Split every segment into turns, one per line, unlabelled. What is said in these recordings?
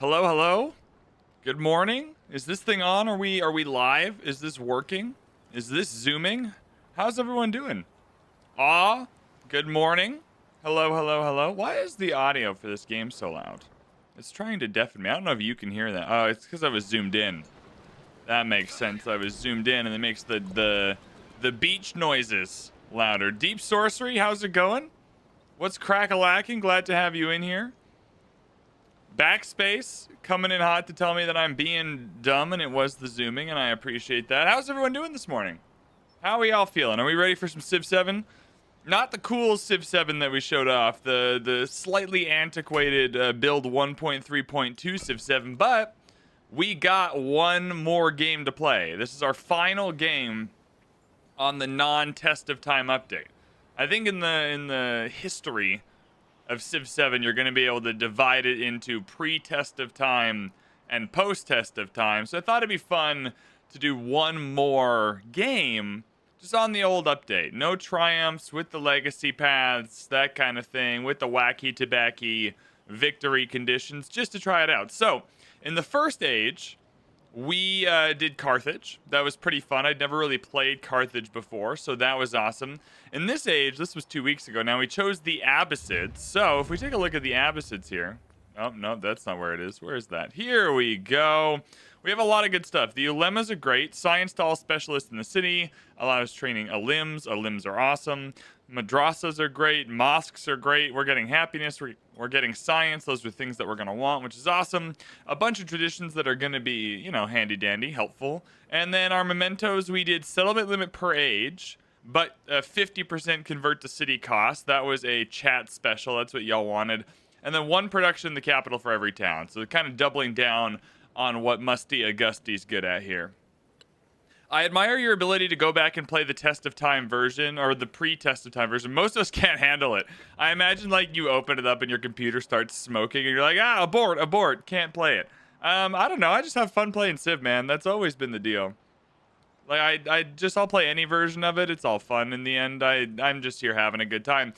Hello, hello. Good morning. Is this thing on? Are we live? Is this working? Is this zooming? How's everyone doing? Ah, good morning. Hello, hello, hello. Why is the audio for this game so loud? It's trying to deafen me. I don't know if you can hear that. Oh, it's because I was zoomed in. That makes sense. I was zoomed in, and it makes the beach noises louder. Deep Sorcery, how's it going? What's crack-a-lacking? Glad to have you in here. Backspace coming in hot to tell me that I'm being dumb and it was the zooming, and I appreciate that. How's everyone doing this morning? How are y'all feeling? Are we ready for some Civ 7? Not the cool Civ 7 that we showed off, the slightly antiquated build 1.3.2 Civ 7, but we got one more game to play. This is our final game on the non-test of time update. I think in the history of Civ 7, you're going to be able to divide it into pre-test of time and post-test of time. So I thought it'd be fun to do one more game just on the old update. No triumphs with the legacy paths, that kind of thing, with the wacky tobacky victory conditions, just to try it out. So in the first age, we did Carthage. That was pretty fun. I'd never really played Carthage before, so that was awesome. In this age, this was 2 weeks ago. Now we chose the Abbasids. So if we take a look at the Abbasids here. Oh, no, that's not where it is. Where is that? Here we go. We have a lot of good stuff. The Ulemas are great. Science Doll Specialist in the city. Allows training Alims. Alims are awesome. Madrasas are great. Mosques are great. We're getting happiness. We're getting science. Those are things that we're going to want, which is awesome. A bunch of traditions that are going to be, you know, handy dandy, helpful. And then our mementos, we did settlement limit per age, but 50% convert to city cost. That was a chat special. That's what y'all wanted. And then one production in the capital for every town. So kind of doubling down on what Musty Augusti's good at here. I admire your ability to go back and play the test of time version or the pre-test of time version. Most of us can't handle it. I imagine like you open it up and your computer starts smoking and you're like, abort, can't play it. I don't know. I just have fun playing Civ, man. That's always been the deal. Like I'll play any version of it. It's all fun in the end. I'm just here having a good time.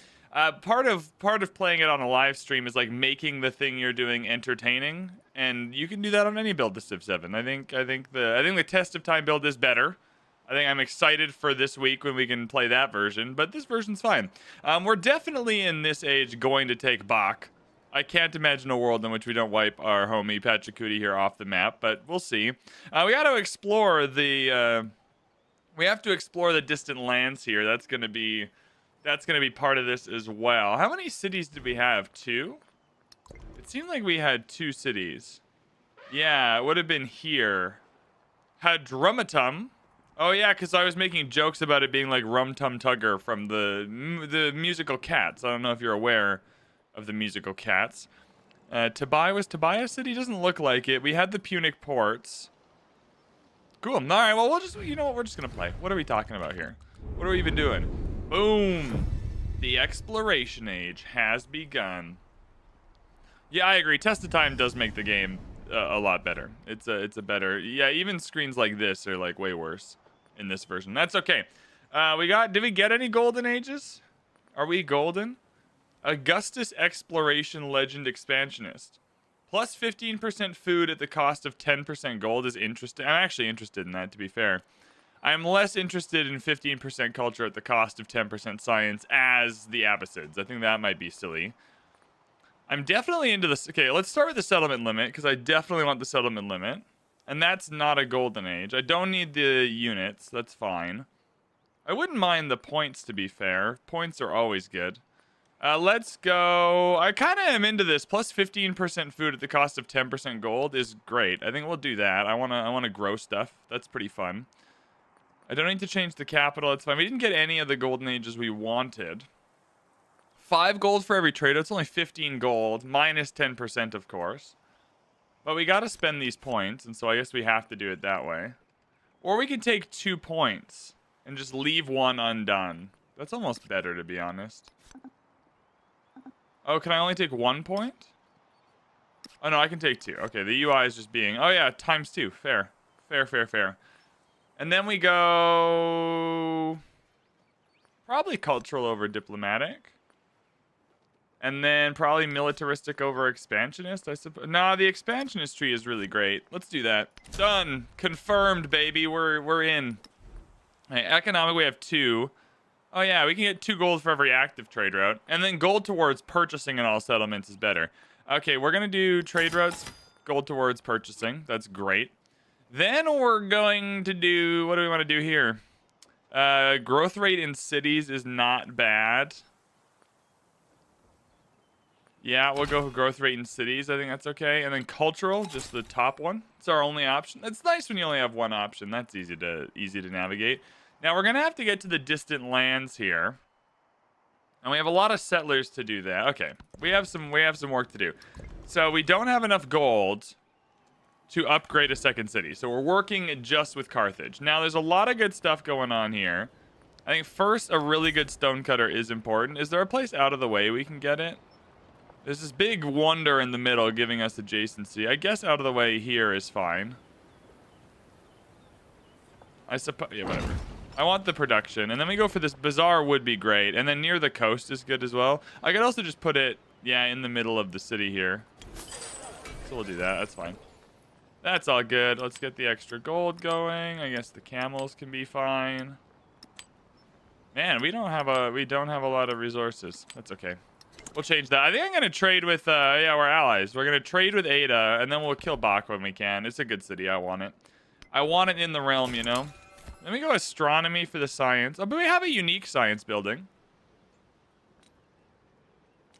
Part of playing it on a live stream is like making the thing you're doing entertaining, and you can do that on any build to Civ 7. I think the test of time build is better. I think I'm excited for this week when we can play that version, but this version's fine. We're definitely in this age going to take Bach. I can't imagine a world in which we don't wipe our homie Pachacuti here off the map, but we'll see. We got to explore the. We have to explore the distant lands here. That's gonna be part of this as well. How many cities did we have? 2? It seemed like we had 2 cities. Yeah, it would have been here. Hadrumatum. Oh yeah, because I was making jokes about it being like Rum Tum Tugger from the musical Cats. I don't know if you're aware of the musical Cats. Was Tobias a city? Doesn't look like it. We had the Punic ports. Cool. All right, well, we'll just, you know what? We're just going to play. What are we talking about here? What are we even doing? Boom. The exploration age has begun. Yeah, I agree. Test of time does make the game a lot better. It's a better. Yeah, even screens like this are like way worse in this version. That's okay. Did we get any golden ages? Are we golden? Augustus Exploration Legend Expansionist. Plus 15% food at the cost of 10% gold is interesting. I'm actually interested in that, to be fair. I'm less interested in 15% culture at the cost of 10% science as the Abbasids. I think that might be silly. I'm definitely into this. Okay, let's start with the settlement limit, because I definitely want the settlement limit. And that's not a golden age. I don't need the units. That's fine. I wouldn't mind the points, to be fair. Points are always good. Let's go. I kind of am into this. Plus 15% food at the cost of 10% gold is great. I think we'll do that. I wanna grow stuff. That's pretty fun. I don't need to change the capital. It's fine. We didn't get any of the golden ages we wanted. 5 gold for every trade. It's only 15 gold. Minus 10%, of course. But we got to spend these points, and so I guess we have to do it that way. Or we can take 2 points and just leave 1 undone. That's almost better, to be honest. Oh, can I only take 1 point? Oh, no, I can take 2. Okay, the UI is just being... Oh, yeah, times 2. Fair. Fair. And then we go... Probably cultural over diplomatic. And then probably militaristic over expansionist, I suppose. Nah, the expansionist tree is really great. Let's do that. Done. Confirmed, baby. We're in. Hey, economic, we have 2. Oh yeah, we can get 2 gold for every active trade route. And then gold towards purchasing in all settlements is better. Okay, we're gonna do trade routes, gold towards purchasing. That's great. Then we're going to do, what do we want to do here? Growth rate in cities is not bad. Yeah, we'll go for growth rate in cities. I think that's okay. And then cultural, just the top one. It's our only option. It's nice when you only have one option. That's easy to navigate. Now we're gonna have to get to the distant lands here, and we have a lot of settlers to do that. Okay, we have some work to do. So we don't have enough gold to upgrade a second city. So we're working just with Carthage. Now there's a lot of good stuff going on here. I think first a really good stonecutter is important. Is there a place out of the way we can get it? There's this big wonder in the middle giving us adjacency. I guess out of the way here is fine. I suppose, yeah, whatever. I want the production. And then we go for this bazaar would be great. And then near the coast is good as well. I could also just put it, yeah, in the middle of the city here. So we'll do that. That's fine. That's all good. Let's get the extra gold going. I guess the camels can be fine. Man, we don't have a lot of resources. That's okay. We'll change that. I think I'm going to trade with, yeah, we're allies. We're going to trade with Ada, and then we'll kill Bach when we can. It's a good city. I want it. I want it in the realm, you know? Let me go astronomy for the science. Oh, but we have a unique science building.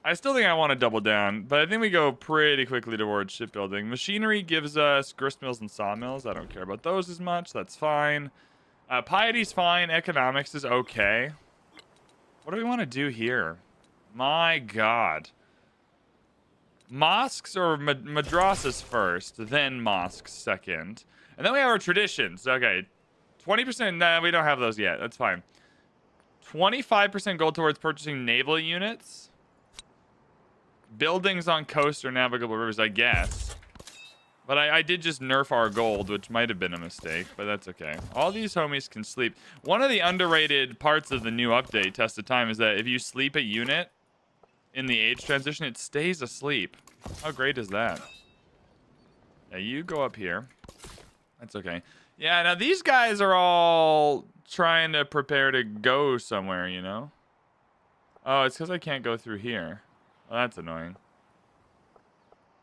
I still think I want to double down, but I think we go pretty quickly towards shipbuilding. Machinery gives us gristmills and sawmills. I don't care about those as much. That's fine. Piety's fine. Economics is okay. What do we want to do here? My God. Mosques or madrasas first, then mosques second. And then we have our traditions. Okay. 20%, nah, we don't have those yet. That's fine. 25% gold towards purchasing naval units. Buildings on coast or navigable rivers, I guess. But I did just nerf our gold, which might have been a mistake, but that's okay. All these homies can sleep. One of the underrated parts of the new update, Test of Time, is that if you sleep a unit in the age transition, it stays asleep. How great is that? Yeah, you go up here. That's okay. Yeah, now these guys are all trying to prepare to go somewhere, you know? Oh, it's because I can't go through here. Well, that's annoying.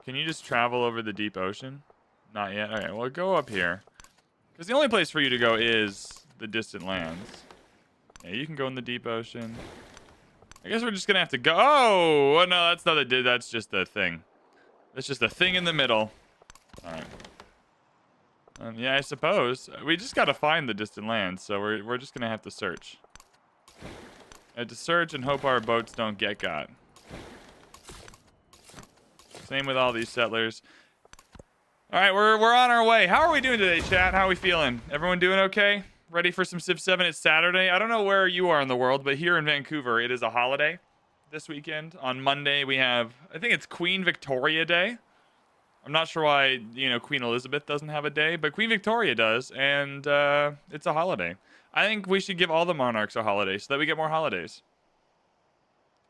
Can you just travel over the deep ocean? Not yet. Okay, well, go up here. Because the only place for you to go is the distant lands. Yeah, you can go in the deep ocean. I guess we're just going to have to go. Oh, well, no, that's not a did. That's just a thing. That's just a thing in the middle. All right. Yeah, I suppose. We just got to find the distant lands, so we're just going to have to search. I have to search and hope our boats don't get got. Same with all these settlers. All right, we're on our way. How are we doing today, chat? How are we feeling? Everyone doing okay? Ready for some Civ 7? It's Saturday. I don't know where you are in the world, but here in Vancouver, it is a holiday this weekend. On Monday, we have, I think it's Queen Victoria Day. I'm not sure why, you know, Queen Elizabeth doesn't have a day, but Queen Victoria does, and it's a holiday. I think we should give all the monarchs a holiday so that we get more holidays.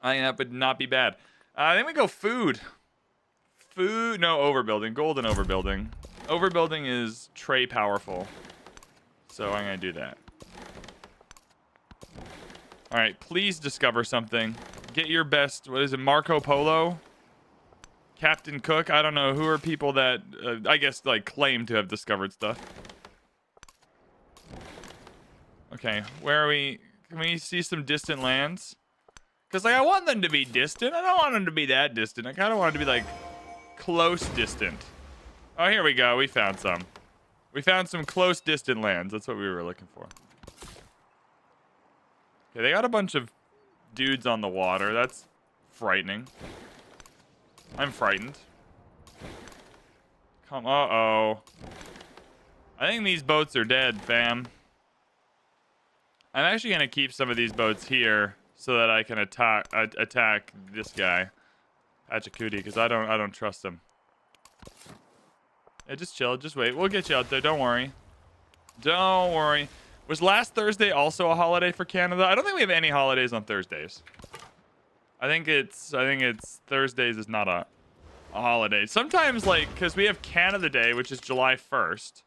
I think that would not be bad. Then we go food. Food, no, overbuilding. Golden overbuilding. Overbuilding is Trey powerful. So I'm going to do that. All right, please discover something. Get your best, what is it, Marco Polo? Captain Cook? I don't know. Who are people that, I guess, like, claim to have discovered stuff? Okay, where are we? Can we see some distant lands? Because, like, I want them to be distant. I don't want them to be that distant. I kind of want it to be, like, close distant. Oh, here we go. We found some. We found some close distant lands. That's what we were looking for. Okay, they got a bunch of dudes on the water. That's frightening. I'm frightened. Come, uh-oh. I think these boats are dead, fam. I'm actually going to keep some of these boats here so that I can attack this guy, Pachacuti, because I don't trust him. Yeah, just chill, just wait. We'll get you out there. Don't worry. Don't worry. Was last Thursday also a holiday for Canada? I don't think we have any holidays on Thursdays. I think it's Thursdays is not a holiday. Sometimes, like, because we have Canada Day, which is July 1st.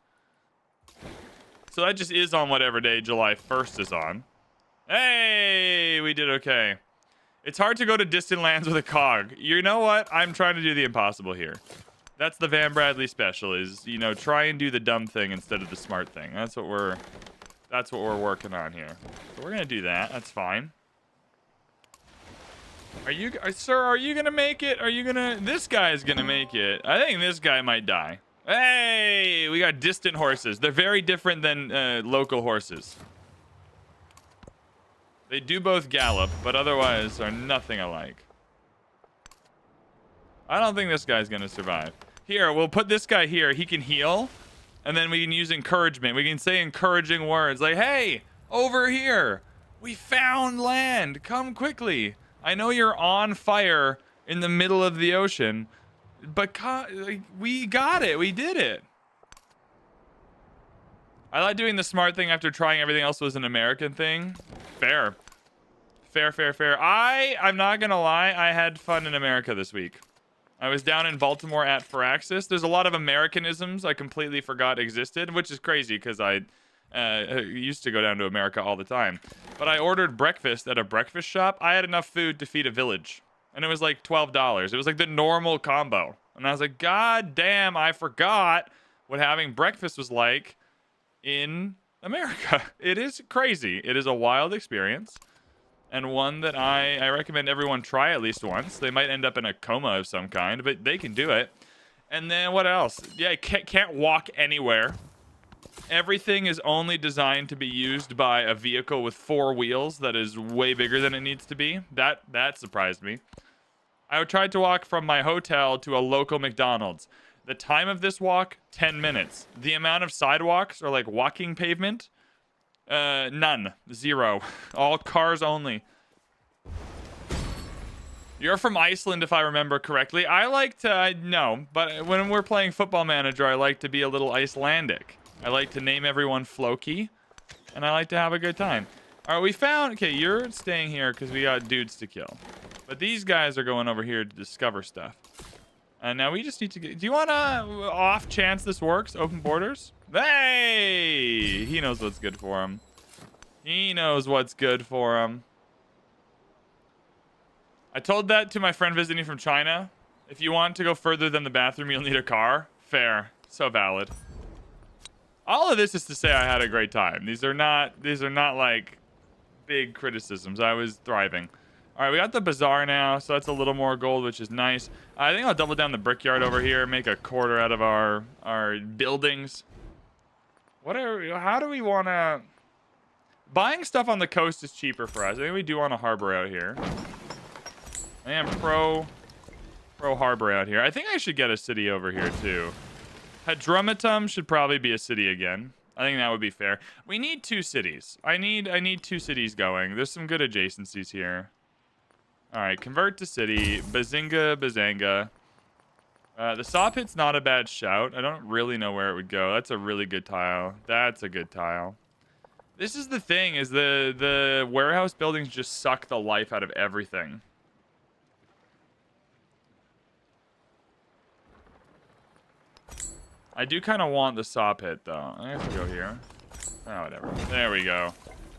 So that just is on whatever day July 1st is on. Hey, we did okay. It's hard to go to distant lands with a cog. You know what? I'm trying to do the impossible here. That's the VanBradley special, is, you know, try and do the dumb thing instead of the smart thing. That's what we're working on here. So we're gonna do that. That's fine. Sir, are you gonna make it? This guy's gonna make it. I think this guy might die. Hey, we got distant horses. They're very different than local horses. They do both gallop, but otherwise are nothing alike. I don't think this guy's gonna survive. Here, we'll put this guy here. He can heal, and then we can use encouragement. We can say encouraging words like, hey, over here, we found land. Come quickly. I know you're on fire in the middle of the ocean, but we got it. We did it. I like doing the smart thing after trying everything else was an American thing. Fair. I'm not gonna lie. I had fun in America this week. I was down in Baltimore at Firaxis. There's a lot of Americanisms I completely forgot existed, which is crazy because I used to go down to America all the time. But I ordered breakfast at a breakfast shop. I had enough food to feed a village. And it was like $12. It was like the normal combo. And I was like, God damn, I forgot what having breakfast was like in America. It is crazy. It is a wild experience. And one that I recommend everyone try at least once. They might end up in a coma of some kind, but they can do it. And then what else? Yeah, can't walk anywhere. Everything is only designed to be used by a vehicle with 4 wheels that is way bigger than it needs to be. That surprised me. I tried to walk from my hotel to a local McDonald's. The time of this walk, 10 minutes. The amount of sidewalks or like walking pavement, none. 0. All cars only. You're from Iceland, if I remember correctly. I like to, no, but when we're playing Football Manager, I like to be a little Icelandic. I like to name everyone Floki, and I like to have a good time. All right, we found, okay, you're staying here because we got dudes to kill. But these guys are going over here to discover stuff. And now we just need to get, do you want to, off chance this works, open borders? Hey! He knows what's good for him. He knows what's good for him. I told that to my friend visiting from China. If you want to go further than the bathroom, you'll need a car. Fair. So valid. All of this is to say I had a great time. These are not like big criticisms. I was thriving. All right, we got the bazaar now, so that's a little more gold, which is nice. I think I'll double down the brickyard over here, make a quarter out of our buildings. How do we want to... Buying stuff on the coast is cheaper for us. I think we do want a harbor out here. I am pro harbor out here. I think I should get a city over here, too. Hadrumatum should probably be a city again. I think that would be fair. We need 2 cities. I need 2 cities going. There's some good adjacencies here. All right, convert to city. Bazinga, Bazanga. The saw pit's not a bad shout. I don't really know where it would go. That's a really good tile. That's a good tile. This is the thing, is the warehouse buildings just suck the life out of everything. I do kind of want the saw pit, though. I have to go here. Oh, whatever. There we go.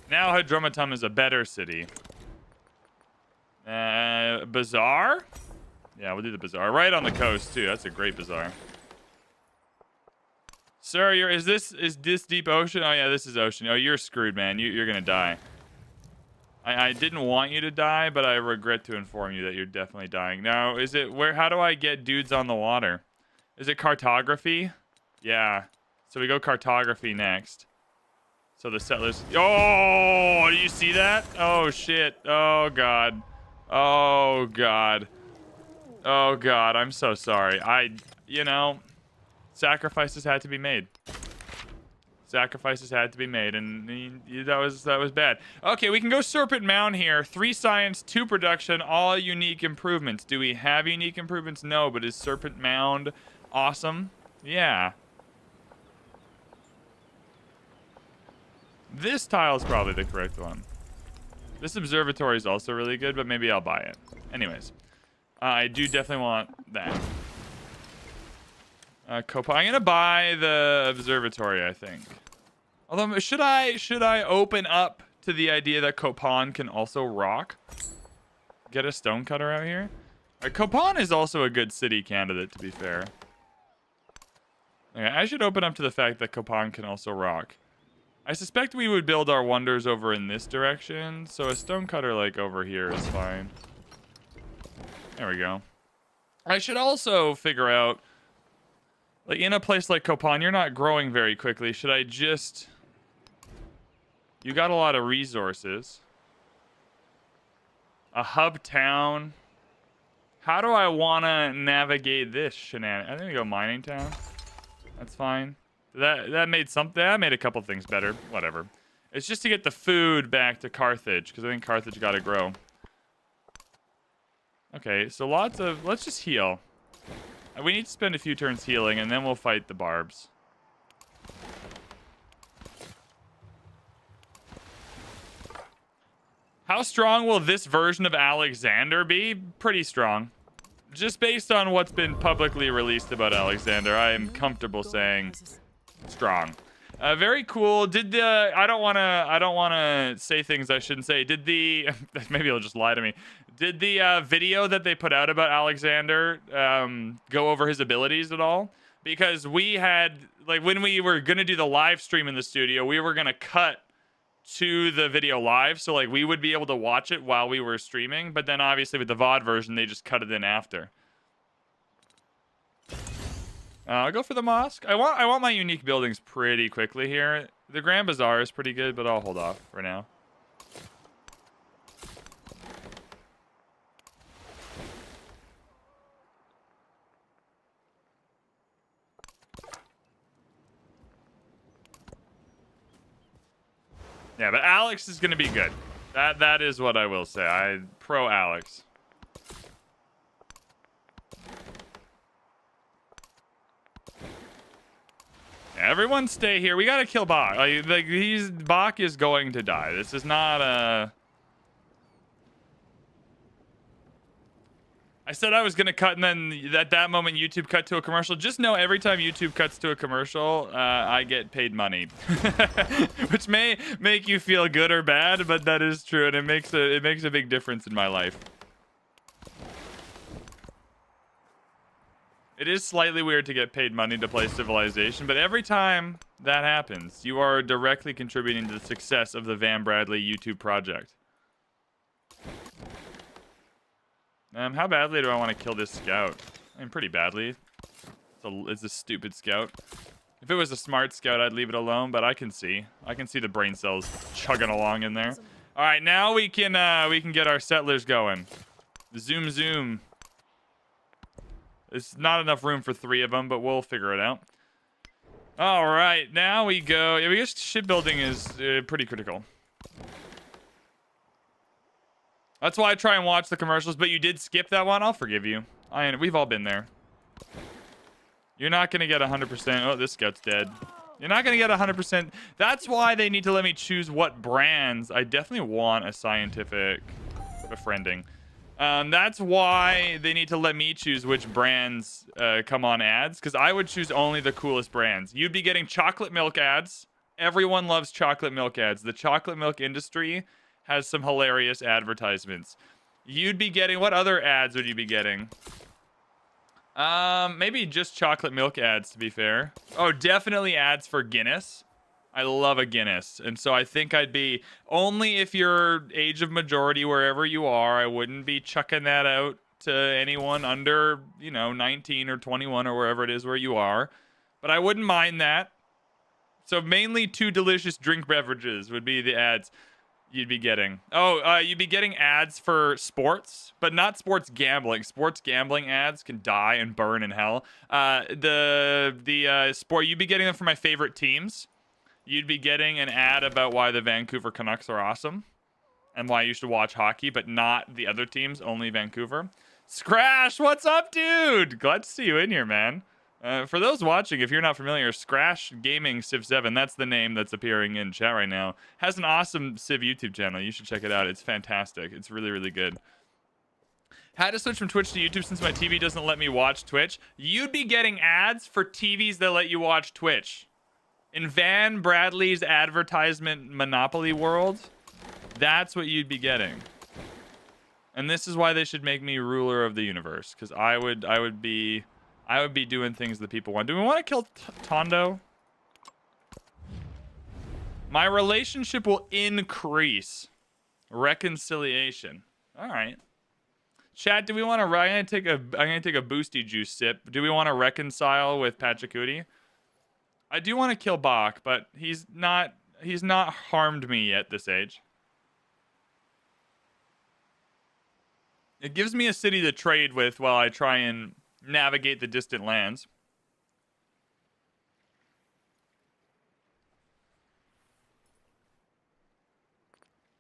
Now Hadrumatum is a better city. Bazaar? Yeah, we'll do the bazaar. Right on the coast, too. That's a great bazaar. Sir, is this deep ocean? Oh, yeah, this is ocean. Oh, you're screwed, man. You're going to die. I didn't want you to die, but I regret to inform you that you're definitely dying. Now, how do I get dudes on the water? Is it cartography? Yeah. So we go cartography next. So the settlers... Oh, do you see that? Oh, shit. Oh, God. Oh, God. Oh, God. I'm so sorry. Sacrifices had to be made. Sacrifices had to be made, and that was bad. Okay, we can go Serpent Mound here. 3 science, 2 production, all unique improvements. Do we have unique improvements? No, but is Serpent Mound awesome? Yeah. This tile is probably the correct one. This observatory is also really good, but maybe I'll buy it. Anyways, I do definitely want that. Copa. I'm gonna buy the observatory, I think. Although, should I open up to the idea that Copan can also rock? Get a stonecutter out here. Copan is also a good city candidate, to be fair. Okay, I should open up to the fact that Copan can also rock. I suspect we would build our wonders over in this direction, so a stonecutter like over here is fine. There we go. I should also figure out, like, in a place like Copan, you're not growing very quickly. Should I just... You got a lot of resources. A hub town. How do I want to navigate this shenanigan? I think we go mining town. That's fine. That made something. That made a couple things better. Whatever. It's just to get the food back to Carthage, because I think Carthage got to grow. Okay, so lots of... Let's just heal. We need to spend a few turns healing, and then we'll fight the barbs. How strong will this version of Alexander be? Pretty strong. Just based on what's been publicly released about Alexander, I am comfortable saying strong. Very cool. Did the... I don't want to say things I shouldn't say. Did the... Maybe he'll just lie to me. Did the video that they put out about Alexander go over his abilities at all? Because we had... Like, when we were going to do the live stream in the studio, we were going to cut to the video live, so like we would be able to watch it while we were streaming, but then obviously with the VOD version they just cut it in after. I'll go for the mosque. I want my unique buildings pretty quickly here. The Grand Bazaar is pretty good, but I'll hold off for now. Yeah, but Alex is going to be good. That is what I will say. I pro Alex. Yeah, everyone stay here. We got to kill Bach. Like Bach is going to die. This is not a... I said I was going to cut, and then at that moment, YouTube cut to a commercial. Just know every time YouTube cuts to a commercial, I get paid money. Which may make you feel good or bad, but that is true, and it makes a big difference in my life. It is slightly weird to get paid money to play Civilization, but every time that happens, you are directly contributing to the success of the VanBradley YouTube project. How badly do I want to kill this scout? I mean, pretty badly. It's a stupid scout. If it was a smart scout, I'd leave it alone, but I can see the brain cells chugging along in there. All right, now we can get our settlers going. Zoom, zoom. It's not enough room for 3 of them, but we'll figure it out. All right, now we go. Yeah, I guess shipbuilding is pretty critical. That's why I try and watch the commercials, but you did skip that one. I'll forgive you. We've all been there. You're not going to get 100%. Oh, this scout's dead. You're not going to get 100%. That's why they need to let me choose what brands. I definitely want a scientific befriending. That's why they need to let me choose which brands come on ads, because I would choose only the coolest brands. You'd be getting chocolate milk ads. Everyone loves chocolate milk ads. The chocolate milk industry has some hilarious advertisements. You'd be getting... What other ads would you be getting? Maybe just chocolate milk ads, to be fair. Oh, definitely ads for Guinness. I love a Guinness. And so I think I'd be... Only if you're age of majority wherever you are, I wouldn't be chucking that out to anyone under, 19 or 21 or wherever it is where you are. But I wouldn't mind that. So mainly 2 delicious drink beverages would be the ads you'd be getting. Oh, you'd be getting ads for sports, but not sports gambling. Sports gambling ads can die and burn in hell. The sport, you'd be getting them for my favorite teams. You'd be getting an ad about why the Vancouver Canucks are awesome and why you should watch hockey, but not the other teams, only Vancouver. Scrash, what's up, dude? Glad to see you in here, man. For those watching, if you're not familiar, Scrash Gaming Civ 7, that's the name that's appearing in chat right now, has an awesome Civ YouTube channel. You should check it out. It's fantastic. It's really, really good. Had to switch from Twitch to YouTube since my TV doesn't let me watch Twitch. You'd be getting ads for TVs that let you watch Twitch. In VanBradley's advertisement monopoly world, that's what you'd be getting. And this is why they should make me ruler of the universe, because I would be doing things that people want. Do we want to kill Tondo? My relationship will increase. Reconciliation. All right. Chat, do we want to? I'm gonna take a boosty juice sip. Do we want to reconcile with Pachacooty? I do want to kill Bach, but he's not harmed me at this age. It gives me a city to trade with while I try and navigate the distant lands.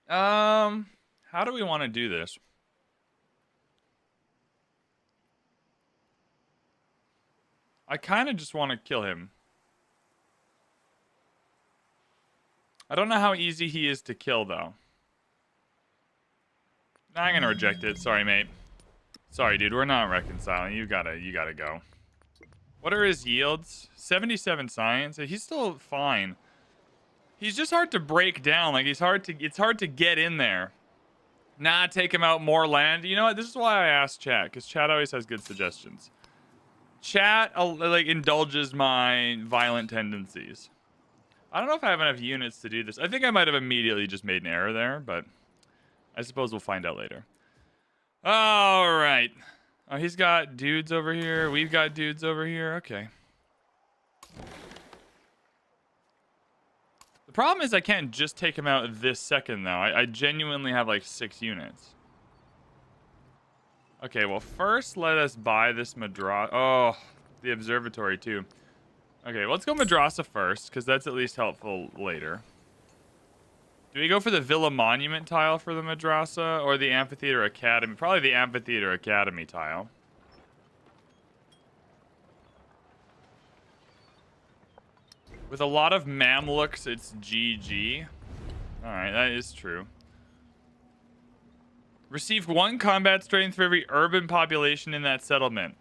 How do we want to do this? I kind of just want to kill him. I don't know how easy he is to kill, though. I'm gonna reject it. Sorry, mate. Sorry, dude. We're not reconciling. You gotta go. What are his yields? 77 science. He's still fine. He's just hard to break down. Like, it's hard to get in there. Nah, take him out more land. You know what? This is why I asked chat, because chat always has good suggestions. Chat like indulges my violent tendencies. I don't know if I have enough units to do this. I think I might have immediately just made an error there, but I suppose we'll find out later. All right. Oh, he's got dudes over here. We've got dudes over here. Okay. The problem is I can't just take him out this second, though. I genuinely have like 6 units. Okay, well, first let us buy this madrasa. Oh, the observatory, too. Okay, let's go madrasa first, because that's at least helpful later. Do we go for the Villa Monument tile for the madrasa, or the Amphitheater Academy? Probably the Amphitheater Academy tile. With a lot of Mamluks, it's GG. Alright, that is true. Receive 1 combat strength for every urban population in that settlement.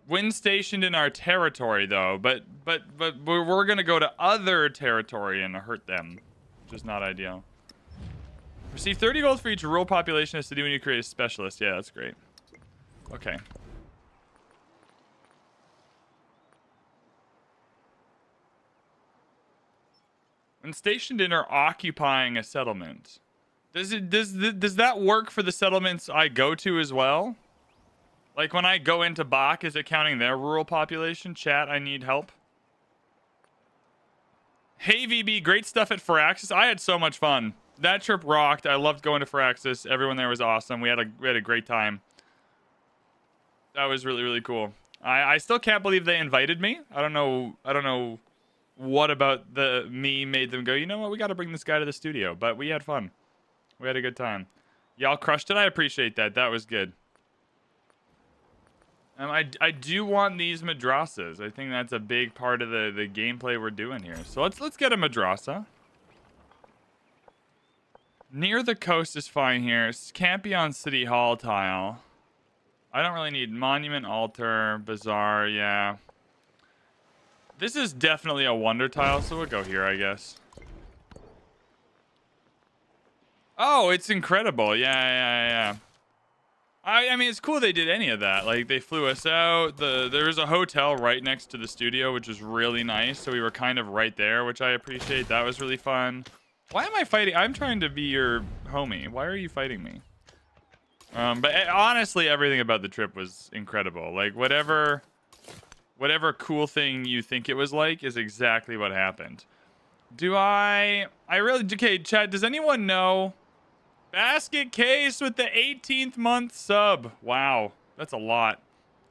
When stationed in our territory, though, but we're gonna go to other territory and hurt them, which is not ideal. Receive 30 gold for each rural population as to do when you create a specialist. Yeah, that's great. Okay. When stationed in or occupying a settlement. Does that work for the settlements I go to as well? Like when I go into Bach, is it counting their rural population? Chat, I need help. Hey VB, great stuff at Firaxis. I had so much fun. That trip rocked. I loved going to Firaxis. Everyone there was awesome. We had a great time. That was really, really cool. I still can't believe they invited me. I don't know what about me made them go, you know what, we got to bring this guy to the studio. But we had fun. We had a good time. Y'all crushed it. I appreciate that. That was good. I do want these madrasas. I think that's a big part of the gameplay we're doing here. So let's get a madrasa. Near the coast is fine here. Can't be on City Hall tile. I don't really need monument, altar, bazaar. Yeah. This is definitely a wonder tile, so we'll go here, I guess. Oh, it's incredible. Yeah. I mean, it's cool they did any of that. Like, they flew us out. There was a hotel right next to the studio, which was really nice. So we were kind of right there, which I appreciate. That was really fun. Why am I fighting? I'm trying to be your homie. Why are you fighting me? But honestly, everything about the trip was incredible. Like, whatever cool thing you think it was like is exactly what happened. Okay, chat, does anyone know? Basket Case with the 18th month sub. Wow, that's a lot.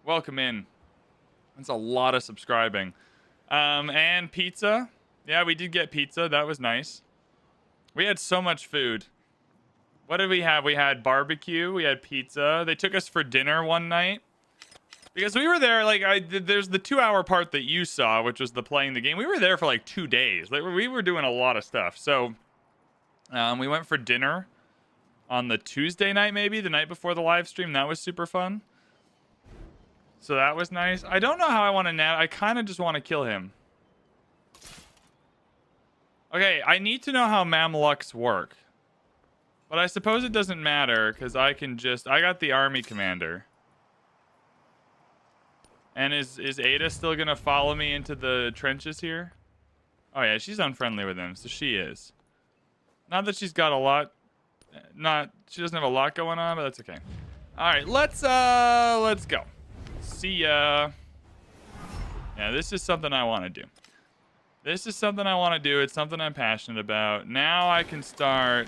Welcome in. That's a lot of subscribing. And pizza. Yeah, we did get pizza. That was nice. We had so much food. What did we have? We had barbecue. We had pizza. They took us for dinner one night. Because we were there, like, there's the 2-hour part that you saw, which was the playing the game. We were there for like 2 days. Like, we were doing a lot of stuff. So, we went for dinner on the Tuesday night, maybe the night before the live stream. That was super fun. So that was nice. I don't know how I want to I kind of just want to kill him. Okay, I need to know how Mamluks work. But I suppose it doesn't matter, because I can just... I got the army commander. And is Ada still going to follow me into the trenches here? Oh yeah, she's unfriendly with him, so she is. Not that she's got a lot... She doesn't have a lot going on, but that's okay. Alright, let's go. See ya. Yeah, this is something I want to do. This is something I want to do. It's something I'm passionate about. Now I can start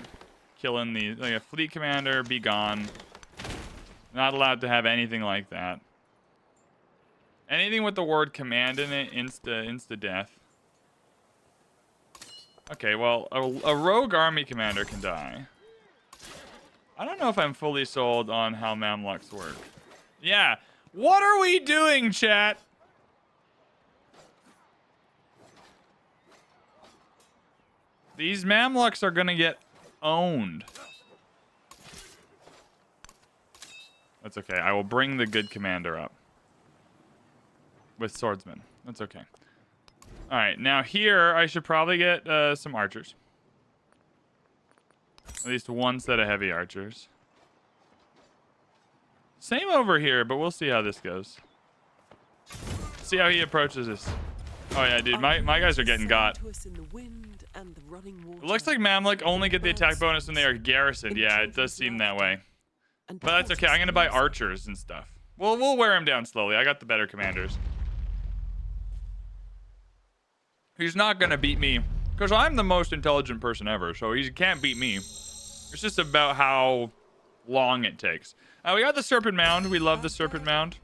killing these. Like a fleet commander, be gone. Not allowed to have anything like that. Anything with the word command in it, insta death. Okay, well, a rogue army commander can die. I don't know if I'm fully sold on how Mamluks work. Yeah. What are we doing, chat? These Mamluks are gonna get owned. That's okay. I will bring the good commander up. With swordsmen. That's okay. Alright, now here I should probably get some archers. At least one set of heavy archers. Same over here, but we'll see how this goes. See how he approaches this. Oh yeah, dude, my guys are getting got. It looks like Mamluk only get the attack bonus when they are garrisoned. Yeah, it does seem that way. But that's okay. I'm gonna buy archers and stuff. We'll wear him down slowly. I got the better commanders. He's not gonna beat me because I'm the most intelligent person ever, so he can't beat me. It's just about how long it takes. We got the serpent mound. We love the serpent mound.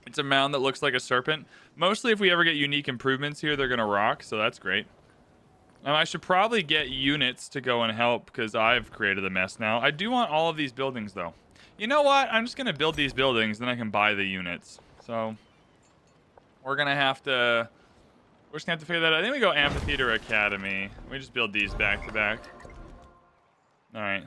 It's a mound that looks like a serpent. Mostly if we ever get unique improvements here, they're gonna rock, so that's great. I should probably get units to go and help because I've created a mess now. I do want all of these buildings though. You know what? I'm just gonna build these buildings, then I can buy the units. So we're just gonna have to figure that out. I think we go Amphitheater Academy. We just build these back to back. All right.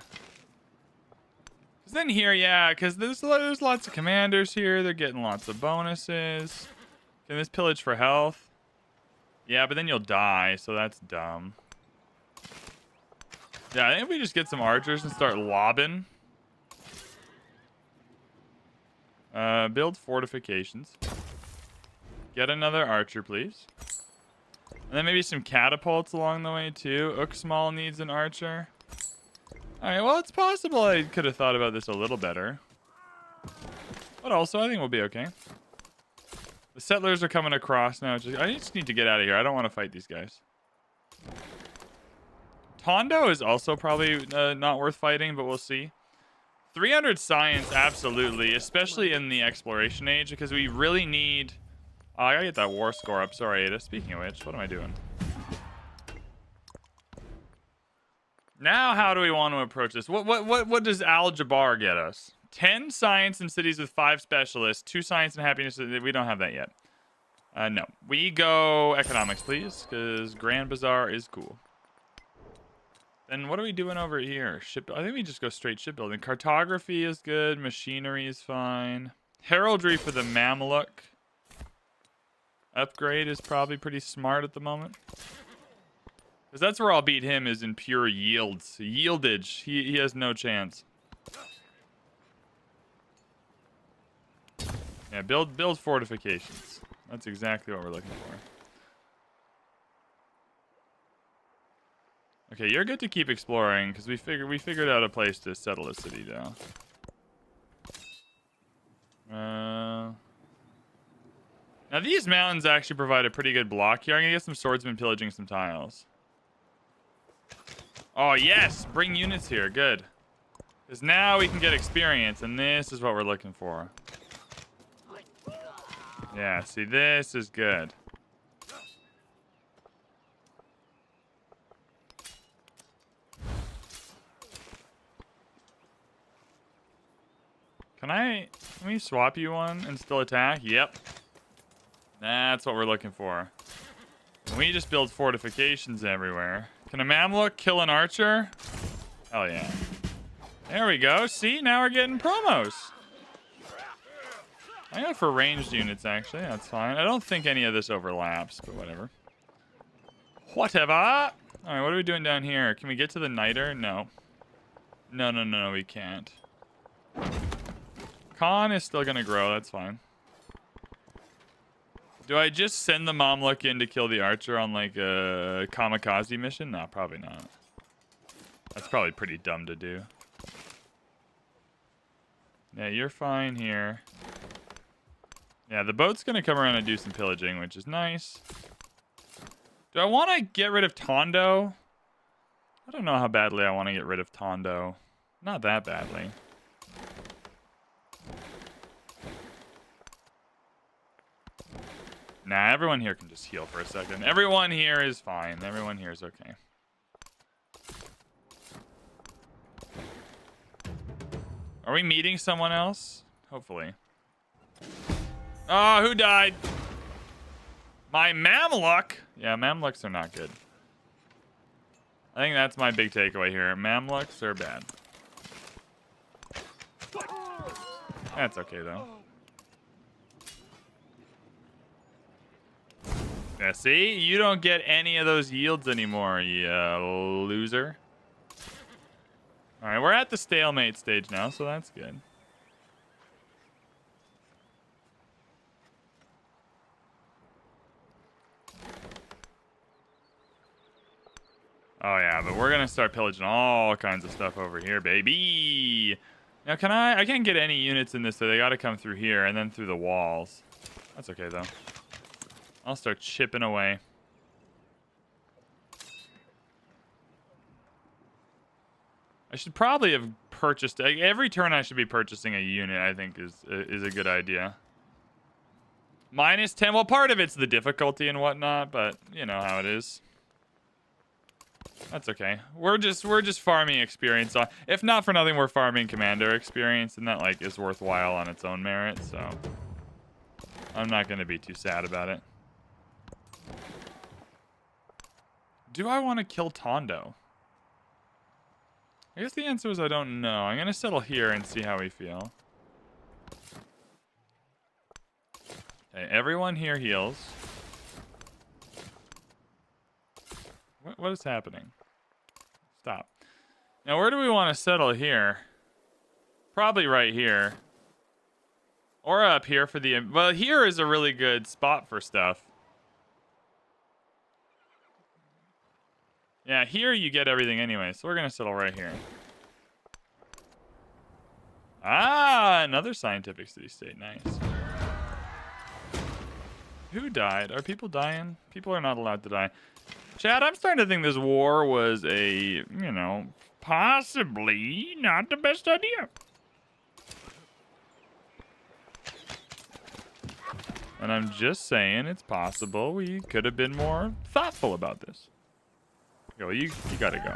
Cause then here, yeah, because there's lots of commanders here. They're getting lots of bonuses. Can this pillage for health? Yeah, but then you'll die, so that's dumb. Yeah, I think we just get some archers and start lobbing. Build fortifications. Get another archer, please. And then maybe some catapults along the way, too. Uxmal needs an archer. Alright, well, it's possible I could have thought about this a little better. But also, I think we'll be okay. The settlers are coming across now. I just need to get out of here. I don't want to fight these guys. Tondo is also probably not worth fighting, but we'll see. 300 science, absolutely. Especially in the exploration age, because we really need... Oh, I gotta get that war score up. Sorry, Ada. Speaking of which, what am I doing? Now, how do we want to approach this? What does Al-Jabbar get us? 10 science in cities with 5 specialists, 2 science and happiness. We don't have that yet. No. We go economics, please, because Grand Bazaar is cool. Then what are we doing over here? I think we just go straight shipbuilding. Cartography is good. Machinery is fine. Heraldry for the Mamluk. Upgrade is probably pretty smart at the moment. Because that's where I'll beat him, is in pure yields. Yieldage. He has no chance. Yeah, build fortifications. That's exactly what we're looking for. Okay, you're good to keep exploring because we figured out a place to settle a city though. Now these mountains actually provide a pretty good block here. I'm gonna get some swordsmen pillaging some tiles. Oh yes, bring units here. Good. Because now we can get experience, and this is what we're looking for. Yeah, see, this is good. Can we swap you one and still attack? Yep. That's what we're looking for. We just build fortifications everywhere. Can a Mamluk kill an archer? Hell yeah. There we go. See, now we're getting promos. I got for ranged units, actually. That's fine. I don't think any of this overlaps, but whatever. Whatever. All right, what are we doing down here? Can we get to the niter? No. No, we can't. Khan is still going to grow. That's fine. Do I just send the Mamluk in to kill the archer on, like, a kamikaze mission? No, probably not. That's probably pretty dumb to do. Yeah, you're fine here. Yeah, the boat's going to come around and do some pillaging, which is nice. Do I want to get rid of Tondo? I don't know how badly I want to get rid of Tondo. Not that badly. Nah, everyone here can just heal for a second. Everyone here is fine. Everyone here is okay. Are we meeting someone else? Hopefully. Oh, who died? My Mamluk? Yeah, Mamluks are not good. I think that's my big takeaway here. Mamluks are bad. That's okay, though. Yeah, see? You don't get any of those yields anymore, you loser. Alright, we're at the stalemate stage now, so that's good. Oh, yeah, but we're gonna start pillaging all kinds of stuff over here, baby! Now, I can't get any units in this, so they gotta come through here and then through the walls. That's okay, though. I'll start chipping away. I should probably have purchased... Every turn I should be purchasing a unit, I think, is a good idea. -10. Well, part of it's the difficulty and whatnot, but you know how it is. That's okay. We're just farming experience. If not for nothing, we're farming commander experience, and that, like, is worthwhile on its own merit, so... I'm not going to be too sad about it. Do I want to kill Tondo? I guess the answer is I don't know. I'm going to settle here and see how we feel. Okay, everyone here heals. What is happening? Stop. Now, where do we want to settle here? Probably right here. Or up here for the... Well, here is a really good spot for stuff. Yeah, here you get everything anyway, so we're going to settle right here. Ah, another scientific city-state. Nice. Who died? Are people dying? People are not allowed to die. Chad, I'm starting to think this war was a, you know, possibly not the best idea. And I'm just saying it's possible we could have been more thoughtful about this. Yo, you gotta go.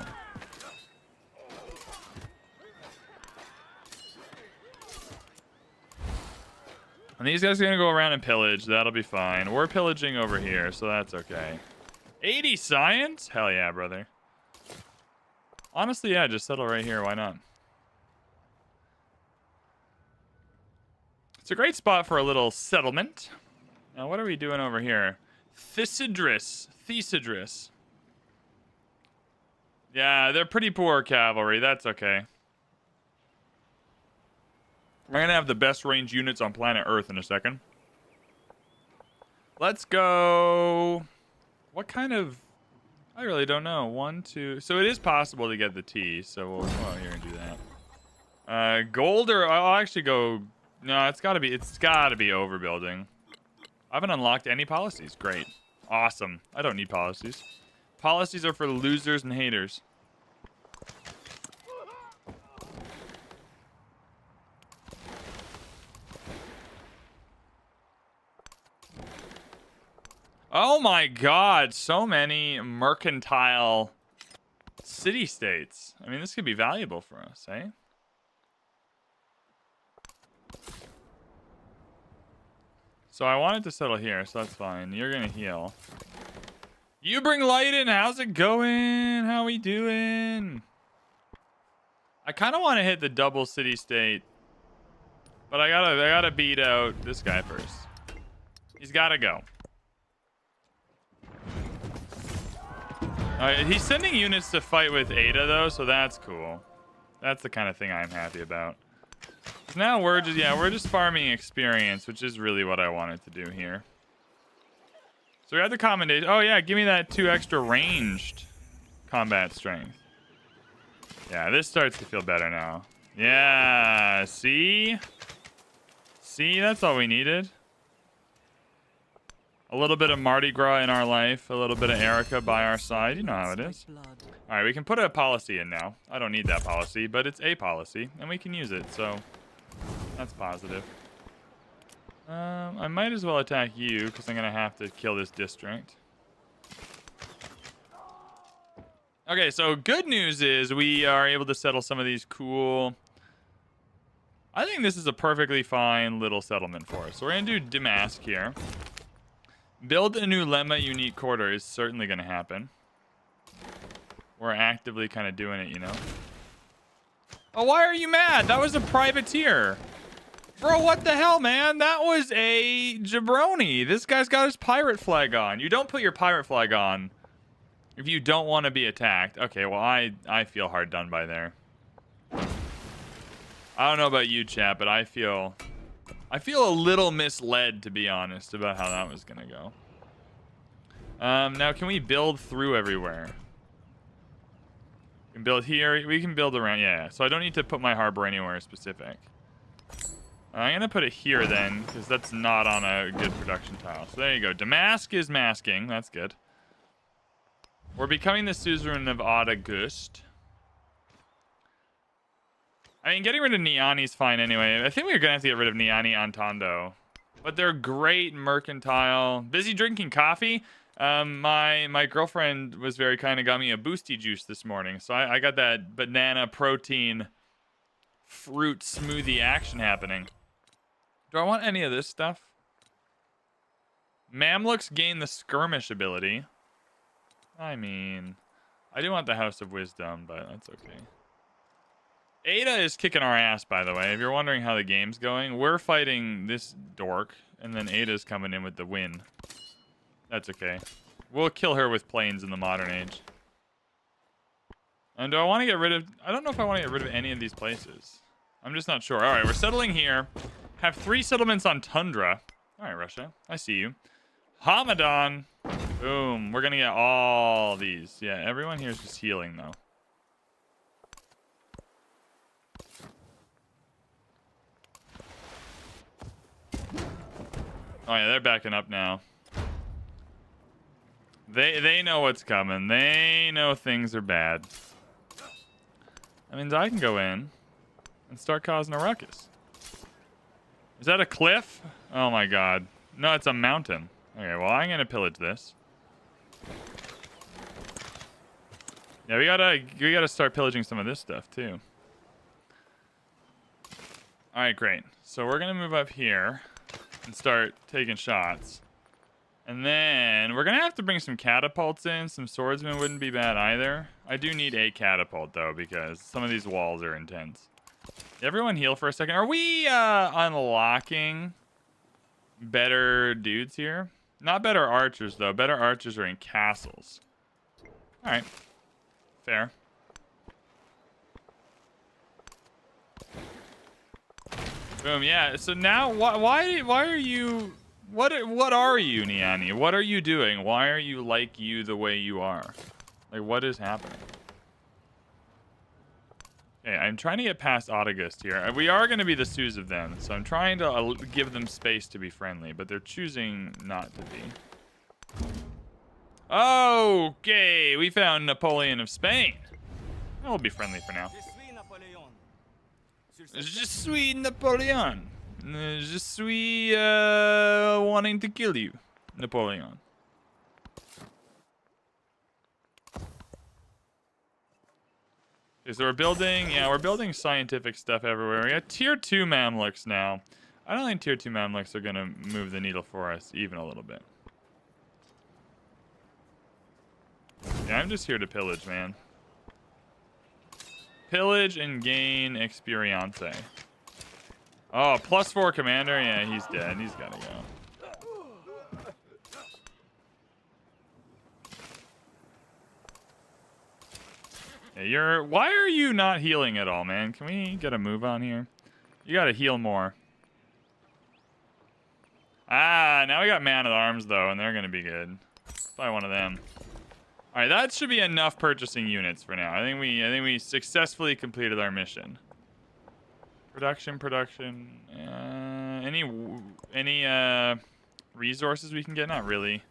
And these guys are gonna go around and pillage. That'll be fine. We're pillaging over here, so that's okay. 80 science? Hell yeah, brother. Honestly, yeah, just settle right here. Why not? It's a great spot for a little settlement. Now, what are we doing over here? Thesidris. Yeah, they're pretty poor cavalry. That's okay. We're going to have the best range units on planet Earth in a second. Let's go... What kind of... I really don't know. 1, 2... So it is possible to get the T, so we'll go out here and do that. Gold or... I'll actually go... No, it's got to be overbuilding. I haven't unlocked any policies. Great. Awesome. I don't need policies. Policies are for losers and haters. Oh my god, so many mercantile city-states. I mean, this could be valuable for us, eh? So I wanted to settle here, so that's fine. You're gonna heal. You bring light in. How's it going? How we doing? I kind of want to hit the double city state, but I gotta beat out this guy first. He's gotta go. He's sending units to fight with Ada though, so that's cool. That's the kind of thing I'm happy about. Now we're just farming experience, which is really what I wanted to do here. So we have the commendation. Oh yeah, give me that 2 extra ranged combat strength. Yeah, this starts to feel better now. Yeah, see? See, that's all we needed. A little bit of Mardi Gras in our life, a little bit of Erica by our side. You know how it is. All right, we can put a policy in now. I don't need that policy, but it's a policy, and we can use it, so that's positive. I might as well attack you, because I'm going to have to kill this district. Okay, so good news is we are able to settle some of these cool... I think this is a perfectly fine little settlement for us. So we're going to do Damask here. Build a new Lemma unique quarter is certainly going to happen. We're actively kind of doing it, you know. Oh, why are you mad? That was a privateer. Bro, what the hell, man? That was a jabroni. This guy's got his pirate flag on. You don't put your pirate flag on if you don't want to be attacked. Okay, well, I feel hard done by there. I don't know about you, chat, but I feel a little misled, to be honest, about how that was going to go. Now, can we build through everywhere? We can build here. We can build around. Yeah, so I don't need to put my harbor anywhere specific. I'm going to put it here then, because that's not on a good production tile. So there you go. Damask is masking. That's good. We're becoming the suzerain of August. I mean, getting rid of Niani's fine anyway. I think we're going to have to get rid of Niani Antondo. But they're great mercantile. Busy drinking coffee. My girlfriend was very kind and got me a boosty juice this morning. So I got that banana protein fruit smoothie action happening. Do I want any of this stuff? Mamluks gain the skirmish ability. I mean, I do want the House of Wisdom, but that's okay. Ada is kicking our ass, by the way. If you're wondering how the game's going, we're fighting this dork, and then Ada's coming in with the win. That's okay. We'll kill her with planes in the modern age. And do I want to get rid of... I don't know if I want to get rid of any of these places. I'm just not sure. All right, we're settling here. Have 3 settlements on Tundra. All right, Russia. I see you. Hamadan. Boom. We're going to get all these. Yeah, everyone here is just healing, though. Oh, yeah, they're backing up now. They know what's coming. They know things are bad. That means I can go in and start causing a ruckus. Is that a cliff? Oh my god. No, it's a mountain. Okay, well, I'm gonna pillage this. Yeah, we gotta start pillaging some of this stuff too. Alright, great. So we're gonna move up here and start taking shots. And then we're gonna have to bring some catapults in. Some swordsmen wouldn't be bad either. I do need a catapult though, because some of these walls are intense. Everyone heal for a second. Are we unlocking better dudes here? Not better archers though. Better archers are in castles. All right, fair. Boom. Yeah. So now, why are you? What are you, Niani? What are you doing? Why are you like you the way you are? Like, what is happening? Okay, I'm trying to get past August here. We are going to be the Sioux of them, so I'm trying to give them space to be friendly, but they're choosing not to be. Okay, we found Napoleon of Spain. We'll be friendly for now. Je suis Napoleon. Je suis wanting to kill you, Napoleon. Okay, so we're building scientific stuff everywhere. We got tier 2 Mamluks now. I don't think tier 2 Mamluks are gonna move the needle for us even a little bit. Yeah, I'm just here to pillage, man. Pillage and gain experience. Oh, +4 commander. Yeah, he's dead. He's gotta go. Yeah, why are you not healing at all, man? Can we get a move on here? You gotta heal more. Ah, now we got Man at Arms though, and they're gonna be good. Probably one of them. All right, that should be enough purchasing units for now. I think we successfully completed our mission. Production. Any resources we can get? Not really.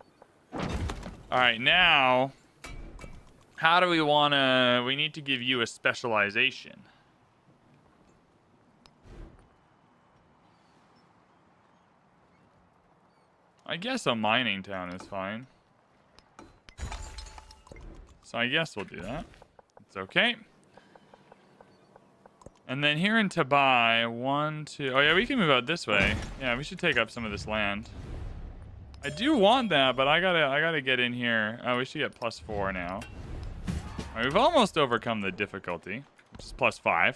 All right, now how do we wanna? We need to give you a specialization. I guess a mining town is fine. So I guess we'll do that. It's okay. And then here in Tabai, 1, 2... Oh, yeah, we can move out this way. Yeah, we should take up some of this land. I do want that, but I gotta get in here. Oh, we should get +4 now. All right, we've almost overcome the difficulty, which is +5.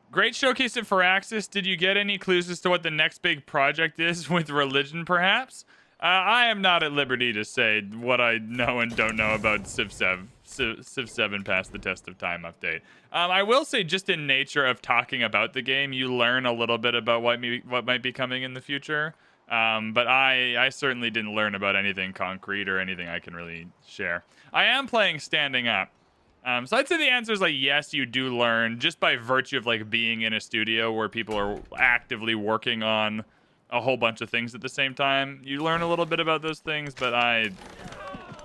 Great showcase at Firaxis. Did you get any clues as to what the next big project is with religion, perhaps? I am not at liberty to say what I know and don't know about Civ 7 past the test of time update. I will say, just in nature of talking about the game, you learn a little bit about what might be coming in the future. But I certainly didn't learn about anything concrete or anything I can really share. I am playing standing up. So I'd say the answer is like, yes, you do learn just by virtue of like being in a studio where people are actively working on a whole bunch of things at the same time. You learn a little bit about those things, but I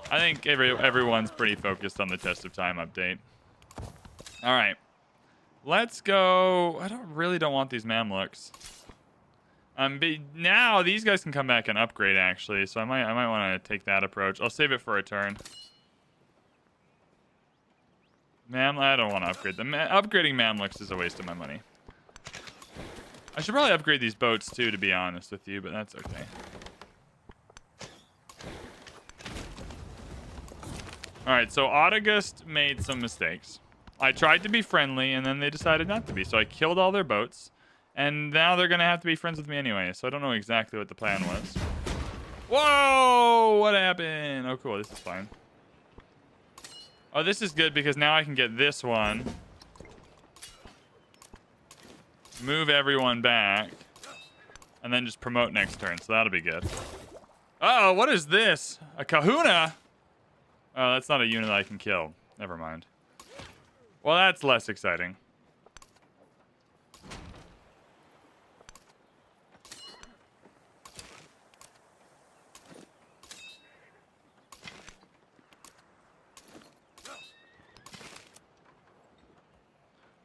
think everyone's pretty focused on the test of time update. All right, let's go. I really don't want these Mamluks. But now these guys can come back and upgrade actually, so I might want to take that approach. I'll save it for a turn. I don't want to upgrade them. Upgrading Mamluks is a waste of my money. I should probably upgrade these boats too, to be honest with you, but that's okay. Alright, so Autogust made some mistakes. I tried to be friendly, and then they decided not to be, so I killed all their boats, and now they're going to have to be friends with me anyway, so I don't know exactly what the plan was. Whoa! What happened? Oh, cool. This is fine. Oh, this is good because now I can get this one. Move everyone back. And then just promote next turn, so that'll be good. Uh-oh, what is this? A kahuna? Oh, that's not a unit I can kill. Never mind. Well, that's less exciting.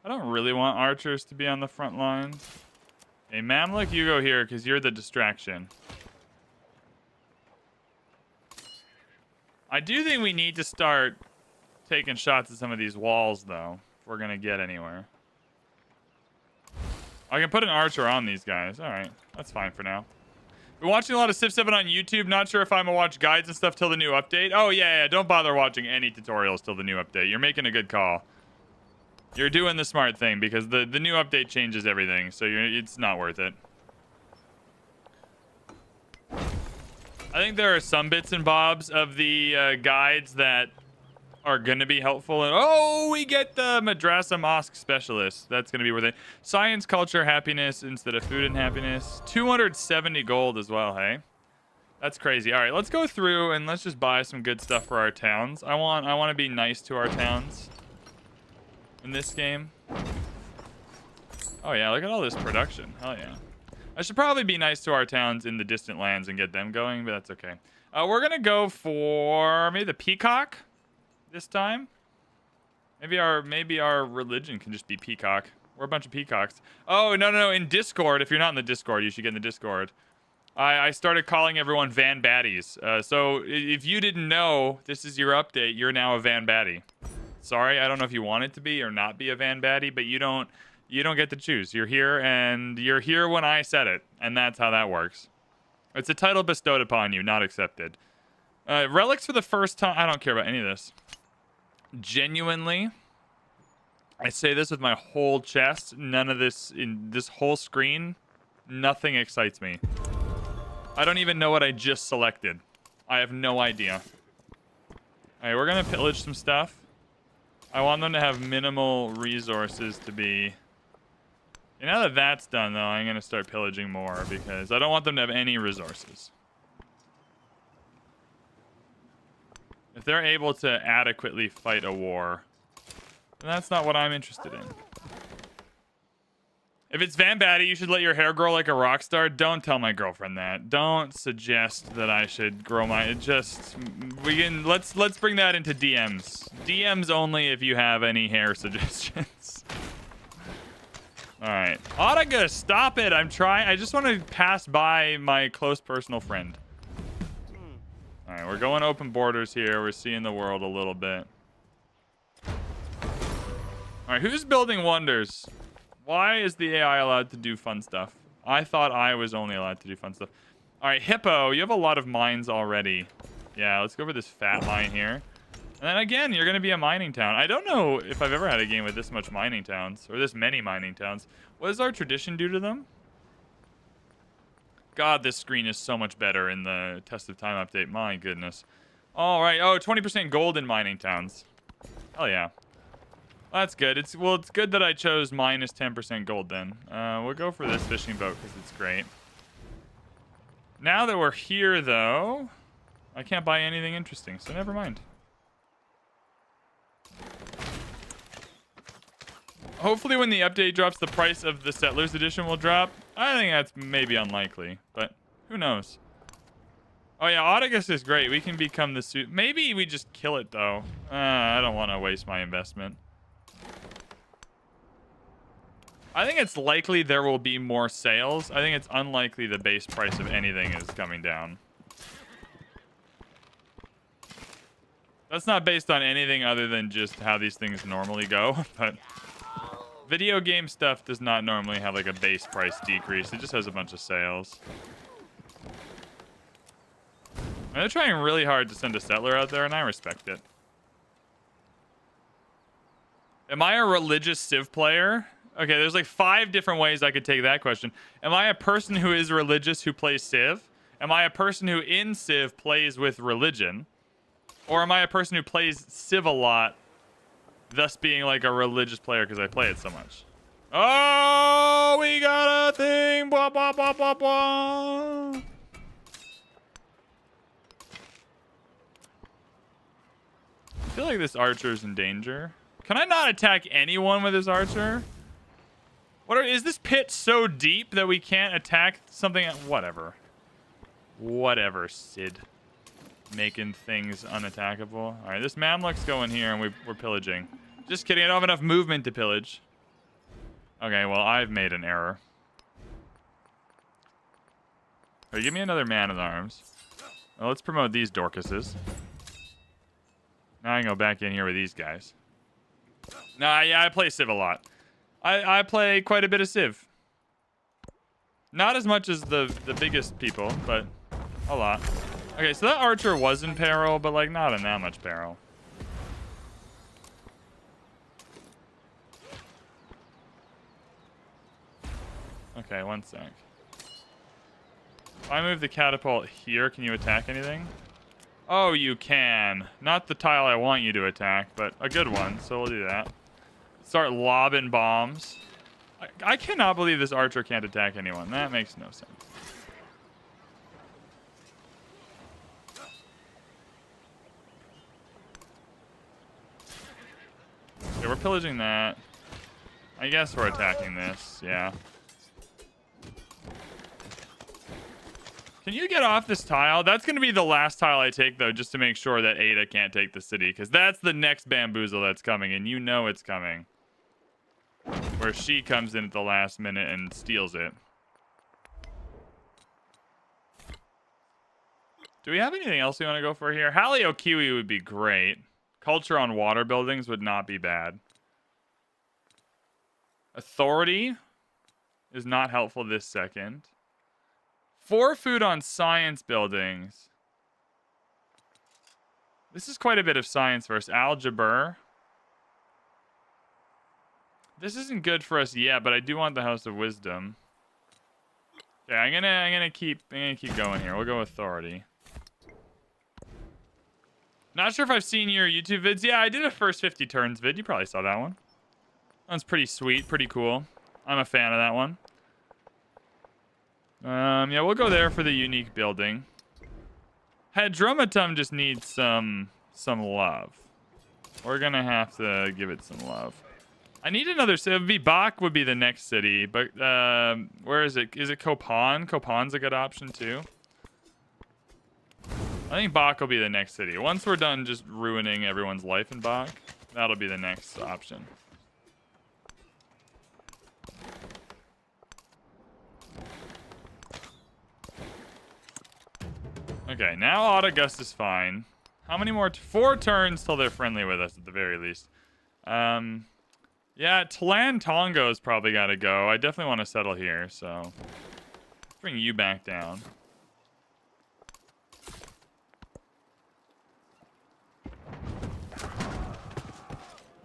I don't really want archers to be on the front lines. Hey, Mamluk, you go here because you're the distraction. I do think we need to start taking shots at some of these walls, though, if we're going to get anywhere. I can put an archer on these guys. All right, that's fine for now. Been watching a lot of Civ 7 on YouTube. Not sure if I'm going to watch guides and stuff till the new update. Oh, yeah, don't bother watching any tutorials till the new update. You're making a good call. You're doing the smart thing because the new update changes everything, so it's not worth it. I think there are some bits and bobs of the guides that are going to be helpful. And, oh, we get the Madrasa Mosque Specialist. That's going to be worth it. Science, culture, happiness instead of food and happiness. 270 gold as well, hey? That's crazy. All right, let's go through and let's just buy some good stuff for our towns. I want to be nice to our towns in this game. Oh yeah, look at all this production. Hell yeah. I should probably be nice to our towns in the distant lands and get them going, but that's okay. We're gonna go for maybe the peacock this time. Maybe our religion can just be peacock. We're a bunch of peacocks. Oh no, in Discord, if you're not in the Discord, you should get in the Discord. I started calling everyone Van Baddies. So if you didn't know, this is your update. You're now a Van Baddie. Sorry, I don't know if you want it to be or not be a Van Baddie, but you don't get to choose. You're here, and you're here when I said it, and that's how that works. It's a title bestowed upon you, not accepted. Relics for the first time. I don't care about any of this. Genuinely, I say this with my whole chest. None of this in this whole screen, nothing excites me. I don't even know what I just selected. I have no idea. All right, we're gonna pillage some stuff. I want them to have minimal resources to be. And now that that's done, though, I'm gonna start pillaging more because I don't want them to have any resources. If they're able to adequately fight a war, then that's not what I'm interested in. If it's VanBradley, you should let your hair grow like a rock star. Don't tell my girlfriend that. Don't suggest that I should grow my. It just let's bring that into DMs. DMs only if you have any hair suggestions. All right, Autiga, stop it! I'm trying. I just want to pass by my close personal friend. All right, we're going open borders here. We're seeing the world a little bit. All right, who's building wonders? Why is the AI allowed to do fun stuff? I thought I was only allowed to do fun stuff. All right, Hippo, you have a lot of mines already. Yeah, let's go for this fat mine here. And then again, you're going to be a mining town. I don't know if I've ever had a game with this much mining towns, or this many mining towns. What does our tradition do to them? God, this screen is so much better in the Test of Time update. My goodness. All right. Oh, 20% gold in mining towns. Hell yeah. That's good. It's good that I chose minus 10% gold then. We'll go for this fishing boat because it's great. Now that we're here, though, I can't buy anything interesting, so never mind. Hopefully when the update drops, the price of the Settlers Edition will drop. I think that's maybe unlikely, but who knows? Oh yeah, Autigus is great. We can become the suit. Maybe we just kill it, though. I don't want to waste my investment. I think it's likely there will be more sales. I think it's unlikely the base price of anything is coming down. That's not based on anything other than just how these things normally go, but video game stuff does not normally have like a base price decrease. It just has a bunch of sales. And they're trying really hard to send a settler out there, and I respect it. Am I a religious Civ player? Okay, there's like 5 different ways I could take that question. Am I a person who is religious who plays Civ? Am I a person who in Civ plays with religion? Or am I a person who plays Civ a lot, thus being like a religious player because I play it so much? Oh, we got a thing! Blah, blah, blah, blah, blah. I feel like this archer's in danger. Can I not attack anyone with this archer? Is this pit so deep that we can't attack something? Whatever. Whatever, Sid. Making things unattackable. All right, this Mamluk's going here, and we're pillaging. Just kidding. I don't have enough movement to pillage. Okay, well, I've made an error. All right, give me another man-at-arms. Well, let's promote these Dorcases. Now I can go back in here with these guys. Nah, yeah, I play Civ a lot. I play quite a bit of Civ. Not as much as the biggest people, but a lot. Okay, so that archer was in peril, but like not in that much peril. Okay, one sec. If I move the catapult here, can you attack anything? Oh, you can. Not the tile I want you to attack, but a good one, so we'll do that. Start lobbing bombs. I cannot believe this archer can't attack anyone. That makes no sense. Okay, we're pillaging that. I guess we're attacking this, yeah. Can you get off this tile? That's going to be the last tile I take, though, just to make sure that Ada can't take the city, because that's the next bamboozle that's coming, and you know it's coming. Where she comes in at the last minute and steals it. Do we have anything else we want to go for here? Halio Kiwi would be great. Culture on water buildings would not be bad. Authority is not helpful this second. 4 food on science buildings. This is quite a bit of science versus algebra. This isn't good for us yet, but I do want the House of Wisdom. Okay, I'm gonna keep going here. We'll go authority. Not sure if I've seen your YouTube vids. Yeah, I did a first 50 turns vid. You probably saw that one. That one's pretty sweet, pretty cool. I'm a fan of that one. Yeah, we'll go there for the unique building. Hadromatum just needs some love. We're gonna have to give it some love. I need another city. Bach would be the next city, but where is it? Is it Kopan? Kopan's a good option too. I think Bach will be the next city. Once we're done just ruining everyone's life in Bach, that'll be the next option. Okay, now Autogust is fine. How many more? 4 turns till they're friendly with us at the very least. Yeah, Tlan Tongo's probably got to go. I definitely want to settle here, so let's bring you back down.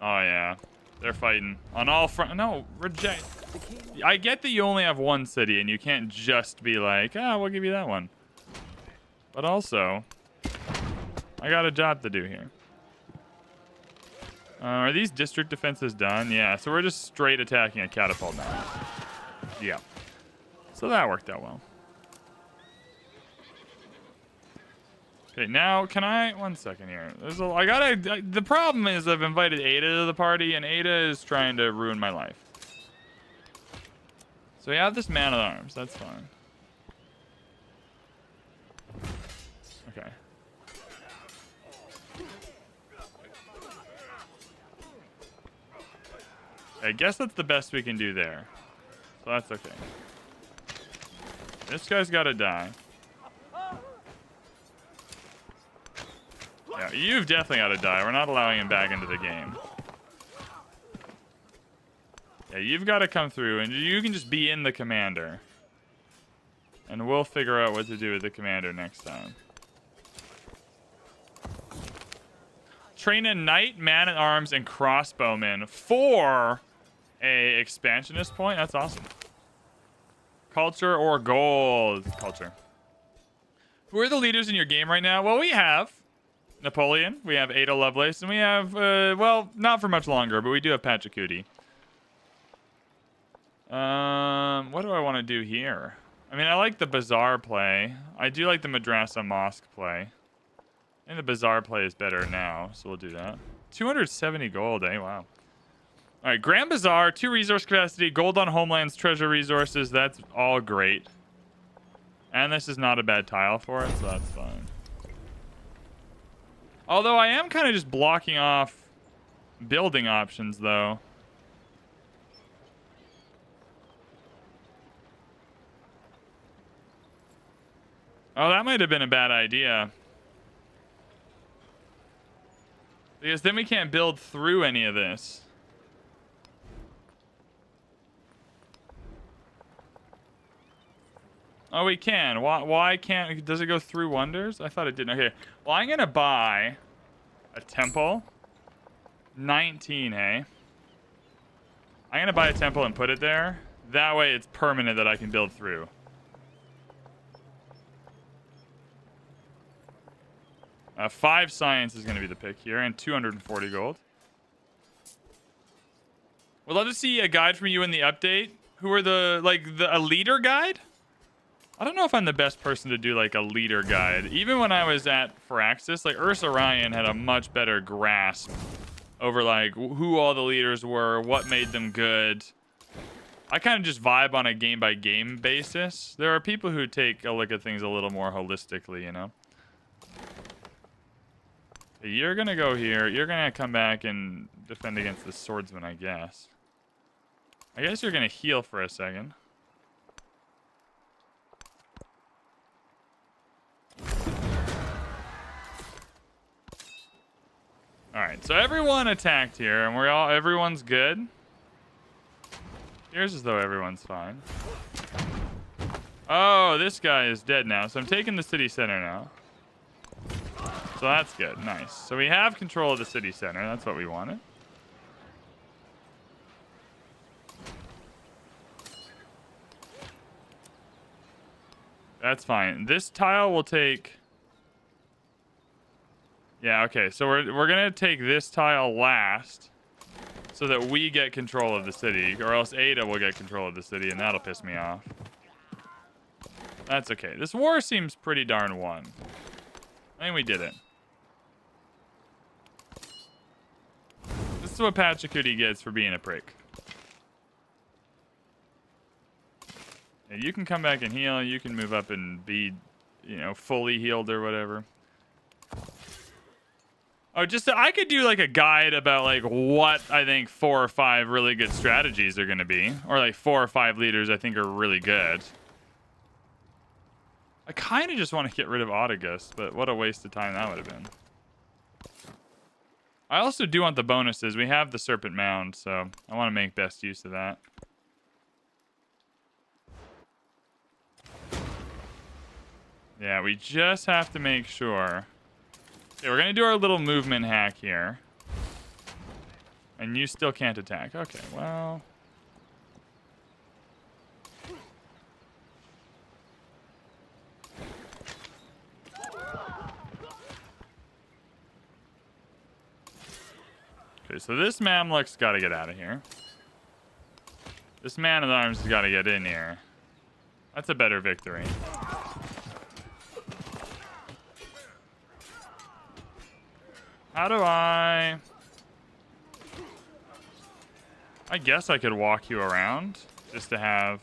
Oh yeah, they're fighting on all front. No, reject. I get that you only have one city and you can't just be like, we'll give you that one. But also, I got a job to do here. Are these district defenses done? Yeah, so we're just straight attacking a catapult now. Yeah. So that worked out well. Okay, now can I... One second here. The problem is I've invited Ada to the party, and Ada is trying to ruin my life. So we have this man at arms. That's fine. Okay. I guess that's the best we can do there. So that's okay. This guy's got to die. Yeah, you've definitely got to die. We're not allowing him back into the game. Yeah, you've got to come through, and you can just be in the commander. And we'll figure out what to do with the commander next time. Train a knight, man-at-arms, and crossbowman for a expansionist point. That's awesome. Culture or gold? Culture. Who are the leaders in your game right now? Well, we have Napoleon, we have Ada Lovelace, and we have, well, not for much longer, but we do have Pachacuti. What do I want to do here? I mean, I like the Bazaar play. I do like the Madrasa Mosque play. I think the Bazaar play is better now, so we'll do that. 270 gold, eh? Wow. All right, Grand Bazaar, 2 resource capacity, gold on homelands, treasure resources. That's all great. And this is not a bad tile for it, so that's fine. Although I am kind of just blocking off building options, though. Oh, that might have been a bad idea. Because then we can't build through any of this. Oh, we can. Why can't... Does it go through wonders? I thought it didn't. Okay. Well, I'm going to buy a temple. 19, hey? I'm going to buy a temple and put it there. That way it's permanent that I can build through. Five science is going to be the pick here, and 240 gold. We'd love to see a guide from you in the update. Who are a leader guide? I don't know if I'm the best person to do like a leader guide. Even when I was at Firaxis, like Ursa Ryan had a much better grasp over like who all the leaders were, what made them good. I kind of just vibe on a game by game basis. There are people who take a look at things a little more holistically, you know. You're gonna go here. You're gonna come back and defend against the swordsman, I guess. I guess you're gonna heal for a second. Alright, so everyone attacked here, and everyone's good. Here's as though everyone's fine. Oh, this guy is dead now, so I'm taking the city center now. So that's good, nice. So we have control of the city center, that's what we wanted. That's fine. This tile will take... Yeah, okay. So we're going to take this tile last so that we get control of the city. Or else Ada will get control of the city, and that'll piss me off. That's okay. This war seems pretty darn won. I think we did it. This is what Pachacuti gets for being a prick. And you can come back and heal. You can move up and be, you know, fully healed or whatever. Oh, just I could do like a guide about like what I think 4 or 5 really good strategies are going to be. Or like 4 or 5 leaders I think are really good. I kind of just want to get rid of Autogus, but what a waste of time that would have been. I also do want the bonuses. We have the Serpent Mound, so I want to make best use of that. Yeah, we just have to make sure. Okay, we're going to do our little movement hack here. And you still can't attack. Okay, well... Okay, so this Mamluk's got to get out of here. This Man-at-Arms has got to get in here. That's a better victory. How do I guess I could walk you around just to have...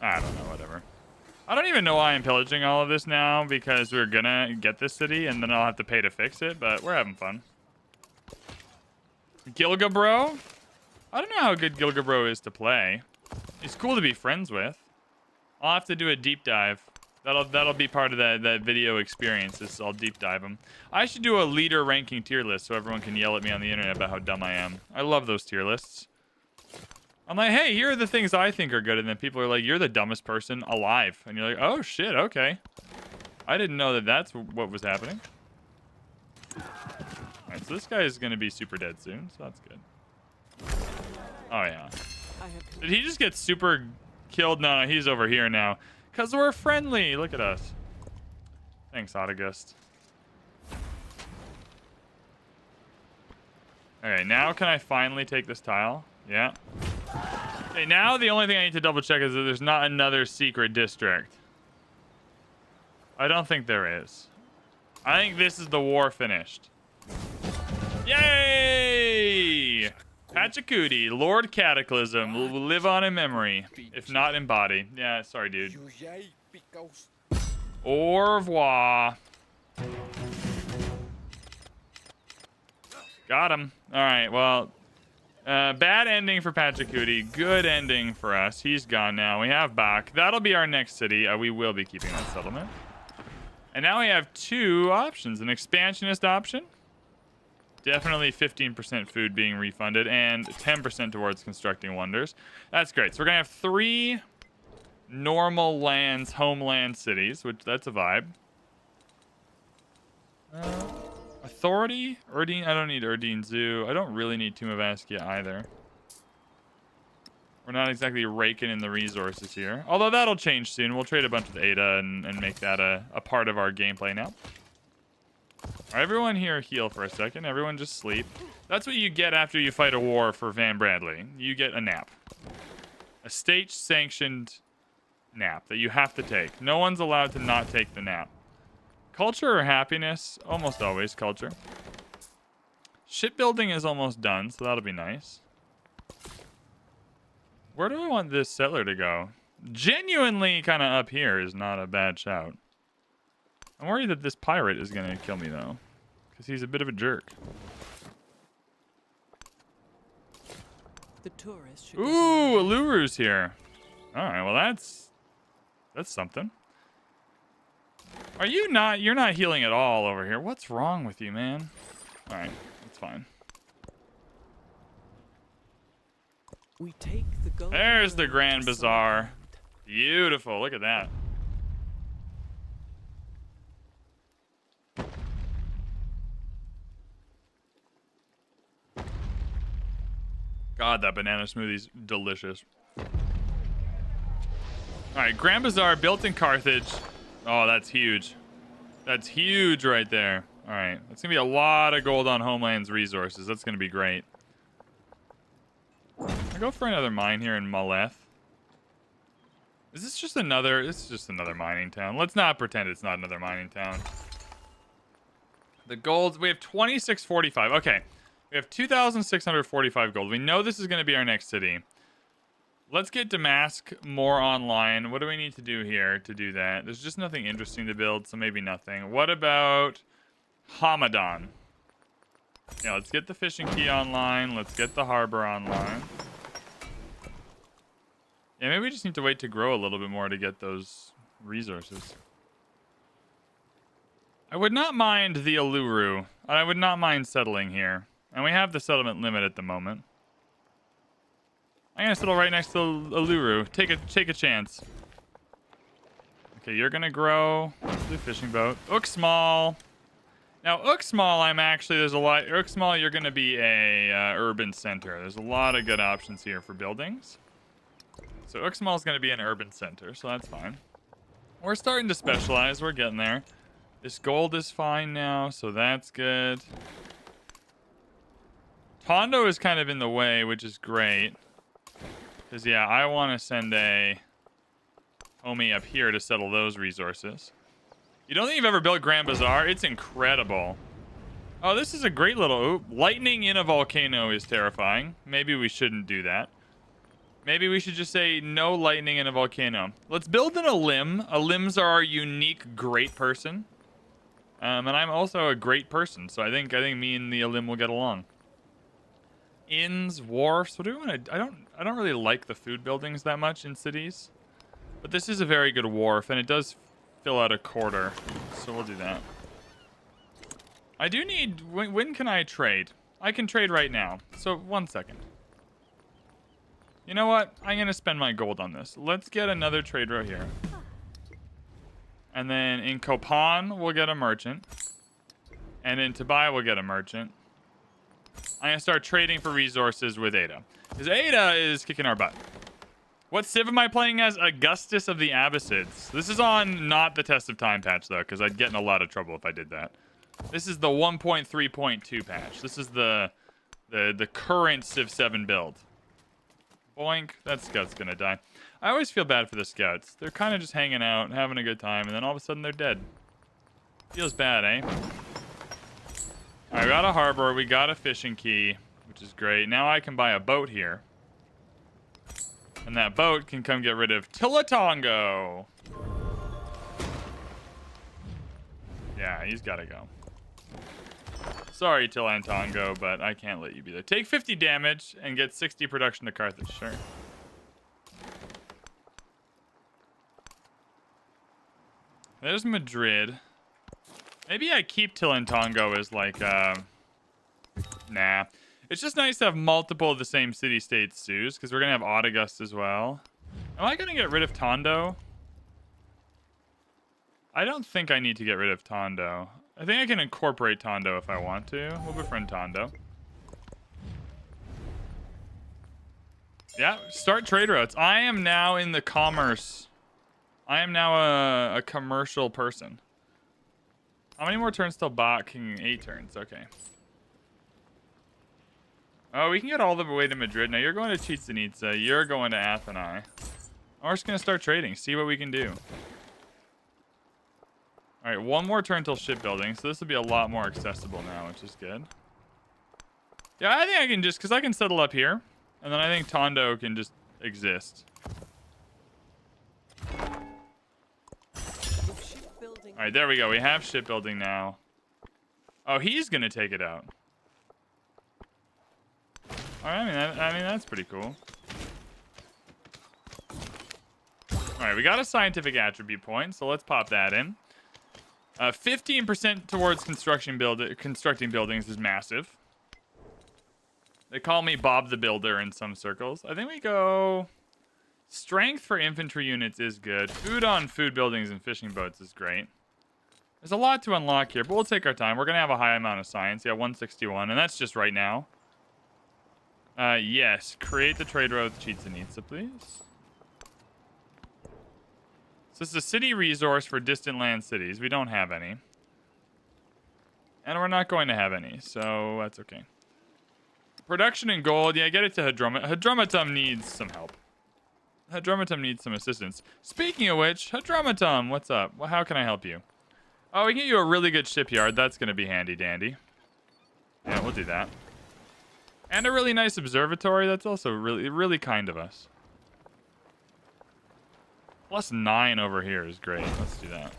I don't know, whatever. I don't even know why I'm pillaging all of this now, because we're gonna get this city and then I'll have to pay to fix it, but we're having fun. Gilgabro? I don't know how good Gilgabro is to play. He's cool to be friends with. I'll have to do a deep dive. That'll be part of that video experience. Is I'll deep dive him. I should do a leader ranking tier list so everyone can yell at me on the internet about how dumb I am. I love those tier lists. I'm like, hey, here are the things I think are good, and then people are like, you're the dumbest person alive, and you're like, oh shit, okay. I didn't know that that's what was happening. Alright, so this guy is going to be super dead soon, so that's good. Oh, yeah. Did he just get super killed? No, he's over here now. Because we're friendly. Look at us. Thanks, Autogust. Okay, now can I finally take this tile? Yeah. Okay, now the only thing I need to double check is that there's not another secret district. I don't think there is. I think this is the war finished. Yay! Pachacuti, Lord Cataclysm, will live on in memory, if not in body. Yeah, sorry, dude. Au revoir. Got him. All right, well, bad ending for Pachacuti. Good ending for us. He's gone now. We have Bach. That'll be our next city. We will be keeping that settlement. And now we have 2 options. An expansionist option. Definitely 15% food being refunded and 10% towards constructing wonders. That's great. So we're going to have 3 normal lands, homeland cities, which that's a vibe. Authority? Erdene? I don't need Erdene Zoo. I don't really need Tomb of Askia either. We're not exactly raking in the resources here. Although that'll change soon. We'll trade a bunch with Ada and make that a part of our gameplay now. All right, everyone here heal for a second. Everyone just sleep. That's what you get after you fight a war for VanBradley. You get a nap. A state-sanctioned nap that you have to take. No one's allowed to not take the nap. Culture or happiness? Almost always culture. Shipbuilding is almost done, so that'll be nice. Where do I want this settler to go? Genuinely kind of up here is not a bad shout. I'm worried that this pirate is going to kill me, though. Because he's a bit of a jerk.
The tourist should
Ooh, Aluru's here. Alright, well that's something. Are you not... You're not healing at all over here. What's wrong with you, man? Alright, that's fine.
We take the
There's the Grand Bazaar. Beautiful. Look at that. God, that banana smoothie's delicious. All right, Grand Bazaar built in Carthage. Oh, that's huge. That's huge right there. All right, that's gonna be a lot of gold on Homeland's resources. That's gonna be great. I go for another mine here in Maleth. Is this just another? This is just another mining town. Let's not pretend it's not another mining town. The gold, we have 2645. Okay, we have 2,645 gold. We know this is going to be our next city. Let's get Damask more online. What do we need to do here to do that? There's just nothing interesting to build, so maybe nothing. What about Hamadan? Yeah, let's get the fishing quay online. Let's get the harbor online. Yeah, maybe we just need to wait to grow a little bit more to get those resources. I would not mind the Uluru. I would not mind settling here. And we have the settlement limit at the moment. I'm going to settle right next to Uluru. Take a chance. Okay, you're going to grow the fishing boat. Uxmal. Now, Uxmal, there's a lot. Uxmal, you're going to be a urban center. There's a lot of good options here for buildings. So Uxmal is going to be an urban center, so that's fine. We're starting to specialize. We're getting there. This gold is fine now, so that's good. Tondo is kind of in the way, which is great. Because, yeah, I want to send a homie up here to settle those resources. You don't think you've ever built Grand Bazaar? It's incredible. Oh, this is a great little... Ooh, lightning in a volcano is terrifying. Maybe we shouldn't do that. Maybe we should just say no lightning in a volcano. Let's build an Elim. Elims are our unique great person. And I'm also a great person, so I think me and the Elim will get along. Inns, wharfs. What do we want to? I don't really like the food buildings that much in cities, but this is a very good wharf, and it does fill out a quarter, so we'll do that. I do need. When can I trade? I can trade right now. So 1 second. You know what? I'm gonna spend my gold on this. Let's get another trade row here. And then in Kopan, we'll get a merchant. And in Tobai, we'll get a merchant. I'm going to start trading for resources with Ada. Because Ada is kicking our butt. What civ am I playing as? Augustus of the Abbasids. This is on not the Test of Time patch, though, because I'd get in a lot of trouble if I did that. This is the 1.3.2 patch. This is the current Civ 7 build. Boink. That scout's going to die. I always feel bad for the scouts. They're kind of just hanging out, having a good time, and then all of a sudden they're dead. Feels bad, eh? Alright, we got a harbor. We got a fishing quay, which is great. Now I can buy a boat here. And that boat can come get rid of Tilatongo. Yeah, he's got to go. Sorry, Tilatongo, but I can't let you be there. Take 50 damage and get 60 production to Carthage. Sure. There's Madrid. Maybe I keep Tilatongo as like, nah. It's just nice to have multiple of the same city-state zoos, because we're going to have Audagust as well. Am I going to get rid of Tondo? I don't think I need to get rid of Tondo. I think I can incorporate Tondo if I want to. We'll befriend Tondo. Yeah, start trade routes. I am now in the commerce. I am now a commercial person. How many more turns till King? 8 turns. Okay. Oh, we can get all the way to Madrid. Now you're going to Chichen Itza. You're going to Athens. We're just going to start trading. See what we can do. All right, 1 more turn till shipbuilding. So this will be a lot more accessible now, which is good. Yeah, I think I can just... Because I can settle up here. And then I think Tondo can just exist. All right, there we go. We have shipbuilding now. Oh, he's going to take it out. All right, I mean, that's pretty cool. All right, we got a scientific attribute point, so let's pop that in. 15% towards constructing buildings is massive. They call me Bob the Builder in some circles. I think we go... Strength for infantry units is good. Food on food buildings and fishing boats is great. There's a lot to unlock here, but we'll take our time. We're going to have a high amount of science. Yeah, 161, and that's just right now. Yes, create the trade road with Chichen Itza, please. So this is a city resource for distant land cities. We don't have any. And we're not going to have any, so that's okay. Production in gold. Yeah, get it to Hadromatum needs some help. Hadromatum needs some assistance. Speaking of which, Hadromatum, what's up? Well, how can I help you? Oh, we can get you a really good shipyard. That's going to be handy dandy. Yeah, we'll do that. And a really nice observatory. That's also really, really kind of us. +9 over here is great. Let's do that.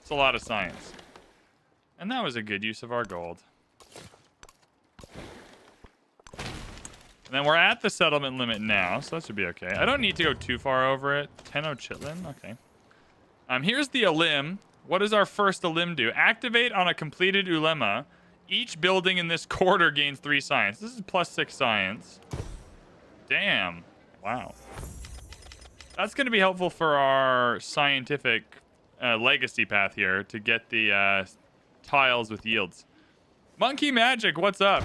It's a lot of science. And that was a good use of our gold. And then we're at the settlement limit now, so that should be okay. I don't need to go too far over it. Tenno Chitlin, okay. Here's the Ulim. What does our first Ulim do? Activate on a completed Ulema. Each building in this quarter gains 3 science. This is +6 science. Damn. Wow. That's going to be helpful for our scientific legacy path here to get the tiles with yields. Monkey Magic, what's up?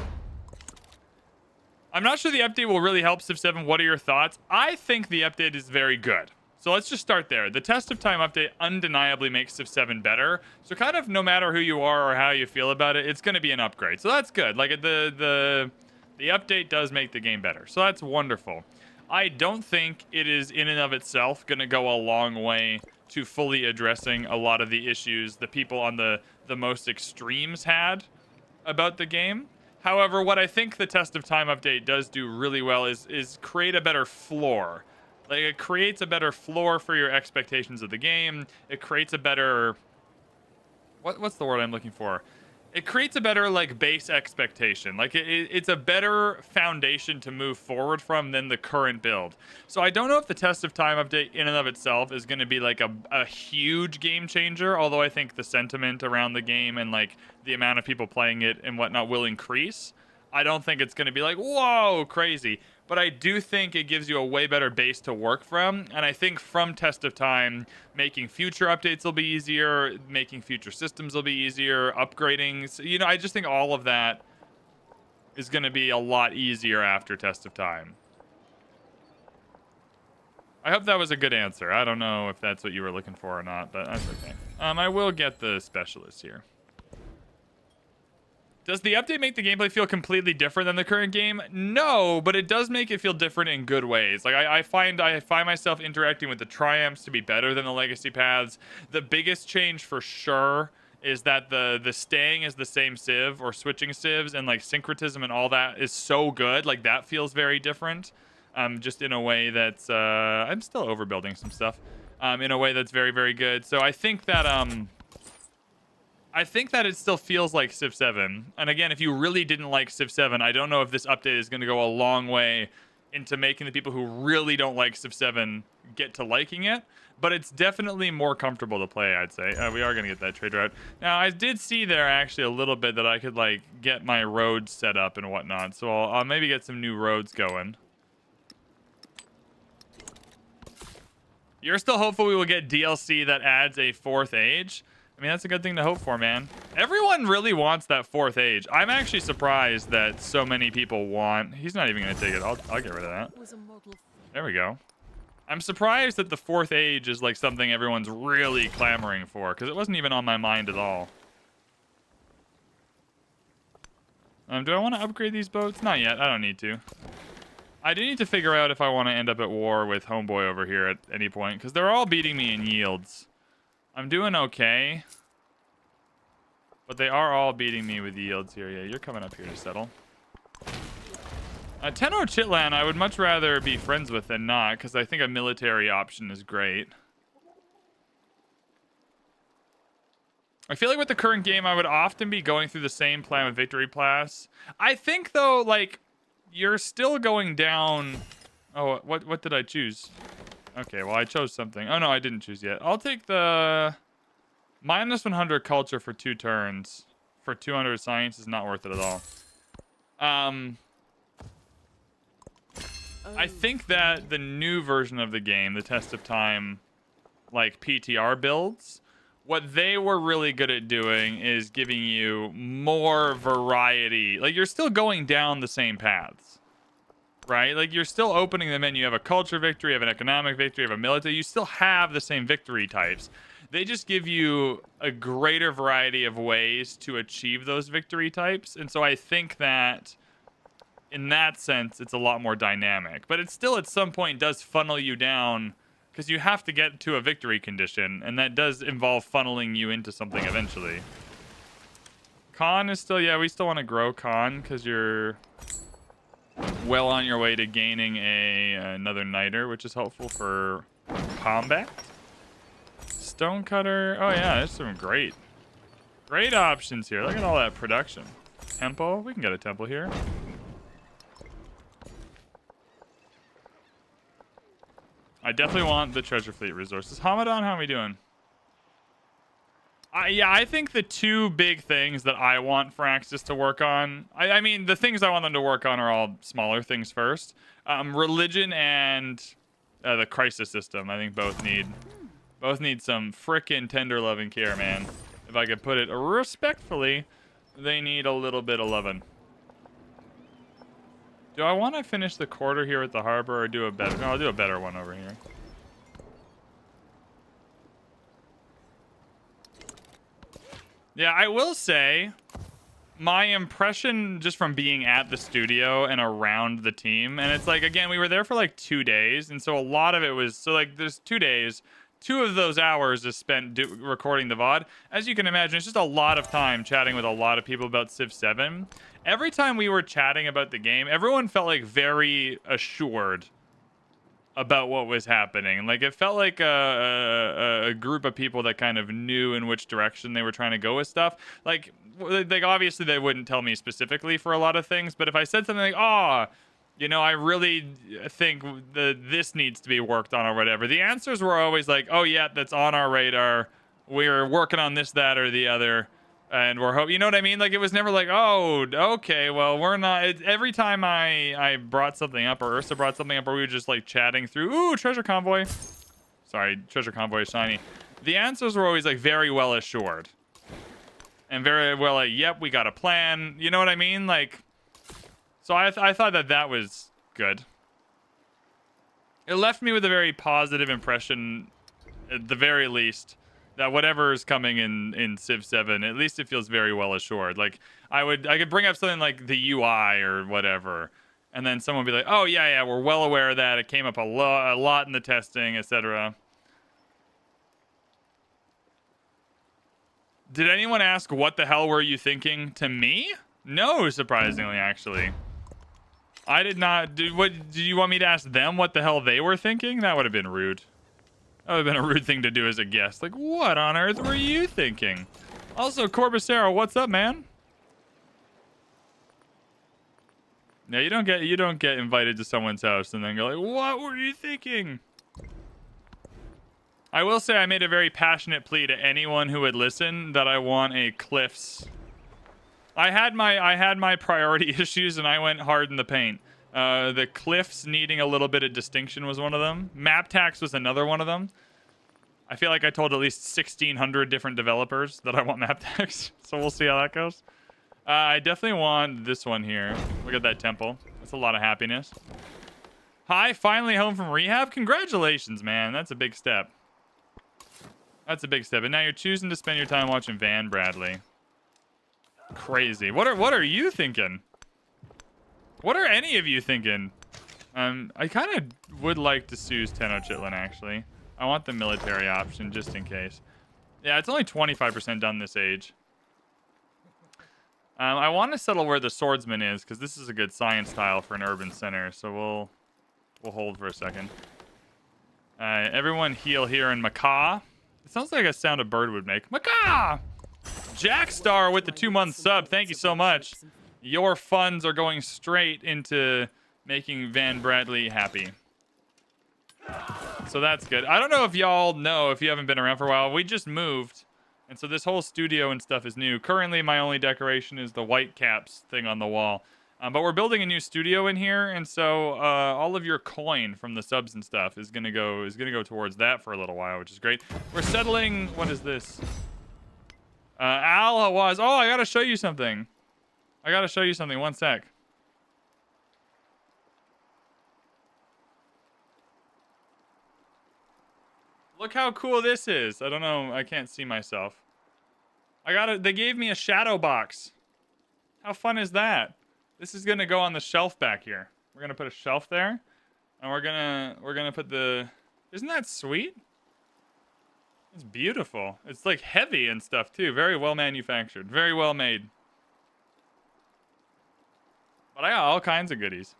I'm not sure the update will really help Civ 7. What are your thoughts? I think the update is very good. So let's just start there. The Test of Time update undeniably makes Civ 7 better. So kind of no matter who you are or how you feel about it, it's going to be an upgrade. So that's good. Like the update does make the game better. So that's wonderful. I don't think it is in and of itself going to go a long way to fully addressing a lot of the issues the people on the most extremes had about the game. However, what I think the Test of Time update does do really well is create a better floor. Like, it creates a better floor for your expectations of the game. It creates a better... What's the word I'm looking for? It creates a better, like, base expectation. Like, it's a better foundation to move forward from than the current build. So I don't know if the Test of Time update in and of itself is going to be, like, a huge game changer, although I think the sentiment around the game and, like, the amount of people playing it and whatnot will increase. I don't think it's going to be like, whoa, crazy. But I do think it gives you a way better base to work from. And I think from Test of Time, making future updates will be easier. Making future systems will be easier. Upgrading. So, you know, I just think all of that is going to be a lot easier after Test of Time. I hope that was a good answer. I don't know if that's what you were looking for or not, but that's okay. I will get the specialist here. Does the update make the gameplay feel completely different than the current game? No, but it does make it feel different in good ways. Like I find myself interacting with the triumphs to be better than the legacy paths. The biggest change for sure is that the staying is the same civ or switching civs and like syncretism and all that is so good. Like that feels very different. Just in a way that's I'm still overbuilding some stuff. In a way that's very, very good. So I think that it still feels like Civ 7. And again, if you really didn't like Civ 7, I don't know if this update is going to go a long way into making the people who really don't like Civ 7 get to liking it. But it's definitely more comfortable to play, I'd say. We are going to get that trade route. Now, I did see there actually a little bit that I could like get my roads set up and whatnot. So I'll maybe get some new roads going. You're still hopeful we will get DLC that adds a 4th age? I mean, that's a good thing to hope for, man. Everyone really wants that 4th age. I'm actually surprised that so many people want... He's not even going to take it. I'll get rid of that. There we go. I'm surprised that the 4th age is like something everyone's really clamoring for, because it wasn't even on my mind at all. Do I want to upgrade these boats? Not yet. I don't need to. I do need to figure out if I want to end up at war with Homeboy over here at any point, because they're all beating me in yields. I'm doing okay. But they are all beating me with yields here. Yeah, you're coming up here to settle. Tenno Chitlan, I would much rather be friends with than not, because I think a military option is great. I feel like with the current game, I would often be going through the same plan with Victory Pass. I think, though, like, you're still going down... Oh, what did I choose? Okay, well, I chose something. Oh, no, I didn't choose yet. I'll take the -100 culture for 2 turns. For 200 science is not worth it at all. I think that the new version of the game, the Test of Time, like PTR builds, what they were really good at doing is giving you more variety. Like, you're still going down the same paths, right? Like, you're still opening them in. You have a culture victory, you have an economic victory, you have a military. You still have the same victory types. They just give you a greater variety of ways to achieve those victory types. And so I think that in that sense, it's a lot more dynamic. But it still, at some point, does funnel you down because you have to get to a victory condition. And that does involve funneling you into something eventually. Con is still, yeah, we still want to grow Con because you're well on your way to gaining another Niter, which is helpful for combat. Stonecutter. Oh, yeah, there's some great options here. Look at all that production. Temple. We can get a temple here. I definitely want the treasure fleet resources. Hamadan, how are we doing? Yeah, I think the two big things that I want Firaxis to work on, I mean, the things I want them to work on are all smaller things first. Religion and the crisis system, I think both need some frickin' tender loving care, man. If I could put it respectfully, they need a little bit of loving. Do I want to finish the quarter here at the harbor or do a better? No, I'll do a better one over here. Yeah, I will say my impression just from being at the studio and around the team, and it's like, again, we were there for like 2 days, and so a lot of it was, so like there's 2 days, 2 of those hours is spent recording the VOD. As you can imagine, it's just a lot of time chatting with a lot of people about Civ 7. Every time we were chatting about the game, everyone felt like very assured about what was happening. Like, it felt like a group of people that kind of knew in which direction they were trying to go with stuff. Like obviously they wouldn't tell me specifically for a lot of things, but if I said something like, oh, you know, I really think this needs to be worked on or whatever, the answers were always like, oh yeah, that's on our radar. We're working on this, that, or the other. And we're hoping, you know what I mean? Like, it was never like, oh, okay, well, we're not. Every time I brought something up, or Ursa brought something up, or we were just like chatting through, ooh, treasure convoy. Sorry, treasure convoy is shiny. The answers were always like very well assured. And very well like, yep, we got a plan. You know what I mean? Like, so I thought that was good. It left me with a very positive impression, at the very least, that whatever is coming in Civ 7, at least it feels very well assured. Like, I could bring up something like the UI or whatever, and then someone would be like, oh yeah, we're well aware of that. It came up a lot in the testing, etc. Did anyone ask what the hell were you thinking to me? No, surprisingly, actually. I did not. Did you want me to ask them what the hell they were thinking? That would have been rude. That would have been a rude thing to do as a guest. Like, what on earth were you thinking? Also, Corbacero, what's up, man? Yeah, you don't get invited to someone's house and then go like, what were you thinking? I will say I made a very passionate plea to anyone who would listen that I want a Cliffs. I had my priority issues and I went hard in the paint. The Cliffs needing a little bit of distinction was one of them. Map tax was another one of them. I feel like I told at least 1,600 different developers that I want map tax, so we'll see how that goes. I definitely want this one here. Look at that temple. That's a lot of happiness. Hi, finally home from rehab. Congratulations, man. That's a big step. That's a big step. And now you're choosing to spend your time watching VanBradley. Crazy. What are you thinking? What are any of you thinking? I kind of would like to choose Tenochtitlan, actually. I want the military option, just in case. Yeah, it's only 25% done this age. I want to settle where the swordsman is, because this is a good science tile for an urban center, so we'll hold for a second. Everyone heal here in Macaw. It sounds like a sound a bird would make. Macaw! Jackstar with the 2-month sub. Thank you so much. Your funds are going straight into making VanBradley happy. So that's good. I don't know if y'all know, if you haven't been around for a while, we just moved. And so this whole studio and stuff is new. Currently, my only decoration is the white caps thing on the wall. But we're building a new studio in here, and so all of your coin from the subs and stuff is gonna go towards that for a little while, which is great. We're settling. What is this? Al was. Oh, I gotta show you something. One sec. Look how cool this is. I don't know. I can't see myself. They gave me a shadow box. How fun is that? This is gonna go on the shelf back here. We're gonna put a shelf there, and we're gonna put the. Isn't that sweet? It's beautiful. It's like heavy and stuff too. Very well manufactured. Very well made. But I got all kinds of goodies.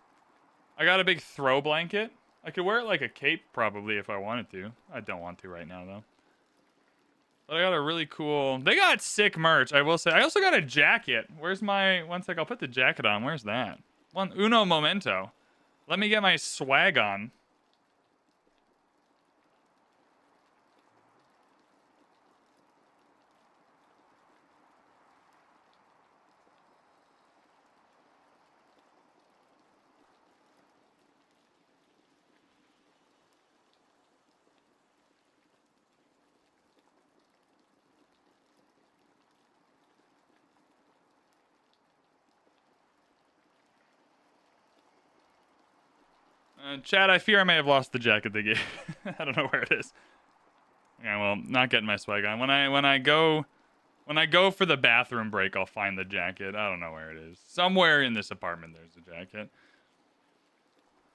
I got a big throw blanket. I could wear it like a cape probably if I wanted to. I don't want to right now though. But I got a really cool. They got sick merch. I will say. I also got a jacket. Where's my? One sec. I'll put the jacket on. Where's that? Uno momento. Let me get my swag on. Chad, I fear I may have lost the jacket they gave. I don't know where it is. Yeah, well, not getting my swag on. When I go for the bathroom break, I'll find the jacket. I don't know where it is. Somewhere in this apartment, there's a jacket.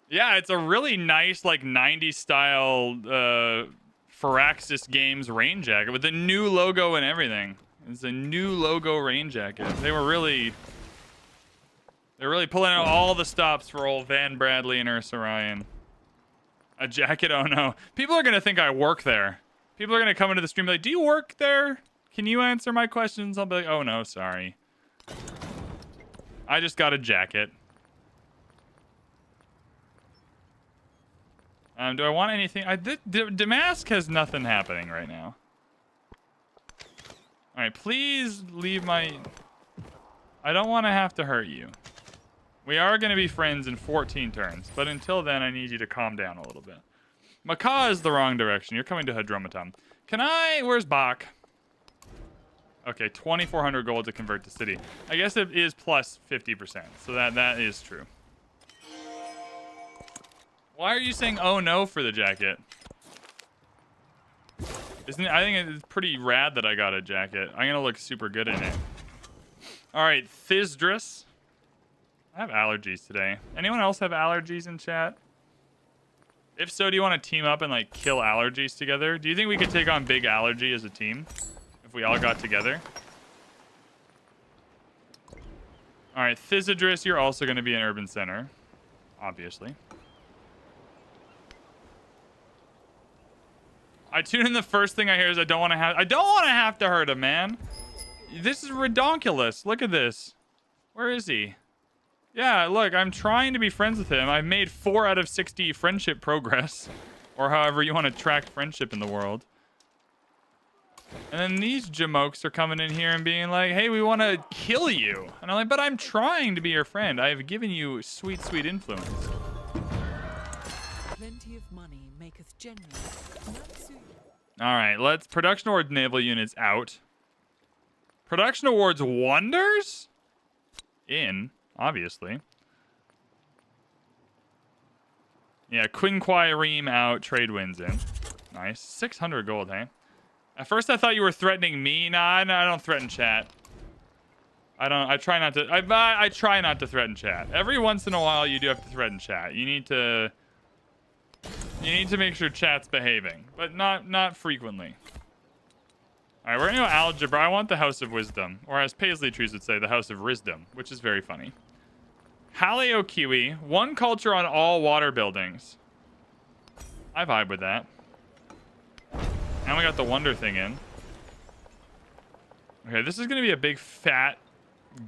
Yeah, it's a really nice, like 90s style Firaxis Games rain jacket with a new logo and everything. It's a new logo rain jacket. They're really pulling out all the stops for old VanBradley and Ursa Ryan. A jacket? Oh no. People are going to think I work there. People are going to come into the stream and be like, do you work there? Can you answer my questions? I'll be like, oh no, sorry. I just got a jacket. Do I want anything? Damask has nothing happening right now. Alright, please leave my... I don't want to have to hurt you. We are going to be friends in 14 turns, but until then, I need you to calm down a little bit. Macaw is the wrong direction. You're coming to Hadromatum. Can I... Where's Bach? Okay, 2,400 gold to convert to city. I guess it is plus 50%, so that is true. Why are you saying oh no for the jacket? I think it's pretty rad that I got a jacket. I'm going to look super good in it. All right, Thisdris. I have allergies today. Anyone else have allergies in chat? If so, do you want to team up and like kill allergies together? Do you think we could take on Big Allergy as a team if we all got together? All right, Thisdris, you're also going to be an urban center, obviously. I tune in. The first thing I hear is I don't want to have to hurt him, man. This is redonkulous. Look at this. Where is he? Yeah, look, I'm trying to be friends with him. I've made 4 out of 60 friendship progress, or however you want to track friendship in the world. And then these jamokes are coming in here and being like, hey, we want to kill you. And I'm like, but I'm trying to be your friend. I have given you sweet, sweet influence.
Plenty of money maketh generous.
All right, let's... Production Awards naval units out. Production Awards wonders? In, obviously. Yeah, Quinquai Ream out, trade wins in. Nice. 600 gold, hey? At first I thought you were threatening me. Nah, I don't threaten chat. I try not to... I try not to threaten chat. Every once in a while you do have to threaten chat. You need to make sure chat's behaving, but not frequently. All right, we're gonna go algebra. I want the House of Wisdom, or as Paisley Trees would say, the House of Risdom, which is very funny. Haleo Kiwi, 1 culture on all water buildings. I vibe with that. And we got the wonder thing in. Okay, this is gonna be a big fat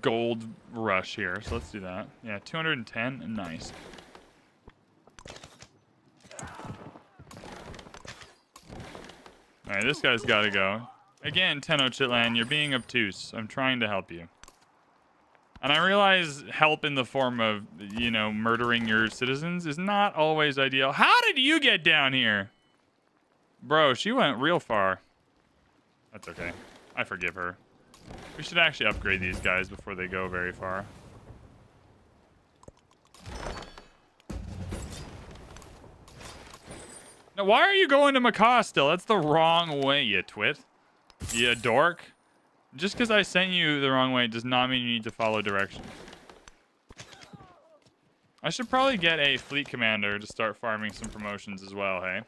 gold rush here, so let's do that. Yeah, 210, nice. All right, this guy's got to go. Again, Tenochtitlan, you're being obtuse. I'm trying to help you. And I realize help in the form of, you know, murdering your citizens is not always ideal. How did you get down here? Bro, she went real far. That's okay. I forgive her. We should actually upgrade these guys before they go very far. Now, why are you going to Macaw still? That's the wrong way, you twit. You dork. Just because I sent you the wrong way does not mean you need to follow directions. I should probably get a fleet commander to start farming some promotions as well, hey?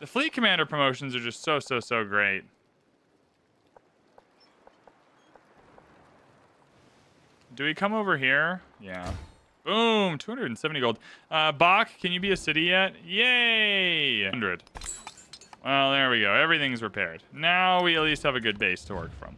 The fleet commander promotions are just so great. Do we come over here? Yeah. Boom, 270 gold. Bach, can you be a city yet? Yay! 100. Well, there we go. Everything's repaired. Now we at least have a good base to work from.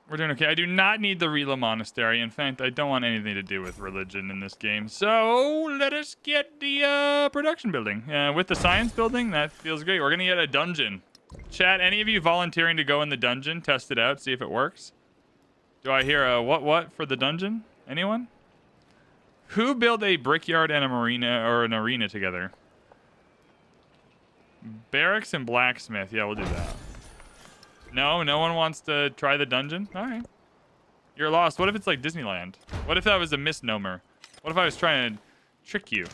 We're doing okay. I do not need the Rila Monastery. In fact, I don't want anything to do with religion in this game. So let us get the production building. With the science building, that feels great. We're going to get a dungeon. Chat, any of you volunteering to go in the dungeon? Test it out, see if it works. Do I hear a what for the dungeon? Anyone? Who built a brickyard and a marina or an arena together? Barracks and blacksmith. Yeah, we'll do that. No one wants to try the dungeon? All right. You're lost. What if it's like Disneyland? What if that was a misnomer? What if I was trying to trick you?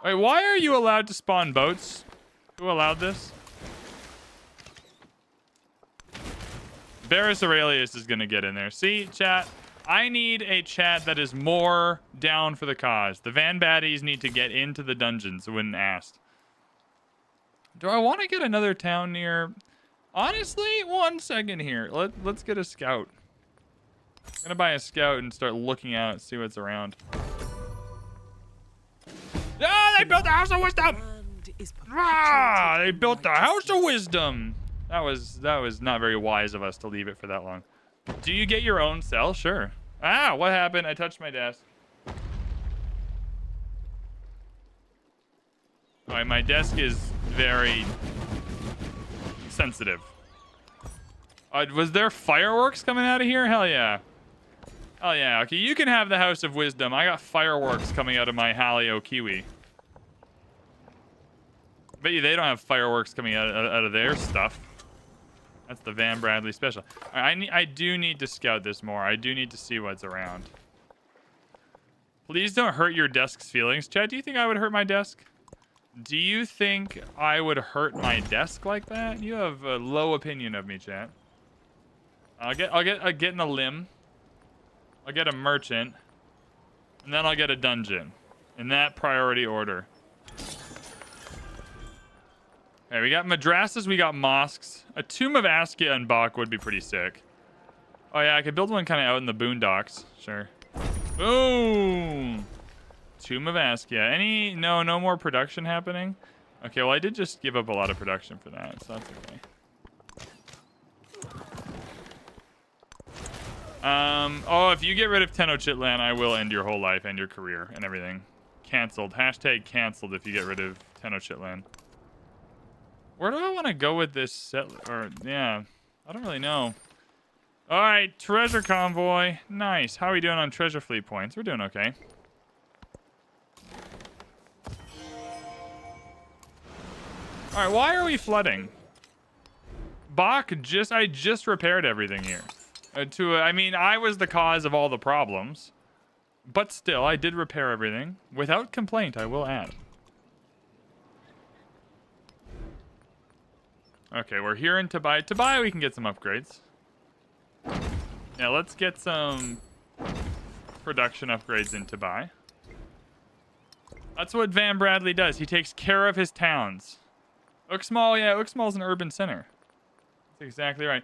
Wait, why are you allowed to spawn boats? Who allowed this? Varus Aurelius is going to get in there. See, chat? I need a chat that is more down for the cause. The VanBradleys need to get into the dungeons when asked. Do I want to get another town near? Honestly, 1 second here. Let's get a scout. I'm gonna buy a scout and start looking out, see what's around. Ah, they built the House of Wisdom. Ah, they built the House of Wisdom. That was not very wise of us to leave it for that long. Do you get your own cell? Sure. Ah, what happened? I touched my desk. All right, my desk is very sensitive. Was there fireworks coming out of here? Hell yeah. Hell yeah. Okay, you can have the House of Wisdom. I got fireworks coming out of my Halio Kiwi. Bet you they don't have fireworks coming out of their stuff. That's the VanBradley special. All right, I do need to scout this more. I do need to see what's around. Please don't hurt your desk's feelings. Chad, do you think I would hurt my desk? Do you think I would hurt my desk like that? You have a low opinion of me, chat. I'll get in a limb. I'll get a merchant. And then I'll get a dungeon. In that priority order. Okay, we got madrasas, we got mosques. A Tomb of Askia and Bach would be pretty sick. Oh yeah, I could build one kind of out in the boondocks. Sure. Boom! Tomb of Askia. No more production happening? Okay, well I did just give up a lot of production for that, so that's okay. Oh, if you get rid of Tenochtitlan, I will end your whole life and your career and everything. Cancelled. Hashtag cancelled if you get rid of Tenochtitlan. Where do I want to go with this settler? Or, yeah, I don't really know. All right, treasure convoy. Nice. How are we doing on treasure fleet points? We're doing okay. All right, why are we flooding? Bach, I just repaired everything here. I mean, I was the cause of all the problems. But still, I did repair everything. Without complaint, I will add. Okay, we're here in Tobai. Tobai, we can get some upgrades. Yeah, let's get some production upgrades in Tobai. That's what VanBradley does. He takes care of his towns. Uxmal, yeah, Uxmal's an urban center. That's exactly right.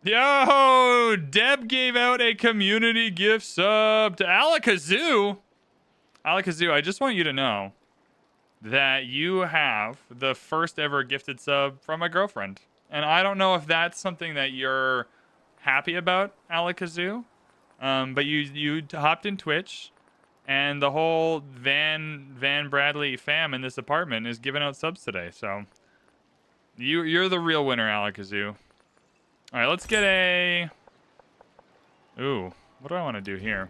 Yo, Deb gave out a community gift sub to Alakazoo. Alakazoo, I just want you to know that you have the first ever gifted sub from a girlfriend. And I don't know if that's something that you're happy about, Alakazoo. But you hopped in Twitch, and the whole VanBradley fam in this apartment is giving out subs today. So you're the real winner, Alakazoo. All right, let's get a... Ooh, what do I want to do here?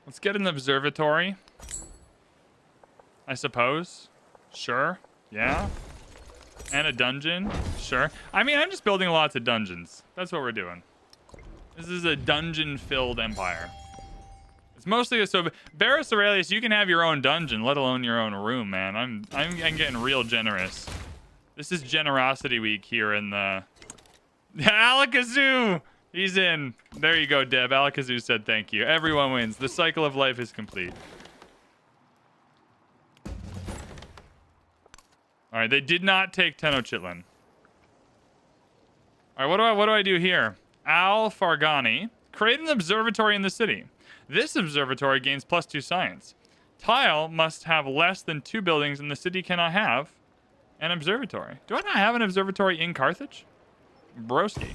Let's get an observatory. I suppose. Sure. Yeah. And a dungeon. Sure. I mean, I'm just building lots of dungeons. That's what we're doing. This is a dungeon-filled empire. It's mostly so Barris Aurelius, you can have your own dungeon, let alone your own room, man. I'm getting real generous. This is generosity week here in the Alakazoo. He's in. There you go, Deb. Alakazoo said thank you. Everyone wins. The cycle of life is complete. All right, they did not take Tenochtitlan. All right, what do I do here? Al Fargani. Create an observatory in the city. This observatory gains +2 science. Tile must have less than 2 buildings, and the city cannot have an observatory. Do I not have an observatory in Carthage? Broski.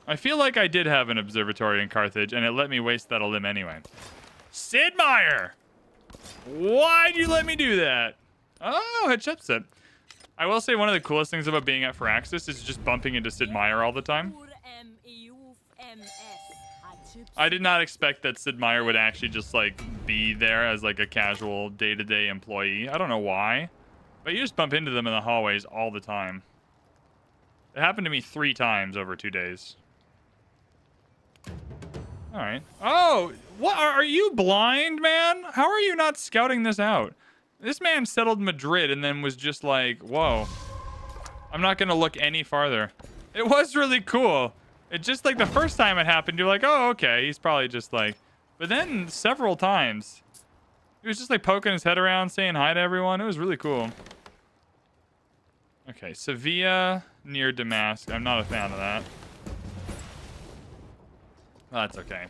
I feel like I did have an observatory in Carthage, and it let me waste that limb anyway. Sid Meier! Why'd you let me do that? Oh, Hatshepsut. I will say one of the coolest things about being at Firaxis is just bumping into Sid Meier all the time. I did not expect that Sid Meier would actually just, like, be there as, like, a casual day-to-day employee. I don't know why. But you just bump into them in the hallways all the time. It happened to me 3 times over 2 days. All right. Oh, what? Are you blind, man? How are you not scouting this out? This man settled Madrid and then was just like, whoa. I'm not going to look any farther. It was really cool. It just, like, the first time it happened, you're like, oh, okay. He's probably just, like... But then several times, he was just, like, poking his head around, saying hi to everyone. It was really cool. Okay, Sevilla near Damascus. I'm not a fan of that. Well, that's okay.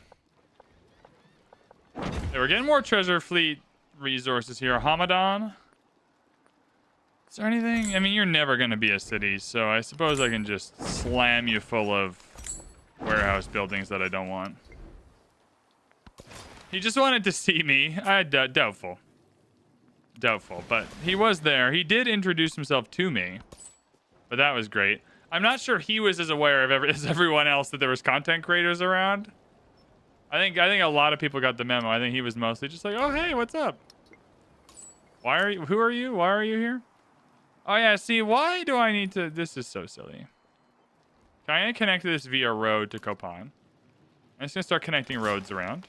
Okay, we're getting more treasure fleet resources here. Hamadan. Is there anything? I mean, you're never going to be a city, so I suppose I can just slam you full of warehouse buildings that I don't want. He just wanted to see me. Doubtful. Doubtful, but he was there. He did introduce himself to me, but that was great. I'm not sure he was as aware of as everyone else that there was content creators around. I think a lot of people got the memo. I think he was mostly just like, oh, hey, what's up? Why are you? Who are you? Why are you here? Oh, yeah, see, why do I need to... This is so silly. Can I connect this via road to Copan? I'm just going to start connecting roads around.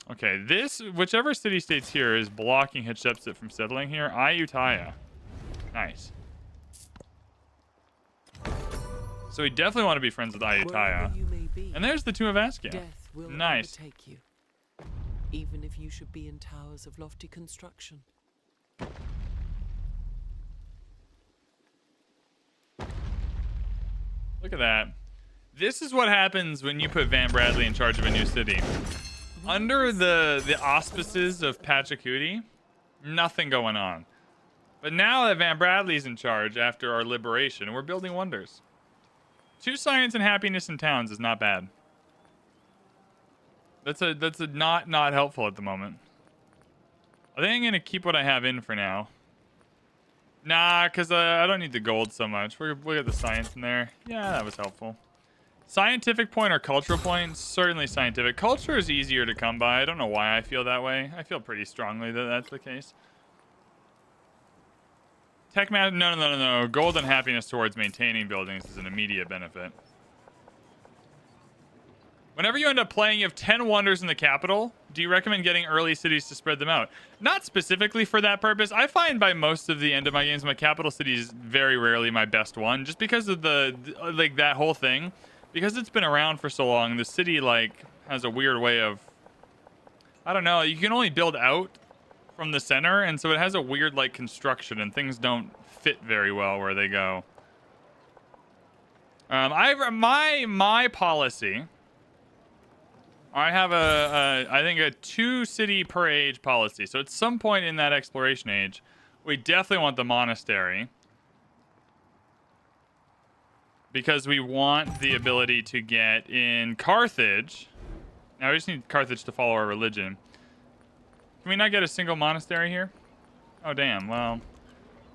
Okay, this, whichever city-state's here is blocking Hatshepsut from settling here. Ayutthaya. Nice. So we definitely want to be friends with Ayutthaya. And there's the Tomb of Askia.
Death will
Nice.
overtake you, even if you should be in towers of lofty construction.
Look at that. This is what happens when you put VanBradley in charge of a new city. Under the auspices of Pachacuti, nothing going on. But now that VanBradley's in charge after our liberation, we're building wonders. 2 science and happiness in towns is not bad. That's a not helpful at the moment. I think I'm gonna keep what I have in for now. Nah, because I don't need the gold so much. We'll get the science in there. Yeah, that was helpful. Scientific point or cultural point? Certainly scientific. Culture is easier to come by. I don't know why I feel that way. I feel pretty strongly that that's the case. Tech man, no. Gold and happiness towards maintaining buildings is an immediate benefit. Whenever you end up playing, you have 10 wonders in the capital. Do you recommend getting early cities to spread them out? Not specifically for that purpose. I find by most of the end of my games, my capital city is very rarely my best one, just because of like that whole thing. Because it's been around for so long, the city like has a weird way of, I don't know, you can only build out from the center, and so it has a weird like construction, and things don't fit very well where they go. My policy. I have I think a 2 city per age policy. So at some point in that exploration age, we definitely want the monastery. Because we want the ability to get in Carthage. Now we just need Carthage to follow our religion. Can we not get a single monastery here? Oh, damn. Well,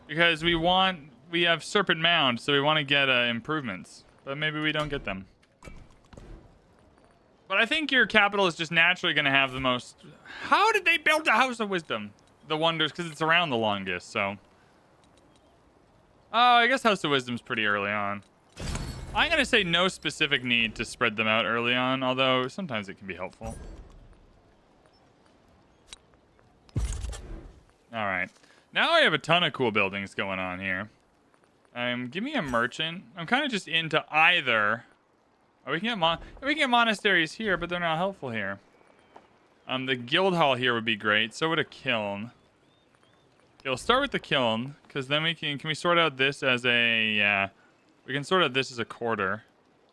because we have Serpent Mound, so we want to get improvements. But maybe we don't get them. But I think your capital is just naturally going to have the most... How did they build the House of Wisdom? The wonders, because it's around the longest, so... Oh, I guess House of Wisdom's pretty early on. I'm going to say no specific need to spread them out early on, although sometimes it can be helpful. All right. Now I have a ton of cool buildings going on here. Give me a merchant. I'm kind of just into either. Oh, we can get monasteries here, but they're not helpful here. The guild hall here would be great. So would a kiln. Okay, we'll start with the kiln, because then can we sort out this as a, yeah. We can sort out this as a quarter.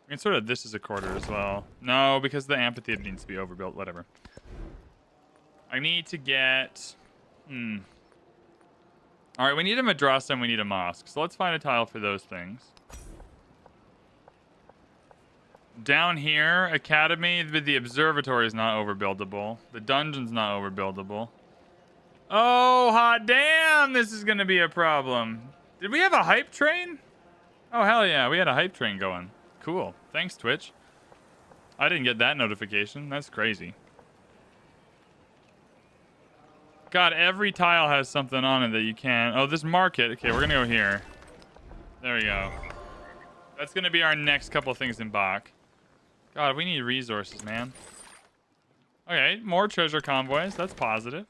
We can sort out this as a quarter as well. No, because the amphitheater needs to be overbuilt. Whatever. I need to get... All right, we need a madrasa and we need a mosque. So let's find a tile for those things. Down here, academy, the observatory is not overbuildable. The dungeon's not overbuildable. Oh, hot damn! This is going to be a problem. Did we have a hype train? Oh, hell yeah. We had a hype train going. Cool. Thanks, Twitch. I didn't get that notification. That's crazy. God, every tile has something on it that you can. Oh, this market. Okay, we're going to go here. There we go. That's going to be our next couple things in Bach. God, we need resources, man. Okay, more treasure convoys. That's positive.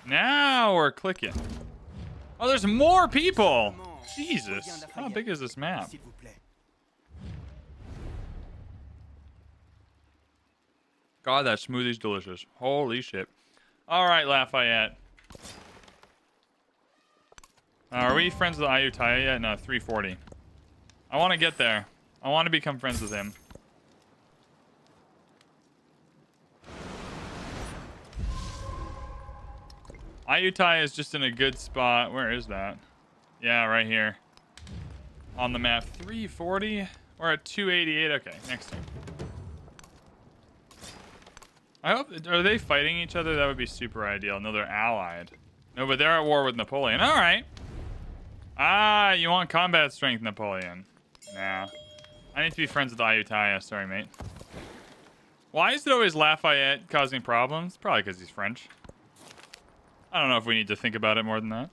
Now we're clicking. Oh, there's more people! Jesus. How big is this map? God, that smoothie's delicious. Holy shit. Alright, Lafayette. Are we friends with Ayutthaya yet? No, 340. I want to get there. I want to become friends with him. Ayutthaya is just in a good spot. Where is that? Yeah, right here. On the map. 340? We're at 288. Okay, next turn. I hope... Are they fighting each other? That would be super ideal. No, they're allied. No, but they're at war with Napoleon. All right. Ah, you want combat strength, Napoleon. Nah. I need to be friends with Ayutthaya. Sorry, mate. Why is it always Lafayette causing problems? Probably because he's French. I don't know if we need to think about it more than that.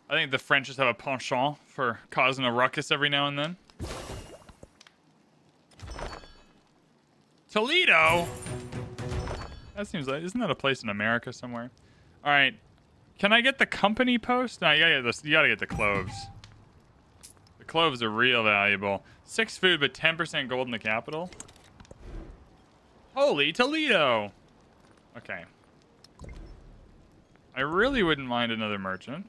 I think the French just have a penchant for causing a ruckus every now and then. Toledo? That seems like... Isn't that a place in America somewhere? All right. Can I get the company post? No, you gotta get the cloves. The cloves are real valuable. 6 food, but 10% gold in the capital. Holy Toledo! Okay. I really wouldn't mind another merchant.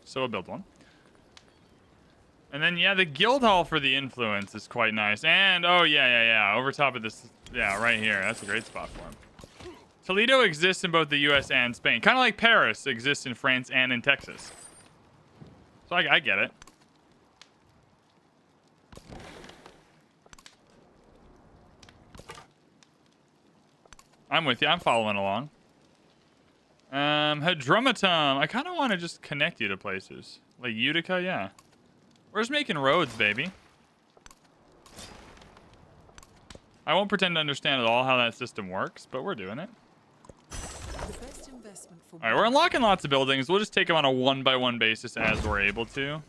So we'll build one. And then, yeah, the guild hall for the influence is quite nice. And, oh, yeah. Over top of this, yeah, right here. That's a great spot for him. Toledo exists in both the U.S. and Spain. Kind of like Paris exists in France and in Texas. So I get it. I'm with you. I'm following along. Hadrumatum. I kind of want to just connect you to places. Like Utica, yeah. We're just making roads, baby. I won't pretend to understand at all how that system works, but we're doing it. Alright, we're unlocking lots of buildings. We'll just take them on a one-by-one basis as we're able to.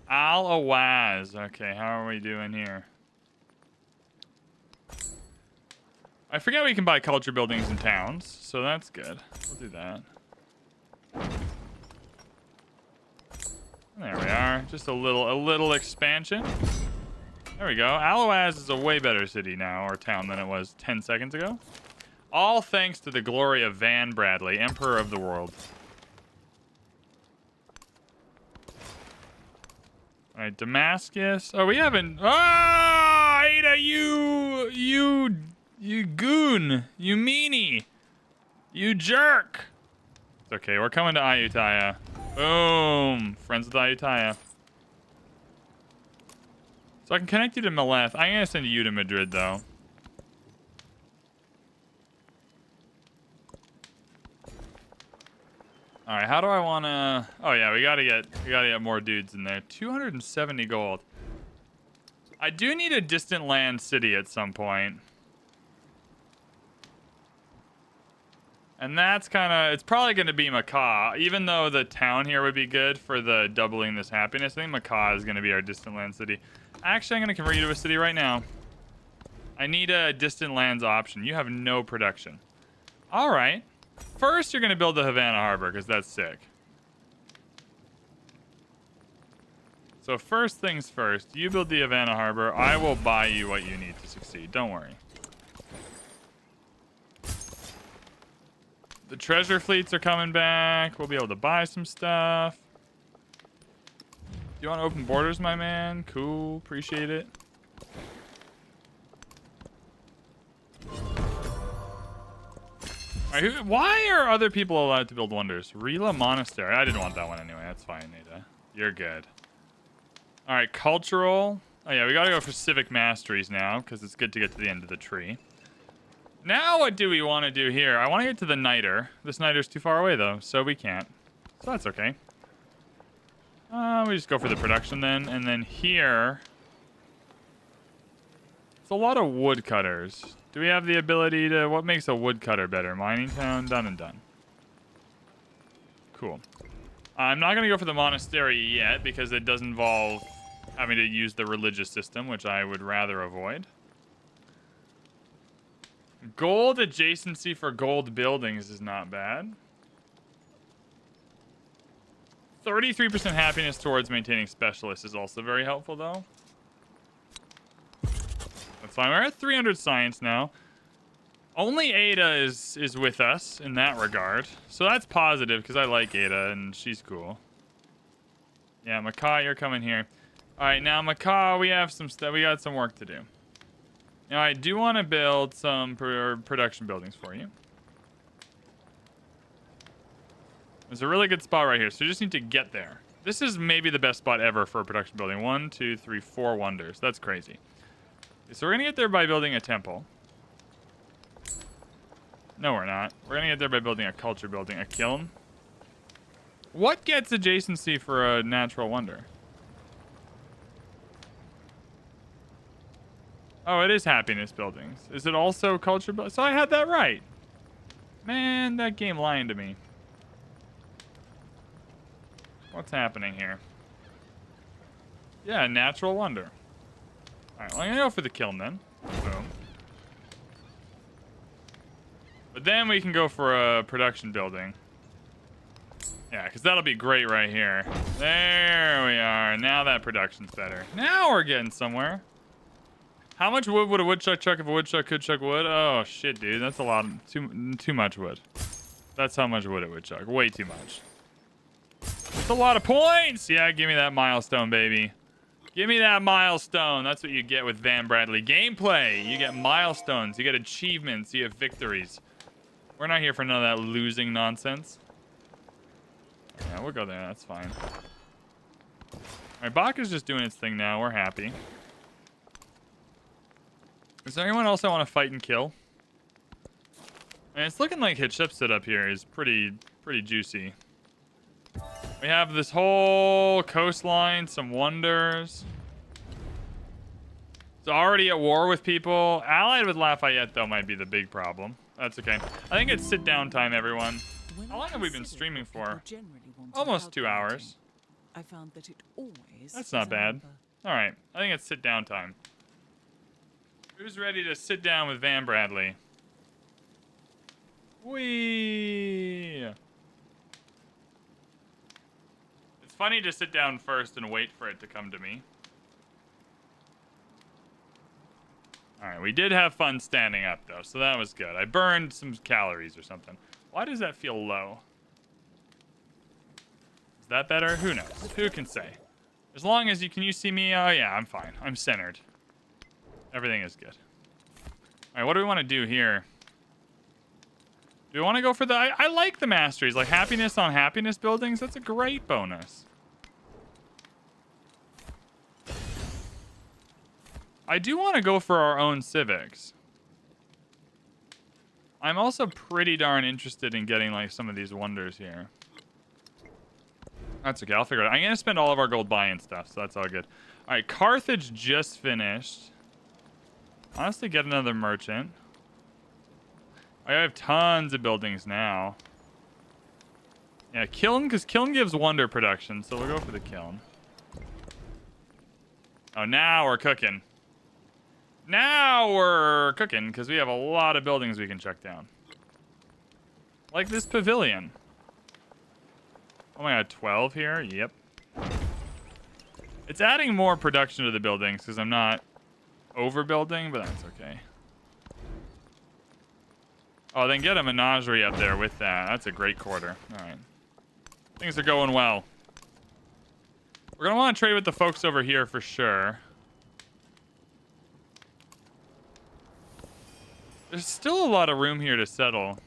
Al-Awaz. Okay, how are we doing here? I forget we can buy culture buildings in towns, so that's good. We'll do that. There we are. Just a little expansion. There we go. Al-Awaz is a way better city now, or town, than it was 10 seconds ago. All thanks to the glory of VanBradley, Emperor of the World. Alright, Damascus. Oh, we haven't... Ah! Ada, you goon. You meanie. You jerk. It's okay. We're coming to Ayutthaya. Boom. Friends with Ayutthaya. So I can connect you to Meleth. I'm going to send you to Madrid, though. All right. How do I want to... Oh, yeah. We got to get more dudes in there. 270 gold. I do need a distant land city at some point. And that's kind of, it's probably going to be Macaw. Even though the town here would be good for the doubling this happiness, I think Macaw is going to be our distant land city. Actually, I'm going to convert you to a city right now. I need a distant lands option. You have no production. All right. First, you're going to build the Havana Harbor because that's sick. So first things first, you build the Havana Harbor. I will buy you what you need to succeed. Don't worry. The treasure fleets are coming back. We'll be able to buy some stuff. Do you want open borders, my man? Cool. Appreciate it. All right, why are other people allowed to build wonders? Rila Monastery. I didn't want that one anyway. That's fine, Nada. You're good. All right, cultural. Oh, yeah, we got to go for civic masteries now because it's good to get to the end of the tree. Now what do we want to do here? I want to get to the Niter. This Niter's too far away, though, so we can't. So that's okay. We just go for the production then. And then here... it's a lot of woodcutters. Do we have the ability to... what makes a woodcutter better? Mining town? Done and done. Cool. I'm not going to go for the monastery yet because it does involve having to use the religious system, which I would rather avoid. Gold adjacency for gold buildings is not bad. 33% happiness towards maintaining specialists is also very helpful, though. That's fine. We're at 300 science now. Only Ada is with us in that regard. So that's positive because I like Ada and she's cool. Yeah, Macaw, you're coming here. All right, now Macaw, we have some stuff. We got some work to do. Now, I do want to build some production buildings for you. There's a really good spot right here, so you just need to get there. This is maybe the best spot ever for a production building. 1, 2, 3, 4 wonders. That's crazy. Okay, so we're going to get there by building a temple. No, we're not. We're going to get there by building a culture building, a kiln. What gets adjacency for a natural wonder? Oh, it is happiness buildings. Is it also culture buildings? So I had that right. Man, that game lying to me. What's happening here? Yeah, natural wonder. Alright, well, I'm gonna go for the kiln then. Boom. But then we can go for a production building. Yeah, because that'll be great right here. There we are. Now that production's better. Now we're getting somewhere. How much wood would a woodchuck chuck if a woodchuck could chuck wood? Oh, shit, dude. That's a lot. Too much wood. That's how much wood it would chuck. Way too much. That's a lot of points. Yeah, give me that milestone, baby. Give me that milestone. That's what you get with VanBradley gameplay. You get milestones. You get achievements. You have victories. We're not here for none of that losing nonsense. Yeah, we'll go there. That's fine. All right, Baka's just doing its thing now. We're happy. Is there anyone else I want to fight and kill? And it's looking like Hatshepsut up here is pretty juicy. We have this whole coastline, some wonders. It's already at war with people. Allied with Lafayette, though, might be the big problem. That's okay. I think it's sit down time, everyone. How long have we been streaming for? Almost 2 hours.
I found that it always
That's not bad. All right. I think it's sit down time. Who's ready to sit down with VanBradley? Whee! It's funny to sit down first and wait for it to come to me. Alright, we did have fun standing up, though, so that was good. I burned some calories or something. Why does that feel low? Is that better? Who knows? Who can say? As long as can you see me? Oh, yeah, I'm fine. I'm centered. Everything is good. All right, what do we want to do here? Do we want to go for the... I like the masteries. Like, happiness on happiness buildings. That's a great bonus. I do want to go for our own civics. I'm also pretty darn interested in getting, like, some of these wonders here. That's okay. I'll figure it out. I'm going to spend all of our gold buying stuff, so that's all good. All right, Carthage just finished. Honestly, get another merchant. I have tons of buildings now. Yeah, kiln, because kiln gives wonder production, so we'll go for the kiln. Oh, now we're cooking. Now we're cooking, because we have a lot of buildings we can check down. Like this pavilion. Oh my god, 12 here? Yep. It's adding more production to the buildings, because I'm not overbuilding, but that's okay. Oh, then get a menagerie up there with that. That's a great quarter. All right. Things are going well. We're going to want to trade with the folks over here for sure. There's still a lot of room here to settle.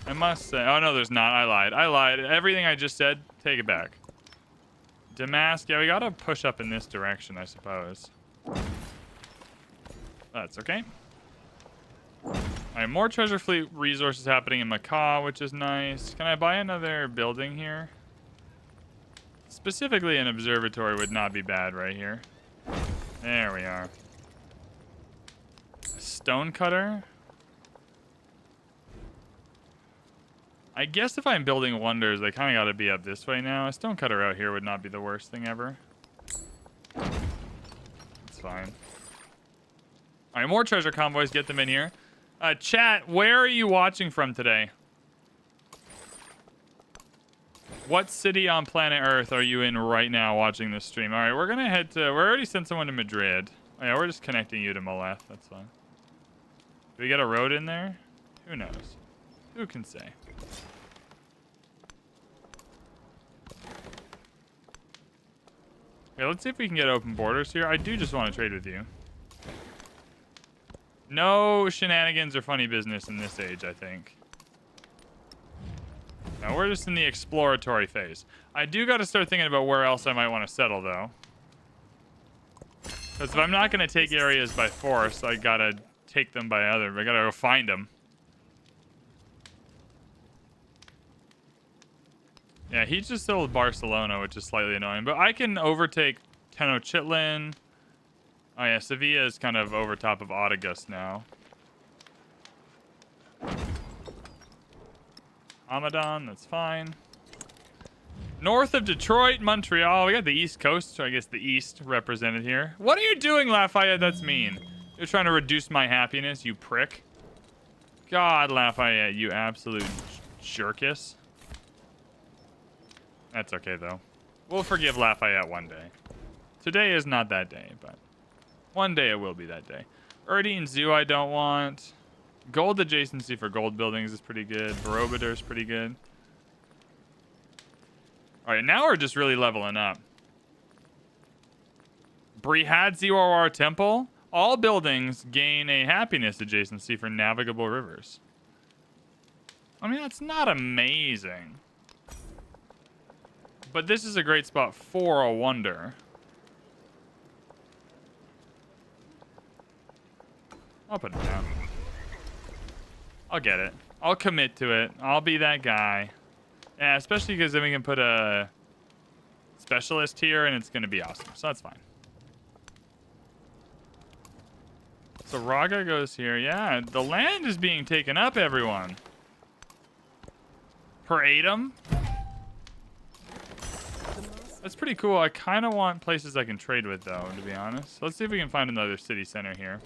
I must say. Oh, no, there's not. I lied. I lied. Everything I just said, take it back. Damask. Yeah, we got to push up in this direction, I suppose. That's okay. All right, more treasure fleet resources happening in Macaw, which is nice. Can I buy another building here? Specifically, an observatory would not be bad right here. There we are. A stone cutter. I guess if I'm building wonders, they kind of got to be up this way now. A stone cutter out here would not be the worst thing ever. It's fine. All right, more treasure convoys. Get them in here. Chat, where are you watching from today? What city on planet Earth are you in right now watching this stream? All right, we're going to head to... We already sent someone to Madrid. Oh, yeah, we're just connecting you to Maleth. That's fine. Do we get a road in there? Who knows? Who can say? Okay, let's see if we can get open borders here. I do just want to trade with you. No shenanigans or funny business in this age, I think. Now, we're just in the exploratory phase. I do got to start thinking about where else I might want to settle, though. Because if I'm not going to take areas by force, I got to take them by other. I got to go find them. Yeah, he just sold Barcelona, which is slightly annoying. But I can overtake Tenochtitlan. Oh, yeah, Sevilla is kind of over top of Autogus now. Hamadan, that's fine. North of Detroit, Montreal. We got the East Coast, so I guess the East represented here. What are you doing, Lafayette? That's mean. You're trying to reduce my happiness, you prick. God, Lafayette, you absolute jerkus. That's okay, though. We'll forgive Lafayette one day. Today is not that day, but one day it will be that day. Erdine Zoo I don't want. Gold adjacency for gold buildings is pretty good. Barometer is pretty good. All right, now we're just really leveling up. Brihad Ziwar Temple. All buildings gain a happiness adjacency for navigable rivers. I mean, that's not amazing. But this is a great spot for a wonder. I'll put it down. I'll get it. I'll commit to it. I'll be that guy. Yeah, especially because then we can put a specialist here and it's going to be awesome. So that's fine. So Raga goes here. Yeah, the land is being taken up, everyone. Per Atom. That's pretty cool. I kind of want places I can trade with, though, to be honest. Let's see if we can find another city center here.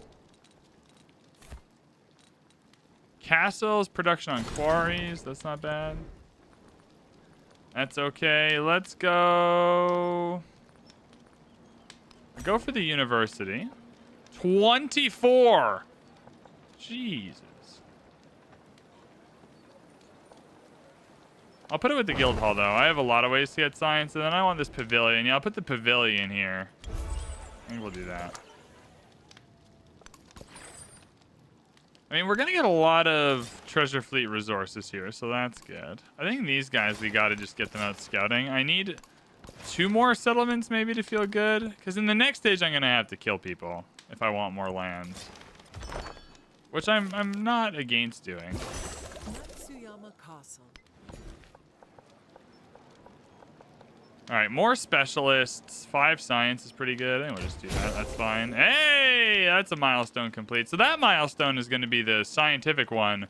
Castles, production on quarries. That's not bad. That's okay. Let's go... Go for the university. 24! Jesus. I'll put it with the guild hall, though. I have a lot of ways to get science, and then I want this pavilion. Yeah, I'll put the pavilion here. I think we'll do that. I mean, we're going to get a lot of treasure fleet resources here, so that's good. I think these guys, we got to just get them out scouting. I need 2 more settlements maybe to feel good, because in the next stage, I'm going to have to kill people if I want more lands. Which I'm not against doing.
Matsuyama Castle.
All right, more specialists. 5 science is pretty good. I think we'll just do that. That's fine. Hey, that's a milestone complete. So that milestone is going to be the scientific one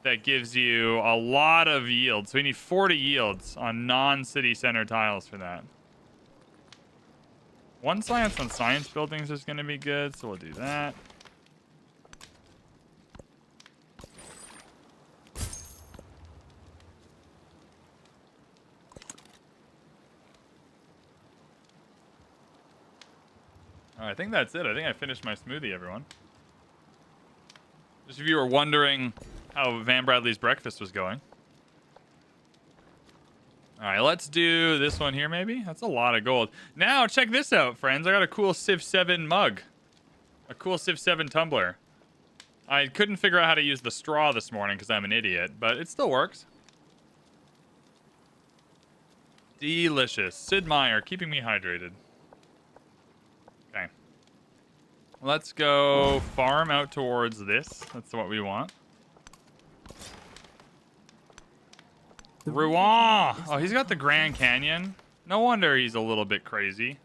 that gives you a lot of yield. So we need 40 yields on non-city center tiles for that. 1 science on science buildings is going to be good, so we'll do that. All right, I think that's it. I think I finished my smoothie, everyone. Just if you were wondering how VanBradley's breakfast was going. All right, let's do this one here, maybe. That's a lot of gold. Now, check this out, friends. I got a cool Civ 7 mug. A cool Civ 7 tumbler. I couldn't figure out how to use the straw this morning because I'm an idiot, but it still works. Delicious. Sid Meier, keeping me hydrated. Okay. Let's go farm out towards this. That's what we want. Rouen! Oh, he's got the Grand Canyon. No wonder he's a little bit crazy.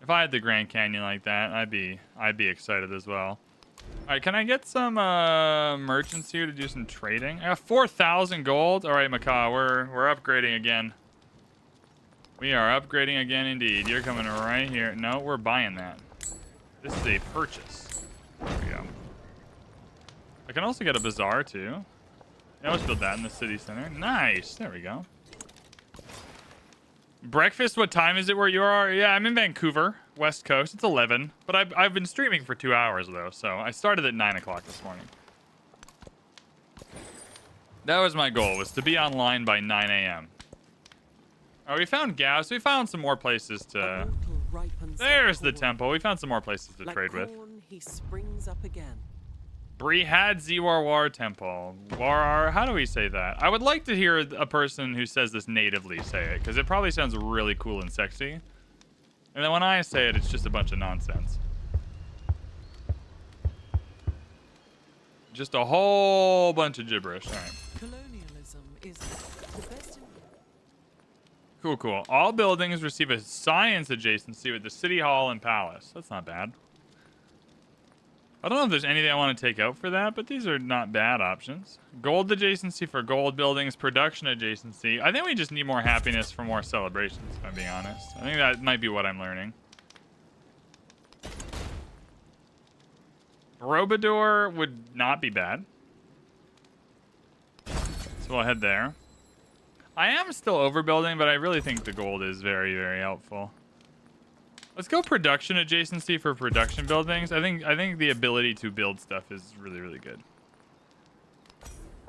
If I had the Grand Canyon like that, I'd be excited as well. All right, can I get some merchants here to do some trading? I got 4,000 gold. All right, Macaw, we're upgrading again. We are upgrading again, indeed. You're coming right here. No, we're buying that. This is a purchase. There we go. I can also get a bazaar too. Yeah, let's build that in the city center. Nice. There we go. Breakfast, what time is it where you are? Yeah, I'm in Vancouver, West Coast. It's 11. But I've been streaming for 2 hours, though. So I started at 9 o'clock this morning. That was my goal, was to be online by 9 a.m. Oh, we found gas. We found some more places to... There's the temple. We found some more places to trade with.
He springs up again.
Brihad Ziwar Temple. War, how do we say that? I would like to hear a person who says this natively say it, because it probably sounds really cool and sexy. And then when I say it, it's just a bunch of nonsense. Just a whole bunch of gibberish. All right.
Colonialism is the best in...
Cool, cool. All buildings receive a science adjacency with the city hall and palace. That's not bad. I don't know if there's anything I want to take out for that, but these are not bad options. Gold adjacency for gold buildings, production adjacency. I think we just need more happiness for more celebrations, if I'm being honest. I think that might be what I'm learning. Robador would not be bad. So we'll head there. I am still overbuilding, but I really think the gold is very, very helpful. Let's go production adjacency for production buildings. I think the ability to build stuff is really, really good.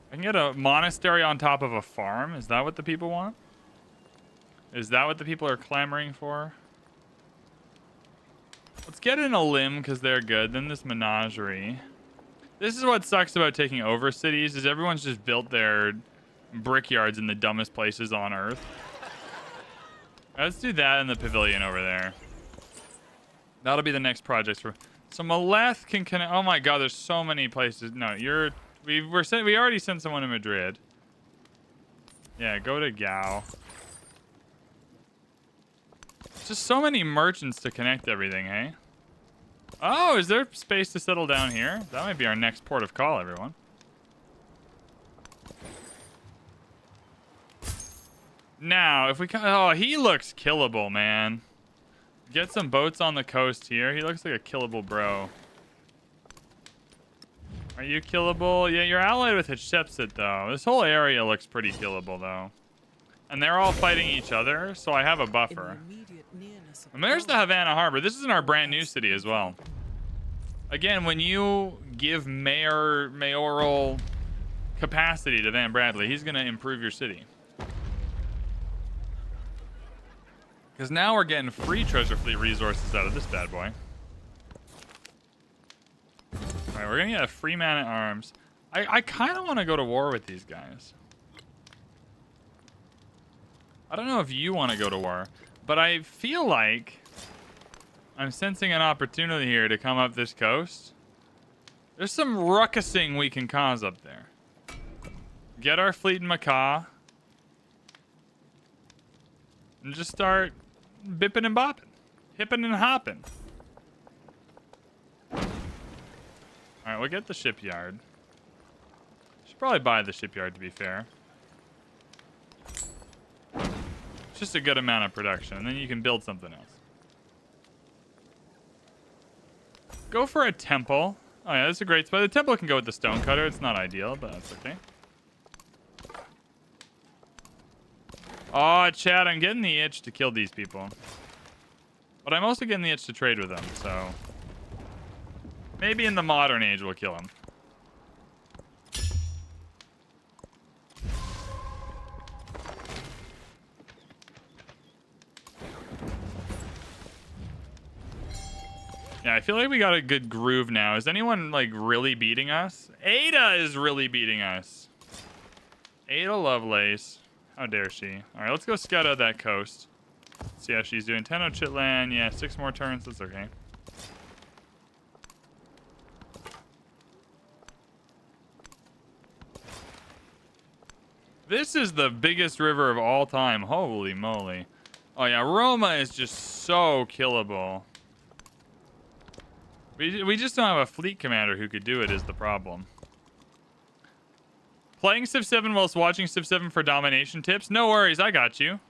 I can get a monastery on top of a farm. Is that what the people want? Is that what the people are clamoring for? Let's get in a limb because they're good. Then this menagerie. This is what sucks about taking over cities is everyone's just built their brickyards in the dumbest places on Earth. Let's do that in the pavilion over there. That'll be the next project for. So Maleth can connect. Oh my God, there's so many places. No, we already sent someone to Madrid. Yeah, go to Gao. Just so many merchants to connect everything, hey? Oh, is there space to settle down here? That might be our next port of call, everyone. Now, if we can, oh, he looks killable, man. Get some boats on the coast here. He looks like a killable bro. Are you killable? Yeah, you're allied with Hatshepsut, though. This whole area looks pretty killable, though. And they're all fighting each other, so I have a buffer. And there's the Havana Harbor. This is in our brand new city as well. Again, when you give mayoral capacity to VanBradley, he's going to improve your city. Because now we're getting free treasure fleet resources out of this bad boy. Alright, we're going to get a free man at arms. I kind of want to go to war with these guys. I don't know if you want to go to war, but I feel like I'm sensing an opportunity here to come up this coast. There's some ruckusing we can cause up there. Get our fleet in Macau. And just start bipping and bopping. Hipping and hopping. Alright, we'll get the shipyard. Should probably buy the shipyard, to be fair. It's just a good amount of production, and then you can build something else. Go for a temple. Oh yeah, that's a great spot. The temple can go with the stonecutter. It's not ideal, but that's okay. Oh, Chad, I'm getting the itch to kill these people. But I'm also getting the itch to trade with them, so... maybe in the modern age we'll kill them. Yeah, I feel like we got a good groove now. Is anyone, like, really beating us? Ada is really beating us. Ada Lovelace. How dare she? All right, let's go scout out that coast. See how she's doing. 10 Chitland. Yeah, 6 more turns. That's okay. This is the biggest river of all time. Holy moly. Oh, yeah, Roma is just so killable. We just don't have a fleet commander who could do it is the problem. Playing Civ 7 whilst watching Civ 7 for domination tips? No worries, I got you.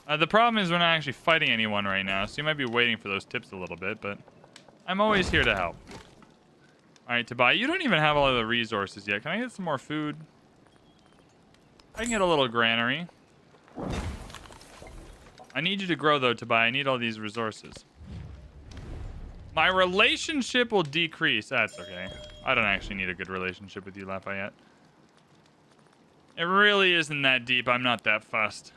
The problem is we're not actually fighting anyone right now, so you might be waiting for those tips a little bit, but I'm always here to help. Alright, Tobias, you don't even have all of the resources yet. Can I get some more food? I can get a little granary. I need you to grow, though, Tobias. I need all these resources. My relationship will decrease. That's okay. I don't actually need a good relationship with you, Lafayette. It really isn't that deep. I'm not that fussed.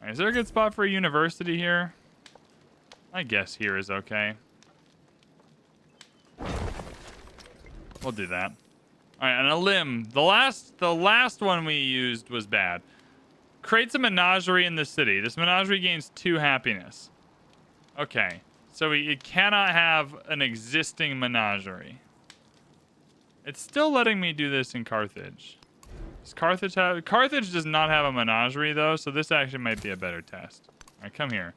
All right, is there a good spot for a university here? I guess here is okay. We'll do that. All right, and a limb. The last one we used was bad. Creates a menagerie in the city. This menagerie gains 2 happiness. Okay, so it cannot have an existing menagerie. It's still letting me do this in Carthage. Does Carthage have... Carthage does not have a menagerie, though, so this actually might be a better test. All right, come here.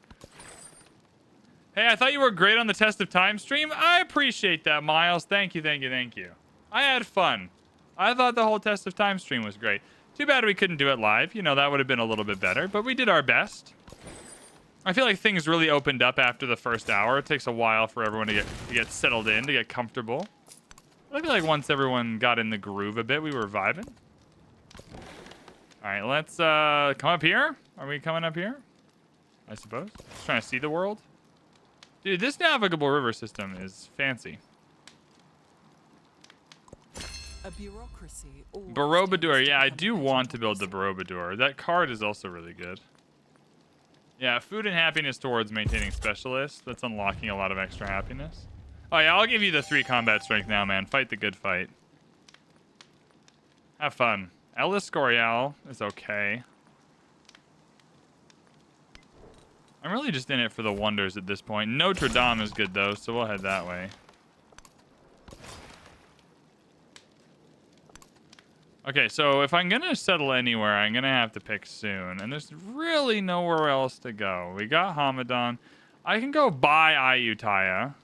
Hey, I thought you were great on the Test of Time stream. I appreciate that, Miles. Thank you, thank you, thank you. I had fun. I thought the whole Test of Time stream was great. Too bad we couldn't do it live. You know, that would have been a little bit better, but we did our best. I feel like things really opened up after the first hour. It takes a while for everyone to get settled in, to get comfortable. I feel like once everyone got in the groove a bit, we were vibing. All right, let's come up here. Are we coming up here? I suppose. Just trying to see the world. Dude, this navigable river system is fancy.
A bureaucracy.
Borobudur. Yeah, I do want to build the Borobudur. That card is also really good. Yeah, food and happiness towards maintaining specialists. That's unlocking a lot of extra happiness. Oh yeah, I'll give you the 3 combat strength now, man. Fight the good fight. Have fun. El Escorial is okay. I'm really just in it for the wonders at this point. Notre Dame is good, though, so we'll head that way. Okay, so if I'm going to settle anywhere, I'm going to have to pick soon. And there's really nowhere else to go. We got Hamadan. I can go buy Ayutthaya.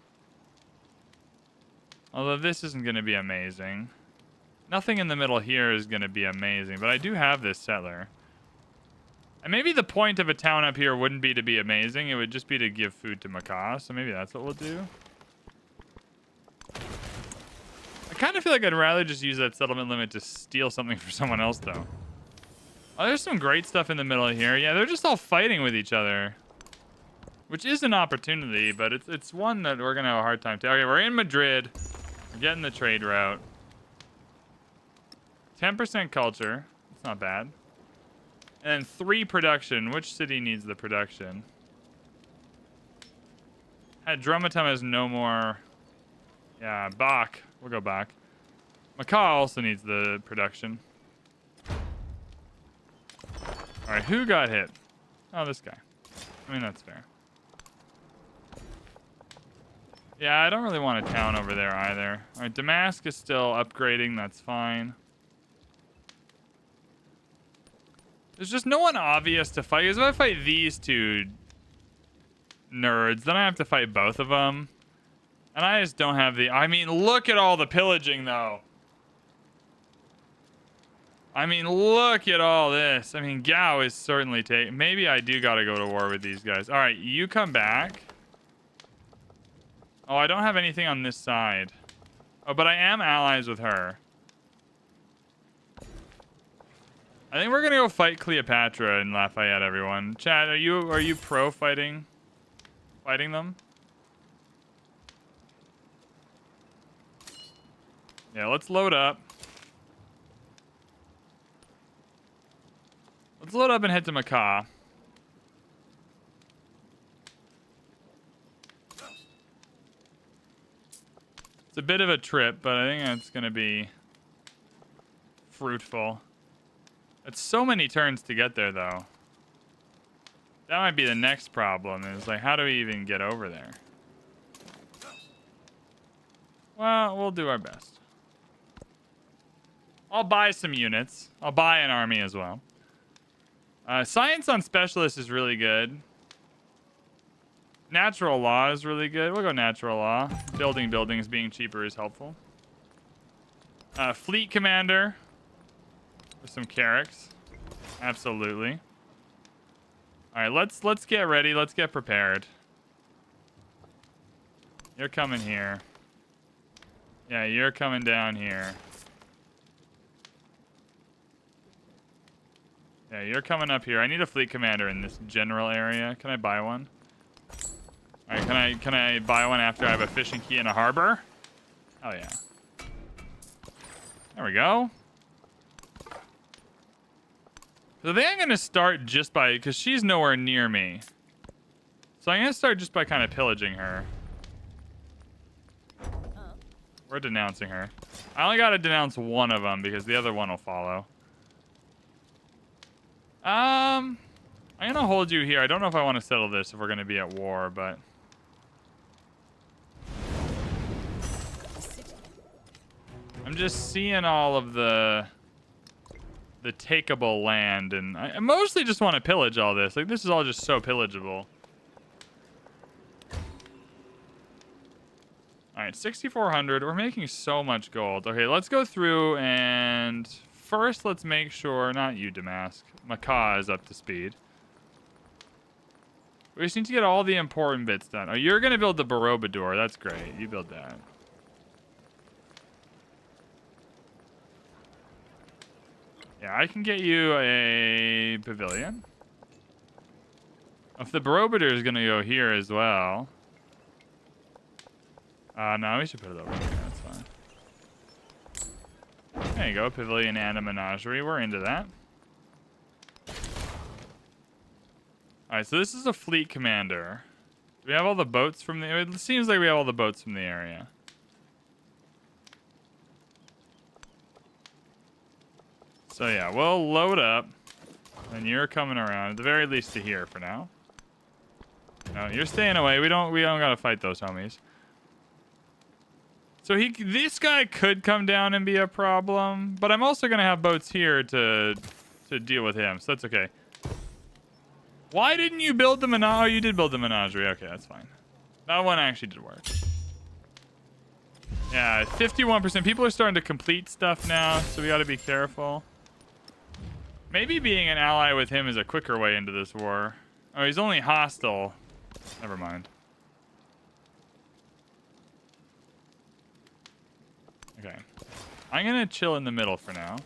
Although this isn't going to be amazing. Nothing in the middle here is going to be amazing. But I do have this settler. And maybe the point of a town up here wouldn't be to be amazing. It would just be to give food to Macaw. So maybe that's what we'll do. I kind of feel like I'd rather just use that settlement limit to steal something for someone else, though. Oh, there's some great stuff in the middle here. Yeah, they're just all fighting with each other. Which is an opportunity, but it's one that we're going to have a hard time. Okay, we're in Madrid. We're getting the trade route. 10% culture. That's not bad. And 3 production. Which city needs the production? Hadromatum has no more. Yeah, Bach. We'll go back. Macaw also needs the production. Alright, who got hit? Oh, this guy. I mean, that's fair. Yeah, I don't really want a town over there either. Alright, Damask is still upgrading. That's fine. There's just no one obvious to fight. Because if I fight these 2 nerds, then I have to fight both of them. And I just don't have the... I mean, look at all the pillaging, though. I mean, look at all this. I mean, Gao is certainly taking... Maybe I do got to go to war with these guys. All right, you come back. Oh, I don't have anything on this side. Oh, but I am allies with her. I think we're going to go fight Cleopatra and Lafayette, everyone. Chad, are you pro fighting them? Yeah, let's load up. Let's load up and head to Macau. It's a bit of a trip, but I think it's going to be fruitful. It's so many turns to get there, though. That might be the next problem, is like, how do we even get over there? Well, we'll do our best. I'll buy some units. I'll buy an army as well. Science on Specialist is really good. Natural Law is really good. We'll go Natural Law. Building buildings being cheaper is helpful. Fleet Commander. With some Carracks. Absolutely. Alright, let's get ready. Let's get prepared. You're coming here. Yeah, you're coming down here. Yeah, you're coming up here. I need a fleet commander in this general area. Can I buy one? All right, can I buy one after I have a fishing key in a harbor? Oh yeah. There we go. So I think I'm gonna start just by, because she's nowhere near me. So I'm gonna start just by kind of pillaging her. We're denouncing her. I only gotta denounce one of them because the other one will follow. I'm gonna hold you here. I don't know if I want to settle this if we're gonna be at war, but I'm just seeing all of the takeable land, and I mostly just want to pillage all this. Like, this is all just so pillageable. All right, 6,400. We're making so much gold. Okay, let's go through and first let's make sure, not you, Damask. Macau is up to speed. We just need to get all the important bits done. Oh, you're going to build the Borobudur. That's great. You build that. Yeah, I can get you a pavilion. If the Borobudur is going to go here as well. No, we should put it over here. That's fine. There you go. Pavilion and a menagerie. We're into that. Alright, so this is a fleet commander. Do we have all the boats from the... It seems like we have all the boats from the area. So yeah, we'll load up. And you're coming around, at the very least to here for now. No, you're staying away. We don't gotta fight those homies. So this guy could come down and be a problem, but I'm also gonna have boats here to deal with him, so that's okay. Why didn't you build the menagerie? Oh, you did build the menagerie. Okay, that's fine. That one actually did work. Yeah, 51%. People are starting to complete stuff now, so we gotta be careful. Maybe being an ally with him is a quicker way into this war. Oh, he's only hostile. Never mind. Okay. I'm gonna chill in the middle for now.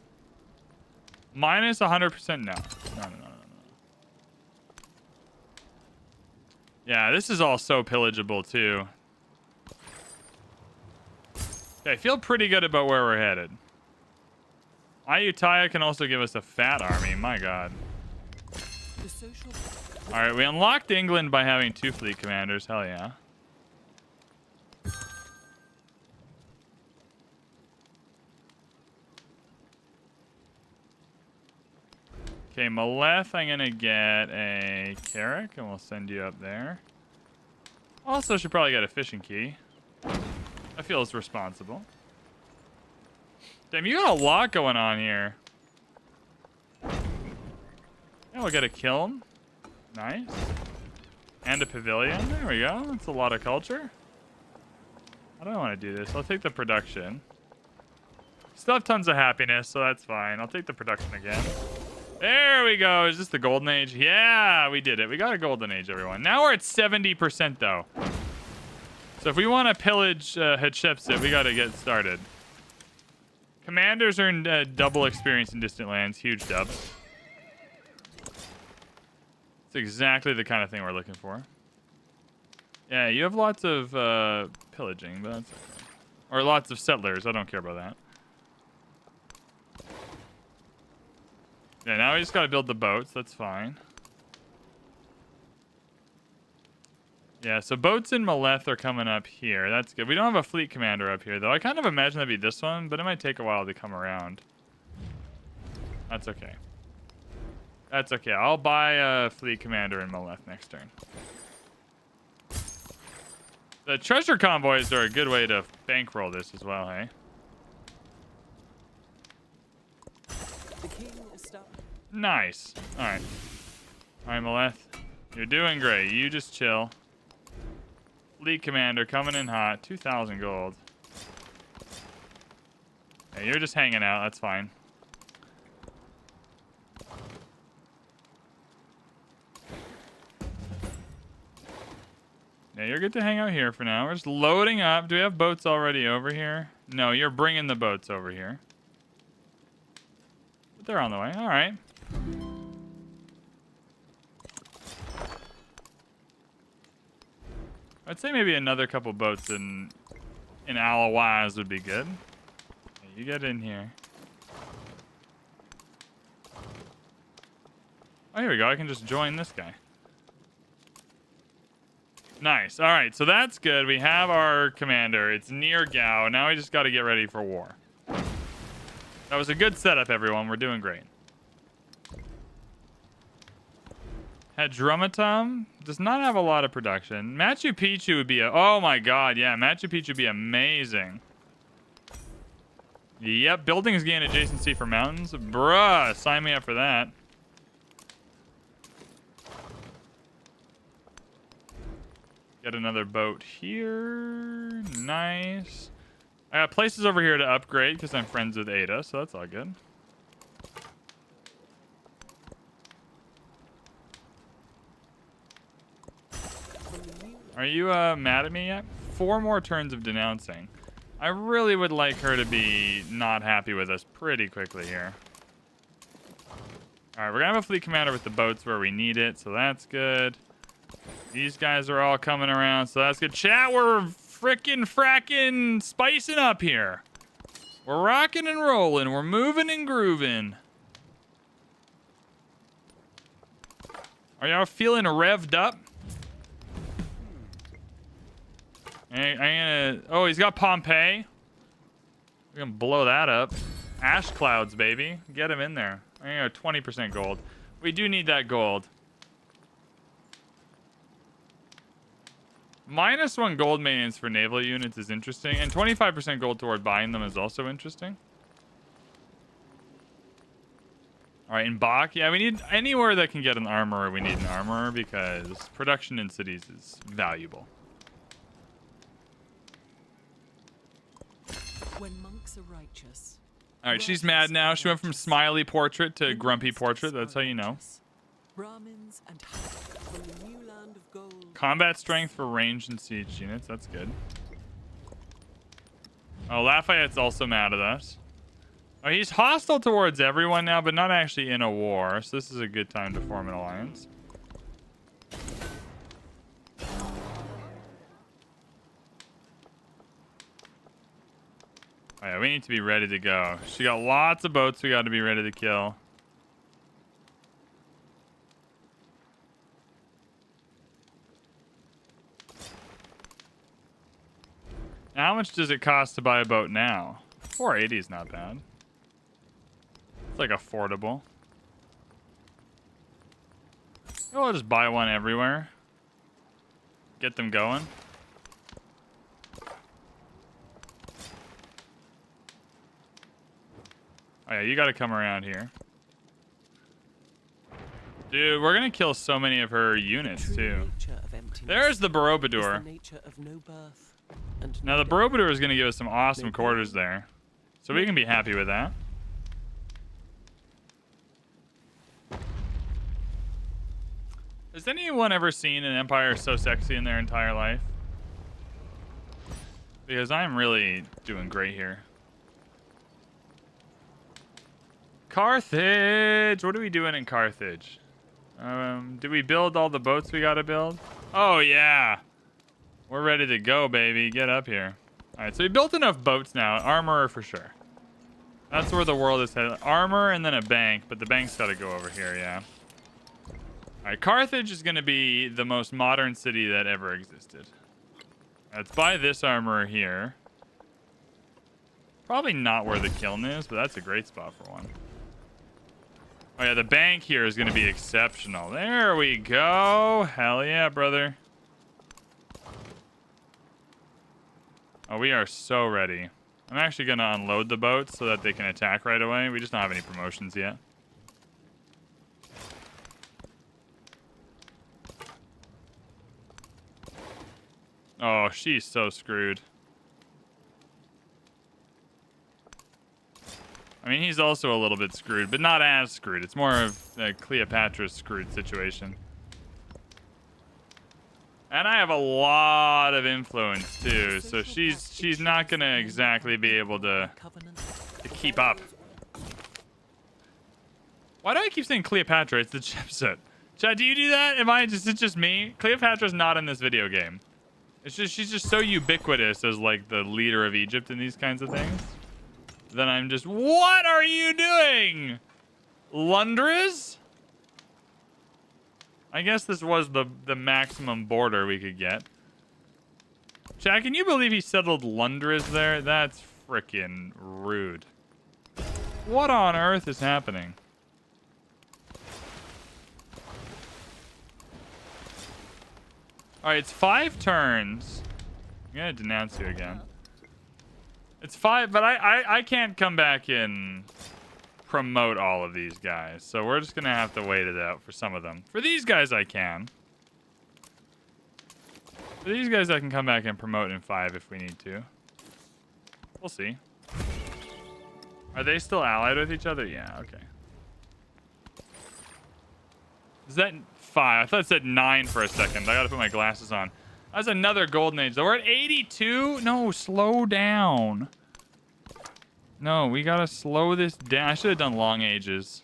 Minus 100%? No. No. Yeah, this is all so pillageable, too. Okay, I feel pretty good about where we're headed. Ayutthaya can also give us a fat army. My god. Alright, we unlocked England by having 2 fleet commanders. Hell yeah. Okay, Maleth, I'm gonna get a Carrack, and we'll send you up there. Also should probably get a fishing key. That feels responsible. Damn, you got a lot going on here. Yeah, we'll get a kiln. Nice. And a pavilion. There we go. That's a lot of culture. How do I want to do this? I'll take the production. Still have tons of happiness, so that's fine. I'll take the production again. There we go. Is this the golden age? Yeah, we did it. We got a golden age, everyone. Now we're at 70% though. So if we want to pillage Hatshepsut, we got to get started. Commanders earn double experience in distant lands. Huge dub. It's exactly the kind of thing we're looking for. Yeah, you have lots of pillaging, but that's okay. Or lots of settlers. I don't care about that. Yeah, now we just got to build the boats. That's fine. Yeah, so boats in Maleth are coming up here. That's good. We don't have a fleet commander up here, though. I kind of imagine that'd be this one, but it might take a while to come around. That's okay. That's okay. I'll buy a fleet commander in Maleth next turn. The treasure convoys are a good way to bankroll this as well, hey?
The king is stuck.
Nice. All right. All right, Maleth. You're doing great. You just chill. Fleet commander coming in hot. 2,000 gold. Yeah, you're just hanging out. That's fine. Yeah, you're good to hang out here for now. We're just loading up. Do we have boats already over here? No, you're bringing the boats over here. But they're on the way. All right. I'd say maybe another couple boats in Alawaz would be good. Yeah, you get in here. Oh, here we go. I can just join this guy. Nice. All right, so that's good. We have our commander. It's near Gao. Now we just got to get ready for war. That was a good setup, everyone. We're doing great. Hadrumatum does not have a lot of production. Machu Picchu would be a... Oh, my God. Yeah, Machu Picchu would be amazing. Yep, buildings gain adjacency for mountains. Bruh, sign me up for that. Get another boat here. Nice. I got places over here to upgrade because I'm friends with Ada, so that's all good. Are you mad at me yet? 4 more turns of denouncing. I really would like her to be not happy with us pretty quickly here. All right, we're going to have a fleet commander with the boats where we need it, so that's good. These guys are all coming around, so that's good. Chat, we're fracking spicing up here. We're rocking and rolling. We're moving and grooving. Are y'all feeling revved up? Oh, he's got Pompeii. We're gonna blow that up. Ash clouds, baby. Get him in there. I got 20% gold. We do need that gold. -1 gold maintenance for naval units is interesting, and 25% gold toward buying them is also interesting. All right, in Bach, yeah, we need anywhere that can get an armorer. We need an armorer because production in cities is valuable.
When monks are righteous.
All right, she's mad now. She went from smiley portrait to grumpy portrait. That's how you know.
Brahmins and from the new land of gold.
Combat strength for ranged and siege units. That's good. Oh, Lafayette's also mad at us. Oh, he's hostile towards everyone now, but not actually in a war. So this is a good time to form an alliance. Oh, yeah, we need to be ready to go. She got lots of boats we got to be ready to kill. How much does it cost to buy a boat now? 480 is not bad. It's like affordable. I'll just buy one everywhere. Get them going. Oh yeah, you gotta come around here. Dude, we're gonna kill so many of her units too. There's the Borobudur. Now the Borobudur is gonna give us some awesome quarters there. So we can be happy with that. Has anyone ever seen an Empire so sexy in their entire life? Because I'm really doing great here. Carthage! What are we doing in Carthage? Did we build all the boats we gotta build? Oh, yeah. We're ready to go, baby. Get up here. All right, so we built enough boats now. Armor for sure. That's where the world is headed. Armor and then a bank, but the bank's gotta go over here, yeah. All right, Carthage is gonna be the most modern city that ever existed. Let's buy this armor here. Probably not where the kiln is, but that's a great spot for one. Oh yeah, the bank here is going to be exceptional. There we go. Hell yeah, brother. Oh, we are so ready. I'm actually going to unload the boats so that they can attack right away. We just don't have any promotions yet. Oh, she's so screwed. I mean, he's also a little bit screwed, but not as screwed. It's more of a Cleopatra's screwed situation. And I have a lot of influence, too, so she's not going to exactly be able to keep up. Why do I keep saying Cleopatra? It's the chipset. Chad, do you do that? Is it just me? Cleopatra's not in this video game. It's just, she's just so ubiquitous as, like, the leader of Egypt in these kinds of things. Then I'm just, what are you doing? Lundras? I guess this was the maximum border we could get. Chad, can you believe he settled Lundras there? That's frickin' rude. What on earth is happening? Alright, it's 5 turns. I'm gonna denounce you again. It's 5, but I can't come back and promote all of these guys. So we're just going to have to wait it out for some of them. For these guys, I can. For these guys, I can come back and promote in 5 if we need to. We'll see. Are they still allied with each other? Yeah, okay. Is that 5? I thought it said 9 for a second. I got to put my glasses on. That's another golden age. So we're at 82? No, slow down. No, we gotta slow this down. I should have done long ages.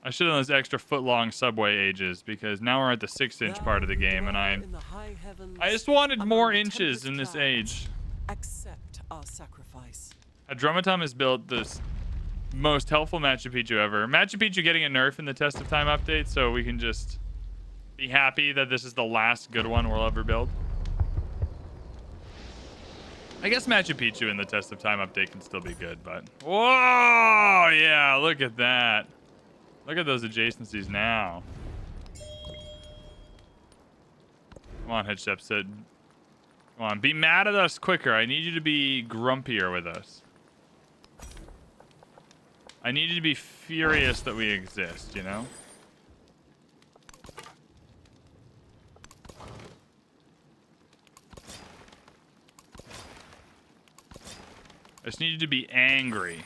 I should have done those extra foot-long subway ages because now we're at the 6-inch part of the game, and I just wanted more inches in this age.
Accept our sacrifice.
Adrumatum has built this most helpful Machu Picchu ever. Machu Picchu getting a nerf in the Test of Time update, so we can just be happy that this is the last good one we'll ever build. I guess Machu Picchu in the Test of Time update can still be good, but... Whoa! Yeah, look at that. Look at those adjacencies now. Come on, Hatshepsut. Come on, be mad at us quicker. I need you to be grumpier with us. I need you to be furious that we exist, you know? I just need you to be angry.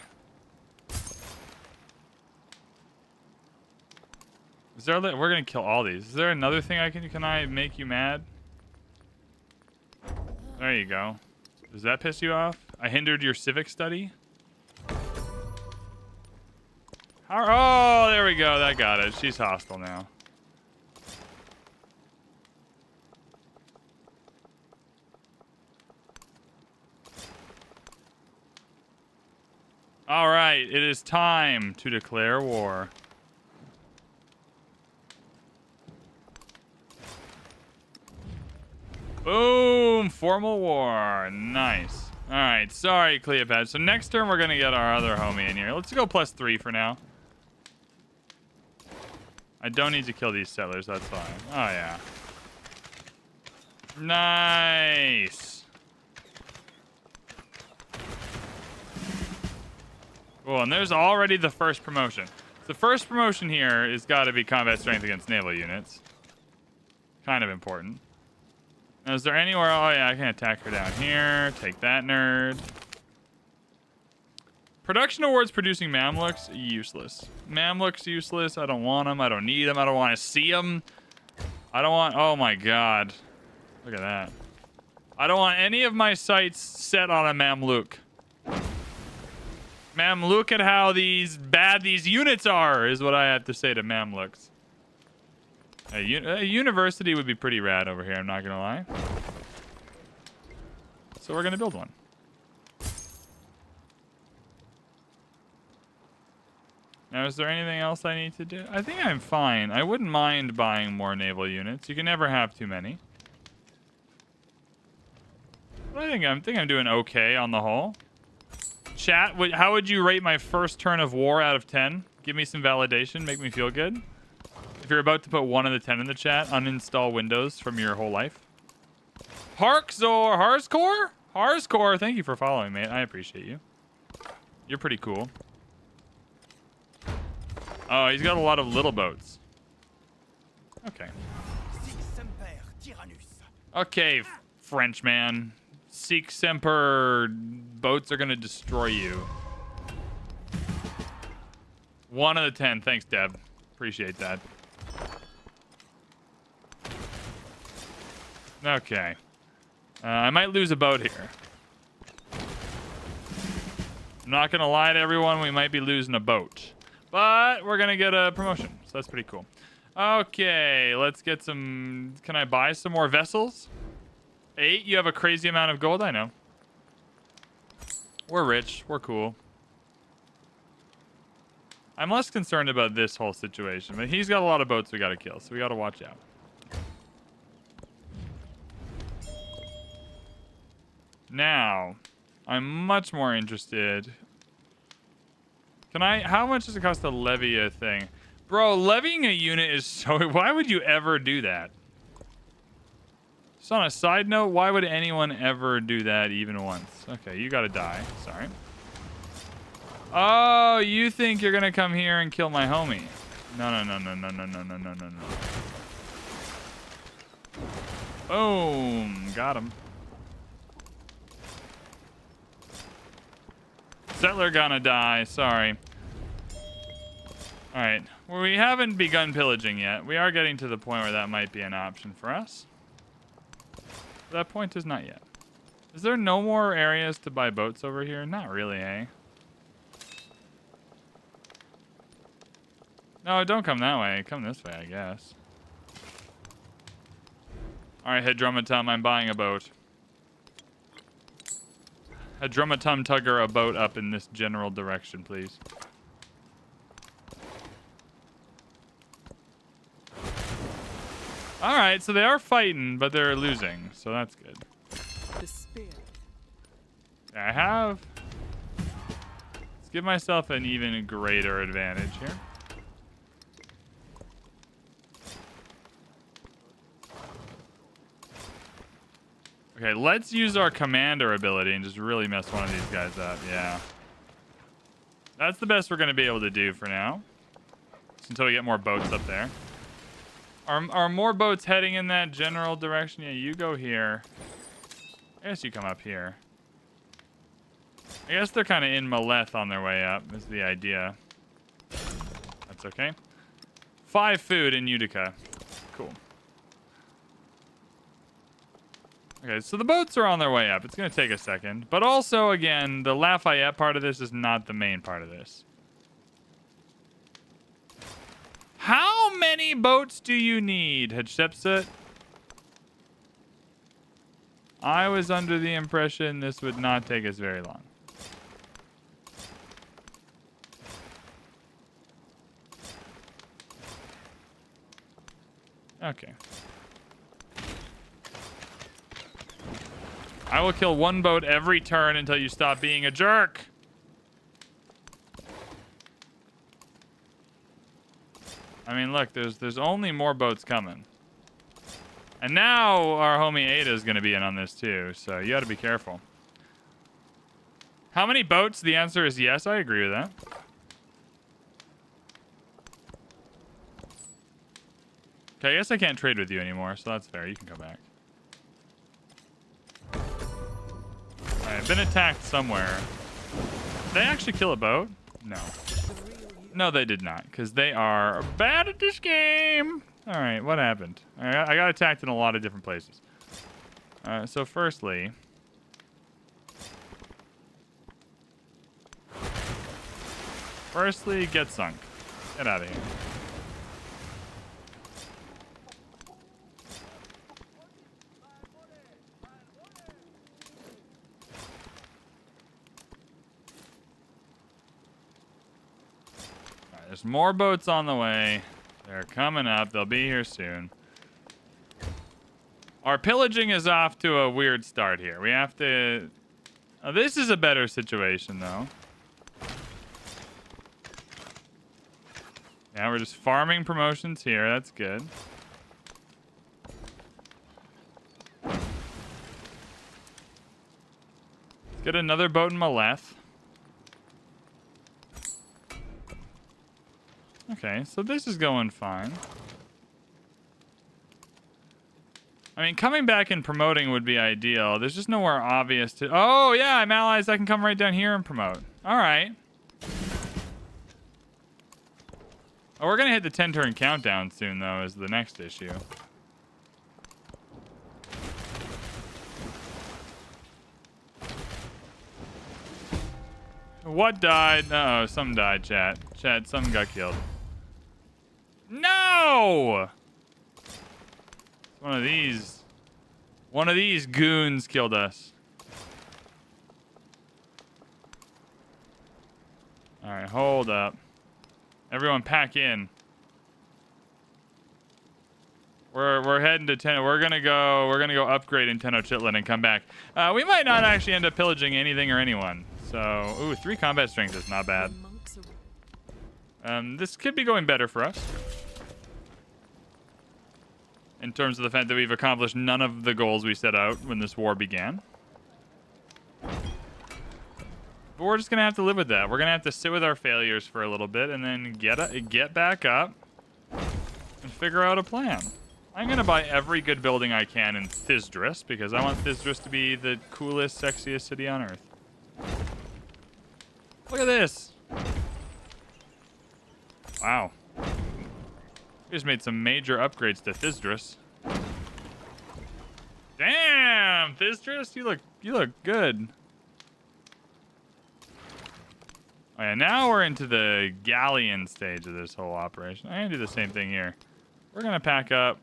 Is there? We're gonna kill all these. Is there another thing I can? Can I make you mad? There you go. Does that piss you off? I hindered your civic study. Oh, there we go. That got it. She's hostile now. All right, it is time to declare war. Boom! Formal war. Nice. All right, sorry, Cleopatra. So next turn, we're going to get our other homie in here. Let's go +3 for now. I don't need to kill these settlers. That's fine. Oh, yeah. Nice. Cool, and there's already the first promotion. The first promotion here is got to be combat strength against naval units. Kind of important. Now, is there anywhere? Oh, yeah, I can attack her down here. Take that nerd. Production awards producing Mamluks, useless. Mamluks, useless. I don't want them. I don't need them. I don't want to see them. I don't want... Oh, my God. Look at that. I don't want any of my sights set on a Mamluk. Look at how bad these units are, is what I have to say to Mamluks. A university would be pretty rad over here, I'm not going to lie. So we're going to build one. Now, is there anything else I need to do? I think I'm fine. I wouldn't mind buying more naval units. You can never have too many. But I think I'm doing okay on the whole. Chat, how would you rate my first turn of war out of 10? Give me some validation. Make me feel good. If you're about to put 1 out of 10 in the chat, uninstall Windows from your whole life. Harscore? Harscore, thank you for following, mate. I appreciate you. You're pretty cool. Oh, he's got a lot of little boats. Okay. Okay, Frenchman. Seek Semper boats are gonna destroy you. 1 out of 10. Thanks, Deb. Appreciate that. Okay. I might lose a boat here. I'm not gonna lie to everyone, we might be losing a boat. But we're gonna get a promotion, so that's pretty cool. Okay, let's get some... Can I buy some more vessels? 8, you have a crazy amount of gold, I know. We're rich, we're cool. I'm less concerned about this whole situation, but he's got a lot of boats we gotta kill, so we gotta watch out. Now, I'm much more interested... How much does it cost to levy a thing? Bro, levying a unit is so... Why would you ever do that? Just on a side note, why would anyone ever do that even once? Okay, you gotta die. Sorry. Oh, you think you're gonna come here and kill my homie? No. Boom. Got him. Settler gonna die. Sorry. Alright. Well, we haven't begun pillaging yet. We are getting to the point where that might be an option for us. That point is not yet. Is there no more areas to buy boats over here? Not really, eh? No, don't come that way. Come this way, I guess. Alright, Hedrumatum, I'm buying a boat. Hedrumatum Tugger a boat up in this general direction, please. Alright, so they are fighting, but they're losing, so that's good.
Despair.
I have... Let's give myself an even greater advantage here. Okay, let's use our commander ability and just really mess one of these guys up. Yeah. That's the best we're going to be able to do for now. Just until we get more boats up there. Are more boats heading in that general direction? Yeah, you go here. I guess you come up here. I guess they're kind of in Maleth on their way up, is the idea. That's okay. 5 food in Utica. Cool. Okay, so the boats are on their way up. It's going to take a second. But also, again, the Lafayette part of this is not the main part of this. How many boats do you need, Hatshepsut? I was under the impression this would not take us very long. Okay. I will kill 1 boat every turn until you stop being a jerk. I mean, look, there's only more boats coming. And now our homie Ada is going to be in on this too, so you got to be careful. How many boats? The answer is yes, I agree with that. Okay, I guess I can't trade with you anymore, so that's fair. You can come back. Alright, I've been attacked somewhere. They actually kill a boat? No. No, they did not, because they are bad at this game. All right, what happened? I got attacked in a lot of different places. So firstly... get sunk. Get out of here. There's more boats on the way. They're coming up. They'll be here soon. Our pillaging is off to a weird start here. We have to... this is a better situation, though. Yeah, we're just farming promotions here. That's good. Let's get another boat in Maleth. Okay, so this is going fine. I mean, coming back and promoting would be ideal. There's just nowhere obvious to... Oh, yeah, I'm allies. I can come right down here and promote. All right. Oh, we're going to hit the 10-turn countdown soon, though, is the next issue. What died? Uh-oh, some died, chat. Chat, some got killed. No! One of these goons killed us. All right, hold up. Everyone pack in. We're heading to Tenno. We're gonna go upgrade in Tenochtitlan and come back. We might not actually end up pillaging anything or anyone. So, ooh, 3 combat strength is not bad. This could be going better for us. In terms of the fact that we've accomplished none of the goals we set out when this war began. But we're just going to have to live with that. We're going to have to sit with our failures for a little bit and then get back up and figure out a plan. I'm going to buy every good building I can in Thisdris because I want Thisdris to be the coolest, sexiest city on Earth. Look at this. Wow. We just made some major upgrades to Thisdris. Damn, Thisdris, you look good. Oh yeah, now we're into the galleon stage of this whole operation. I'm gonna do the same thing here. We're gonna pack up.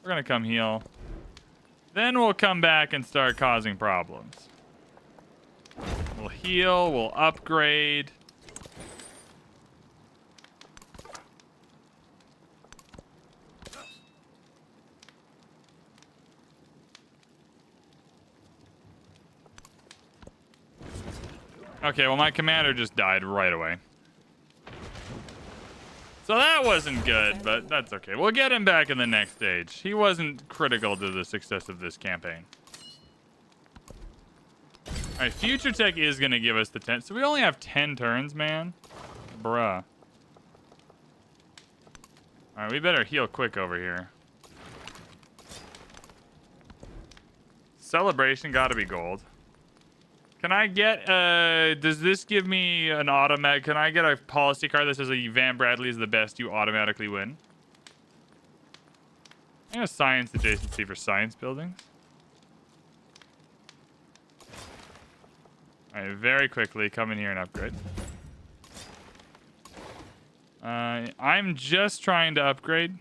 We're gonna come heal. Then we'll come back and start causing problems. We'll heal, we'll upgrade. Okay, well, my commander just died right away. So that wasn't good, but that's okay. We'll get him back in the next stage. He wasn't critical to the success of this campaign. All right, Future Tech is going to give us the 10. So we only have 10 turns, man. Bruh. All right, we better heal quick over here. Celebration got to be gold. Can I get, does this give me an automatic, can I get a policy card that says VanBradley is the best, you automatically win? I have science adjacency for science buildings. Alright, very quickly, come in here and upgrade. I'm just trying to upgrade.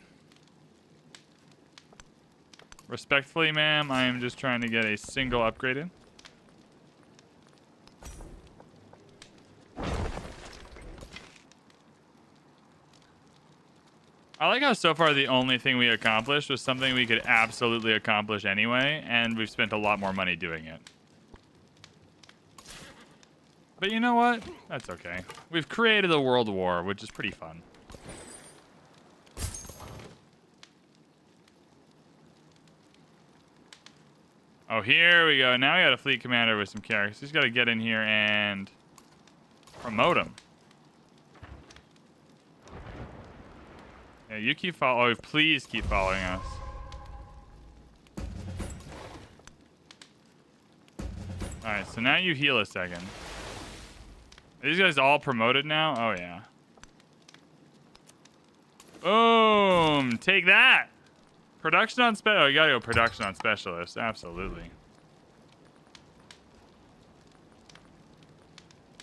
Respectfully, ma'am, I am just trying to get a single upgrade in. I like how so far the only thing we accomplished was something we could absolutely accomplish anyway, and we've spent a lot more money doing it. But you know what? That's okay. We've created a world war, which is pretty fun. Oh, here we go. Now we got a fleet commander with some characters. He's got to get in here and promote him. Yeah, you keep following. Oh, please keep following us. All right, so now you heal a second. Are these guys all promoted now? Oh, yeah. Boom! Take that! Production on oh, you gotta go production on specialist. Absolutely.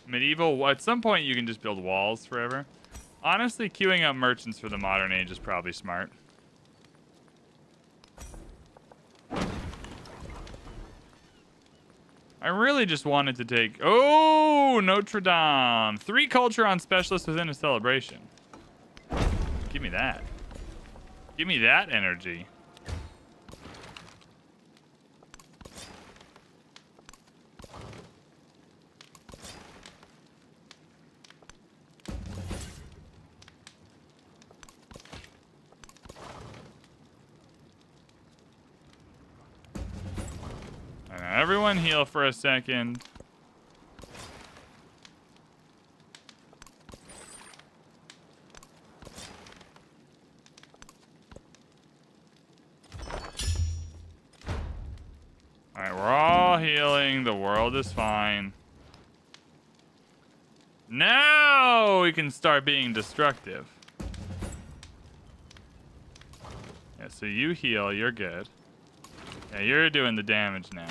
Medieval, at some point you can just build walls forever. Honestly, queuing up merchants for the modern age is probably smart. I really just wanted to take... Oh, Notre Dame. 3 culture on specialists within a celebration. Give me that. Give me that energy. Everyone heal for a second. Alright, we're all healing. The world is fine. Now we can start being destructive. Yeah, so you heal. You're good. Yeah, you're doing the damage now.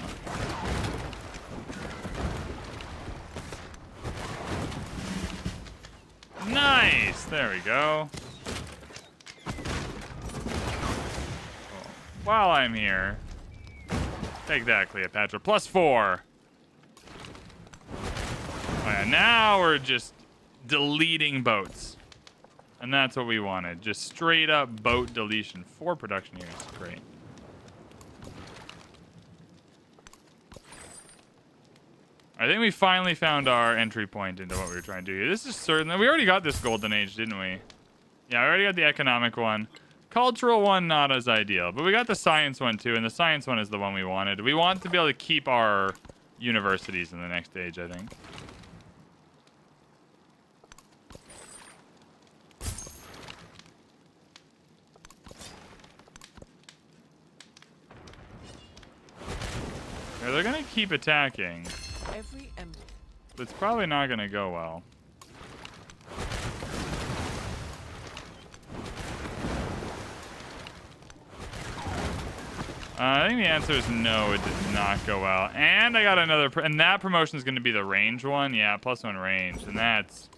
Nice! There we go. While I'm here, take that, Cleopatra. +4. Oh, yeah, now we're just deleting boats. And that's what we wanted. Just straight up boat deletion. 4 production here. It's great. I think we finally found our entry point into what we were trying to do here. This is certain. We already got this golden age, didn't we? Yeah, we already got the economic one. Cultural one, not as ideal. But we got the science one, too. And the science one is the one we wanted. We want to be able to keep our universities in the next age, I think. Yeah, they're going to keep attacking. But it's probably not going to go well. I think the answer is no, it did not go well. And I got another... And that promotion is going to be the range one. Yeah, +1 range. And that's...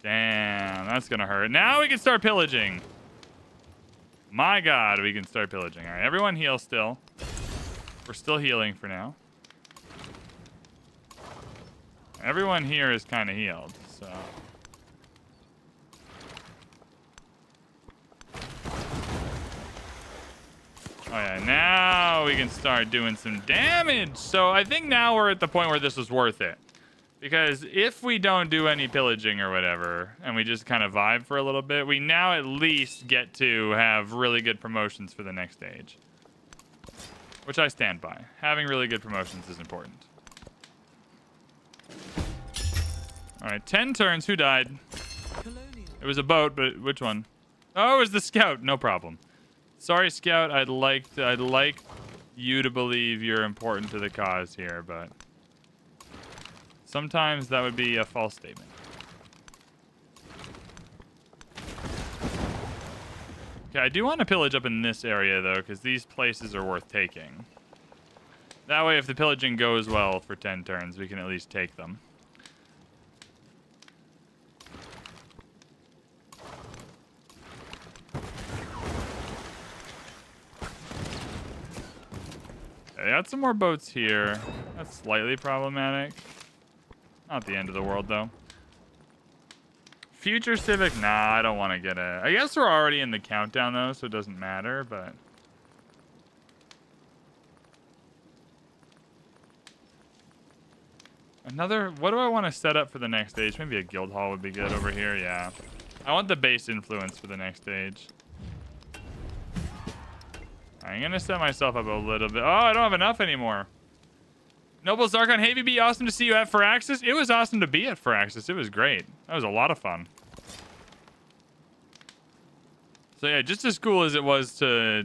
Damn, that's going to hurt. Now we can start pillaging. My God, we can start pillaging. All right, everyone heal still. We're still healing for now. Everyone here is kind of healed, so... Oh yeah, now we can start doing some damage. So I think now we're at the point where this was worth it. Because if we don't do any pillaging or whatever, and we just kind of vibe for a little bit, we now at least get to have really good promotions for the next stage. Which I stand by. Having really good promotions is important. Alright, 10 turns. Who died? It was a boat, but which one? Oh, it was the scout. No problem. Sorry, Scout. I'd like you to believe you're important to the cause here, but sometimes that would be a false statement. Okay, I do want to pillage up in this area, though, because these places are worth taking. That way, if the pillaging goes well for 10 turns, we can at least take them. I got some more boats here. That's slightly problematic. Not the end of the world, though. Future Civic? Nah, I don't want to get it. I guess we're already in the countdown, though, so it doesn't matter, but... Another... What do I want to set up for the next stage? Maybe a guild hall would be good over here, yeah. I want the base influence for the next stage. I'm going to set myself up a little bit. Oh, I don't have enough anymore. Noble Zarkon, hey, VB, awesome to see you at Firaxis. It was awesome to be at Firaxis. It was great. That was a lot of fun. So yeah, just as cool as it was to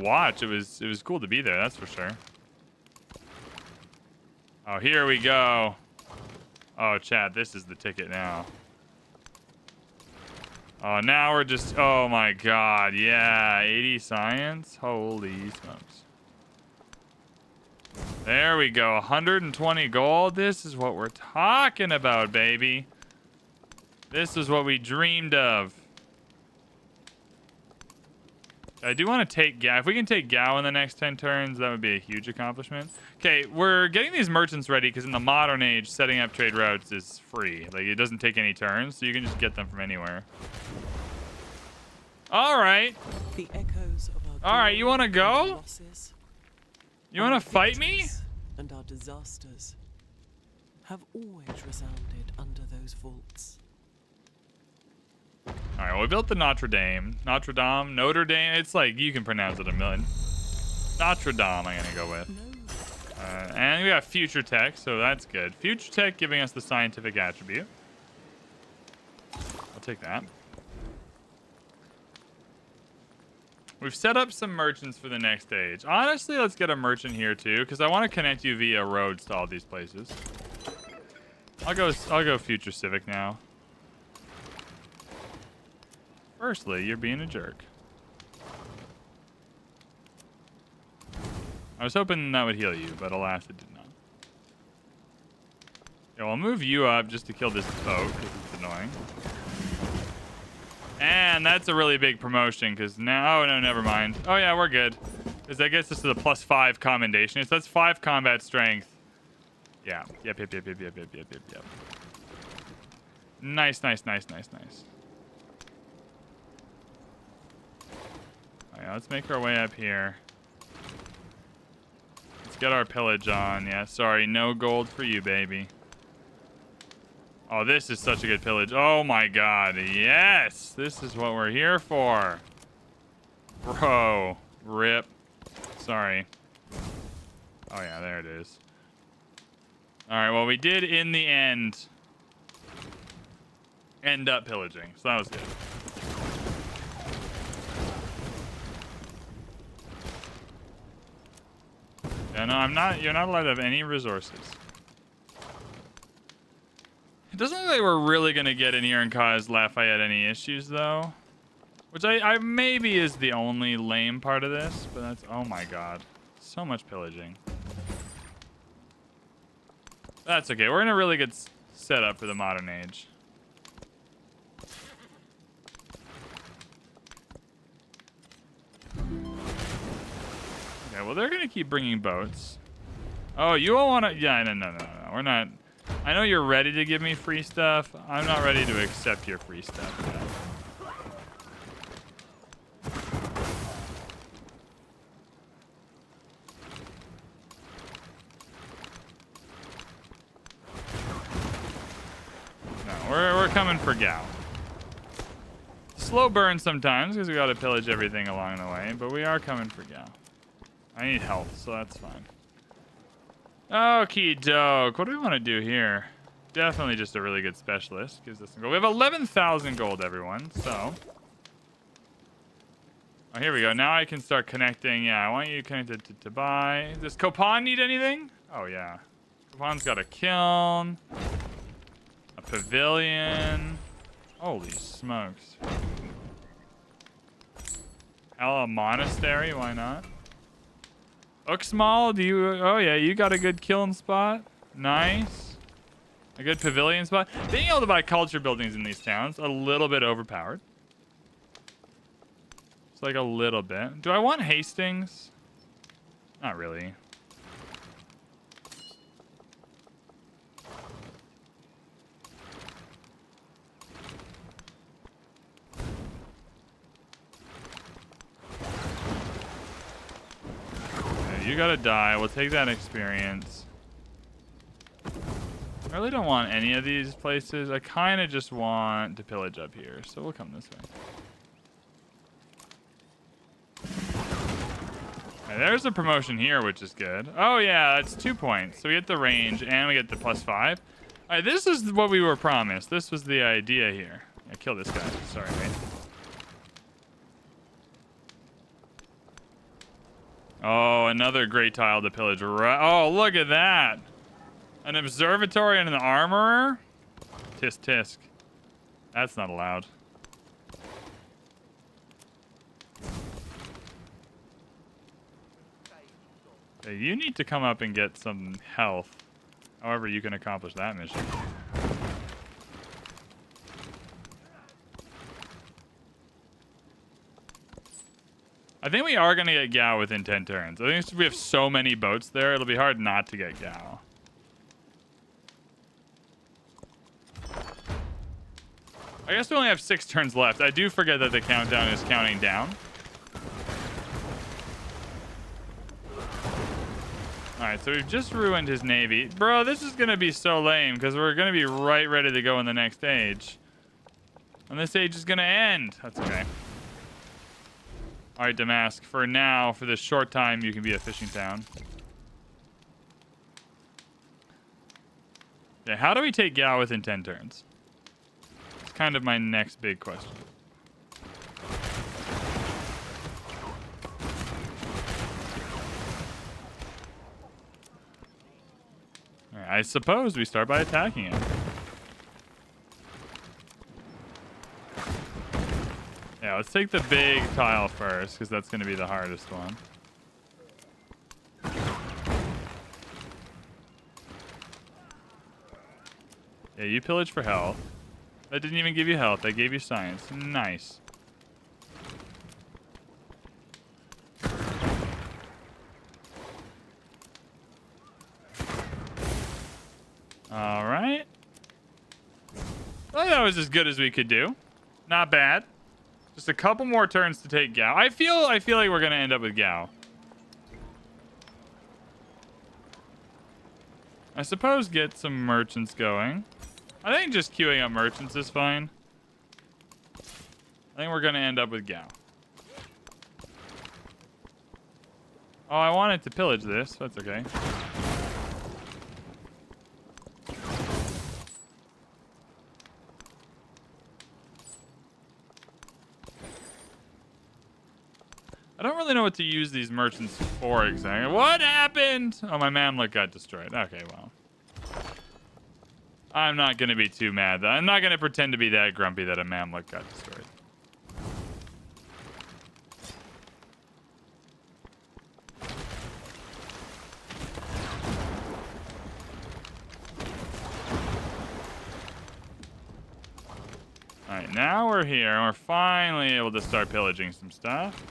watch, it was cool to be there, that's for sure. Oh, here we go. Oh, chat, this is the ticket now. Oh, now we're just... Oh, my God. Yeah, 80 science? Holy smokes. There we go. 120 gold. This is what we're talking about, baby. This is what we dreamed of. I do want to take Gao. If we can take Gao in the next 10 turns, that would be a huge accomplishment. Okay, we're getting these merchants ready because in the modern age, setting up trade routes is free. Like, it doesn't take any turns, so you can just get them from anywhere. All right.
The echoes of our
All right, you want to go?
losses,
You want
our
to fight me?
victories, and our disasters have always resounded under those vaults.
All right, well, we built the Notre Dame. Notre Dame? Notre Dame? It's like, you can pronounce it a million. Notre Dame, I'm going to go with.
No.
And we got future tech, so that's good. Future tech giving us the scientific attribute. I'll take that. We've set up some merchants for the next stage. Honestly, let's get a merchant here too, because I want to connect you via roads to all these places. I'll go future civic now. Firstly, you're being a jerk. I was hoping that would heal you, but alas, it did not. Yeah, I'll move you up just to kill this boat, because it's annoying. And that's a really big promotion, because now... Oh, no, never mind. Oh, yeah, we're good. Because that gets us to the +5 commendation. So that's 5 combat strength. Yeah. Yep. Nice. Alright, let's make our way up here. Let's get our pillage on. Yeah, sorry, no gold for you, baby. Oh, this is such a good pillage. Oh my God, yes! This is what we're here for. Bro, rip. Sorry. Oh yeah, there it is. Alright, well we did in the end up pillaging, so that was good. Yeah, no, you're not allowed to have any resources. It doesn't look like we're really gonna get in here and cause Lafayette any issues though. Which I maybe is the only lame part of this, but that's, oh my God. So much pillaging. That's okay, we're in a really good setup for the modern age. Okay, well they're gonna keep bringing boats. Oh, you all wanna, yeah, no, we're not. I know you're ready to give me free stuff. I'm not ready to accept your free stuff yet. No, we're coming for Gao. Slow burn sometimes because we gotta pillage everything along the way, but we are coming for Gao. I need health, so that's fine. Okie doke. What do we want to do here? Definitely just a really good specialist. Gives us some gold. We have 11,000 gold, everyone. So. Oh, here we go. Now I can start connecting. Yeah, I want you connected to buy. Does Copan need anything? Oh, yeah. Copan's got a kiln. A pavilion. Holy smokes. Hell, a monastery. Why not? Uxmal, do you... Oh, yeah, you got a good kiln spot. Nice. A good pavilion spot. Being able to buy culture buildings in these towns, a little bit overpowered. It's like a little bit. Do I want Hastings? Not really. You gotta die. We'll take that experience. I really don't want any of these places. I kind of just want to pillage up here, so we'll come this way. Okay, there's a promotion here, which is good. Oh yeah, that's 2 points. So we get the range and we get the +5. All right, this is what we were promised. This was the idea here. Yeah, kill this guy. Sorry, mate. Oh, another great tile to pillage. Oh, look at that. An observatory and an armorer? Tisk tisk. That's not allowed. Okay, you need to come up and get some health. However you can accomplish that mission. I think we are going to get Gao within 10 turns. I think we have so many boats there, it'll be hard not to get Gao. I guess we only have 6 turns left. I do forget that the countdown is counting down. Alright, so we've just ruined his navy. Bro, this is going to be so lame because we're going to be right ready to go in the next age. And this age is going to end. That's okay. Alright, Damask, for now, for this short time, you can be a fishing town. Okay, how do we take Gao within 10 turns? It's kind of my next big question. Alright, I suppose we start by attacking him. Yeah, let's take the big tile first, because that's going to be the hardest one. Yeah, you pillage for health. That didn't even give you health. That gave you science. Nice. All right. Well, that was as good as we could do. Not bad. Just a couple more turns to take Gao. I feel like we're gonna end up with Gao. I suppose get some merchants going. I think just queuing up merchants is fine. I think we're gonna end up with Gao. Oh, I wanted to pillage this. That's okay. I don't really know what to use these merchants for exactly. What happened? Oh, my Mamluk got destroyed. Okay, well. I'm not going to be too mad. I'm not going to pretend to be that grumpy that a Mamluk got destroyed. Alright, now we're here and we're finally able to start pillaging some stuff.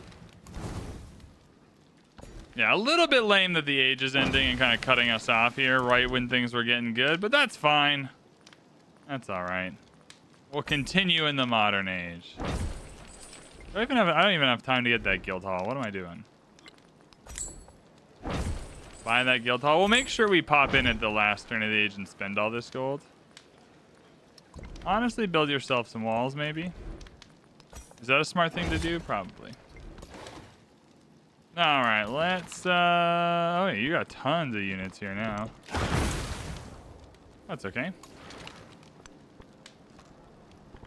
Yeah, a little bit lame that the age is ending and kind of cutting us off here right when things were getting good, but that's fine. That's all right. We'll continue in the modern age. I don't even have time to get that guild hall. What am I doing? Buy that guild hall. We'll make sure we pop in at the last turn of the age and spend all this gold. Honestly, build yourself some walls, maybe. Is that a smart thing to do? Probably. All right, let's, oh, you got tons of units here now. That's okay.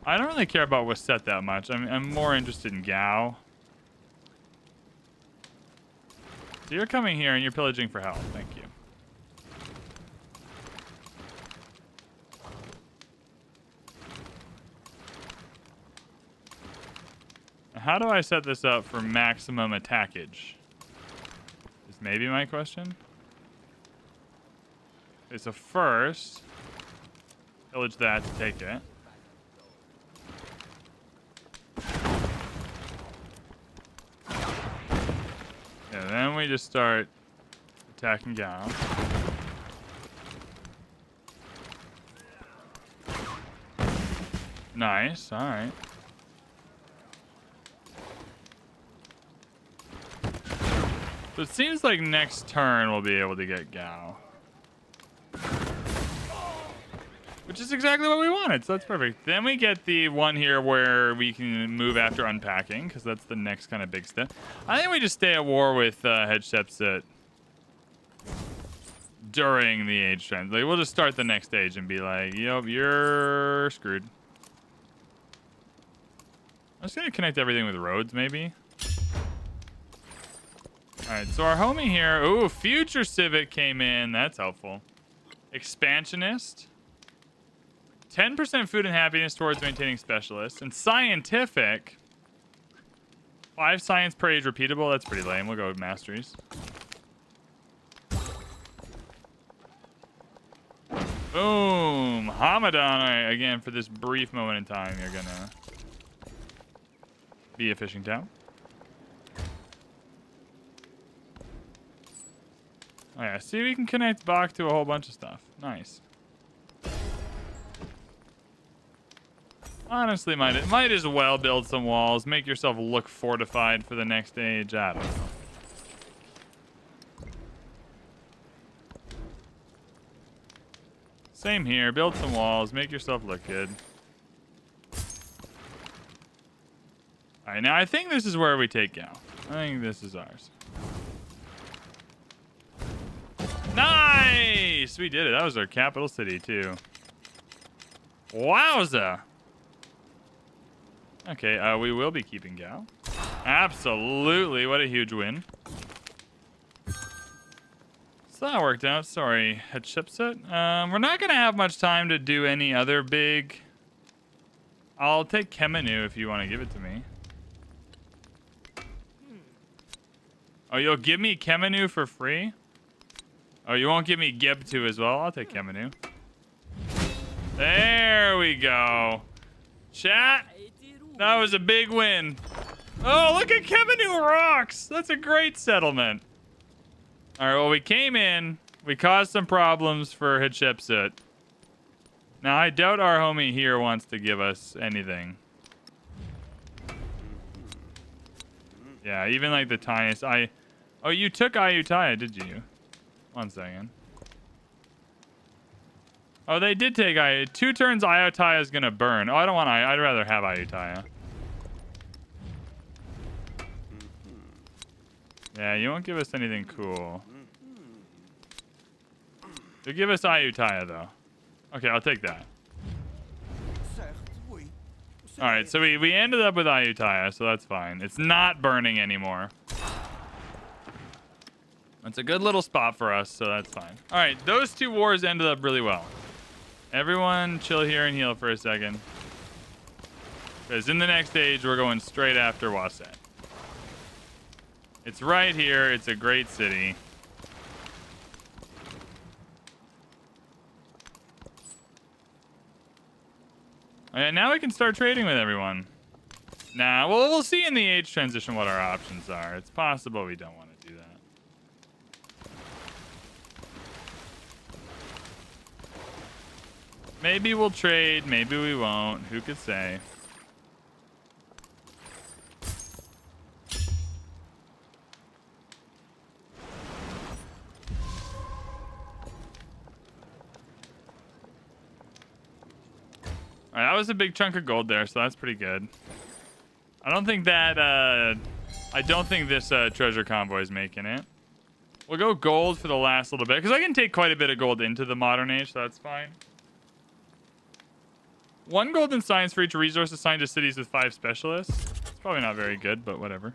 I don't really care about Waset that much. I'm more interested in Gao. So you're coming here and you're pillaging for health. Thank you. How do I set this up for maximum attackage? Is maybe my question. Okay, so first, pillage that to take it. Yeah, then we just start attacking Gao. Nice, all right. So it seems like next turn we'll be able to get Gao. Which is exactly what we wanted, so that's perfect. Then we get the one here where we can move after unpacking, because that's the next kind of big step. I think we just stay at war with Hedgestepset during the age trend. Like, we'll just start the next stage and be like, yep, you're screwed. I'm just going to connect everything with roads, maybe. All right, so our homie here, ooh, Future Civic came in. That's helpful. Expansionist. 10% food and happiness towards maintaining specialists. And scientific. 5 science per age repeatable. That's pretty lame. We'll go with masteries. Boom. Hamadan. All right, again, for this brief moment in time, you're going to be a fishing town. Oh, yeah. See, we can connect Bach to a whole bunch of stuff. Nice. Honestly, might as well build some walls. Make yourself look fortified for the next age. I don't know. Same here. Build some walls. Make yourself look good. All right, now I think this is where we take Gal. I think this is ours. Nice! We did it. That was our capital city, too. Wowza! Okay, we will be keeping Gal. Absolutely. What a huge win. So that worked out. Sorry, Hatshepsut. We're not going to have much time to do any other big... I'll take Kemenu if you want to give it to me. Oh, you'll give me Kemenu for free? Oh, you won't give me Gebtu as well? I'll take Kemenu. There we go. Chat. That was a big win. Oh, look at Kemenu rocks. That's a great settlement. All right, well, we came in. We caused some problems for Hatshepsut. Now, I doubt our homie here wants to give us anything. Yeah, even like the tiniest. Oh, you took Ayutthaya, did you? 1 second. Oh, they did take 2 turns. Ayutthaya is gonna burn. Oh, I don't want. I'd rather have Ayutthaya. Yeah, you won't give us anything cool. You'll give us Ayutthaya though. Okay, I'll take that. All right, so we ended up with Ayutthaya, so that's fine. It's not burning anymore. That's a good little spot for us, so that's fine. All right, those 2 wars ended up really well. Everyone chill here and heal for a second. Because in the next stage, we're going straight after Waset. It's right here. It's a great city. And now we can start trading with everyone. Nah, well, we'll see in the age transition what our options are. It's possible we don't want to do that. Maybe we'll trade, maybe we won't. Who could say? All right, that was a big chunk of gold there, so that's pretty good. I don't think that, I don't think this treasure convoy is making it. We'll go gold for the last little bit, because I can take quite a bit of gold into the modern age, so that's fine. 1 gold in science for each resource assigned to cities with 5 specialists. It's probably not very good, but whatever.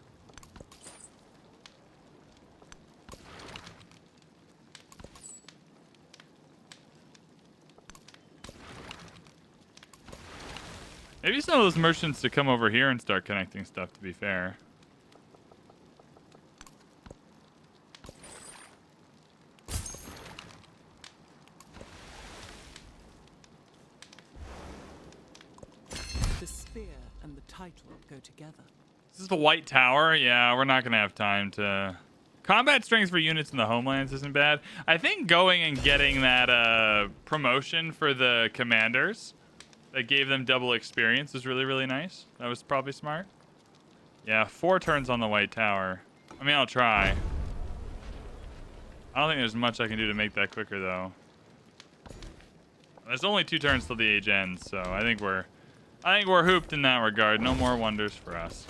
Maybe some of those merchants to come over here and start connecting stuff, to be fair.
The spear and the title go together.
This is the White Tower. Yeah, we're not going to have time to... Combat strength for units in the homelands isn't bad. I think going and getting that promotion for the commanders that gave them double experience is really, really nice. That was probably smart. Yeah, 4 turns on the White Tower. I mean, I'll try. I don't think there's much I can do to make that quicker, though. There's only 2 turns till the age ends, so I think we're hooped in that regard. No more wonders for us.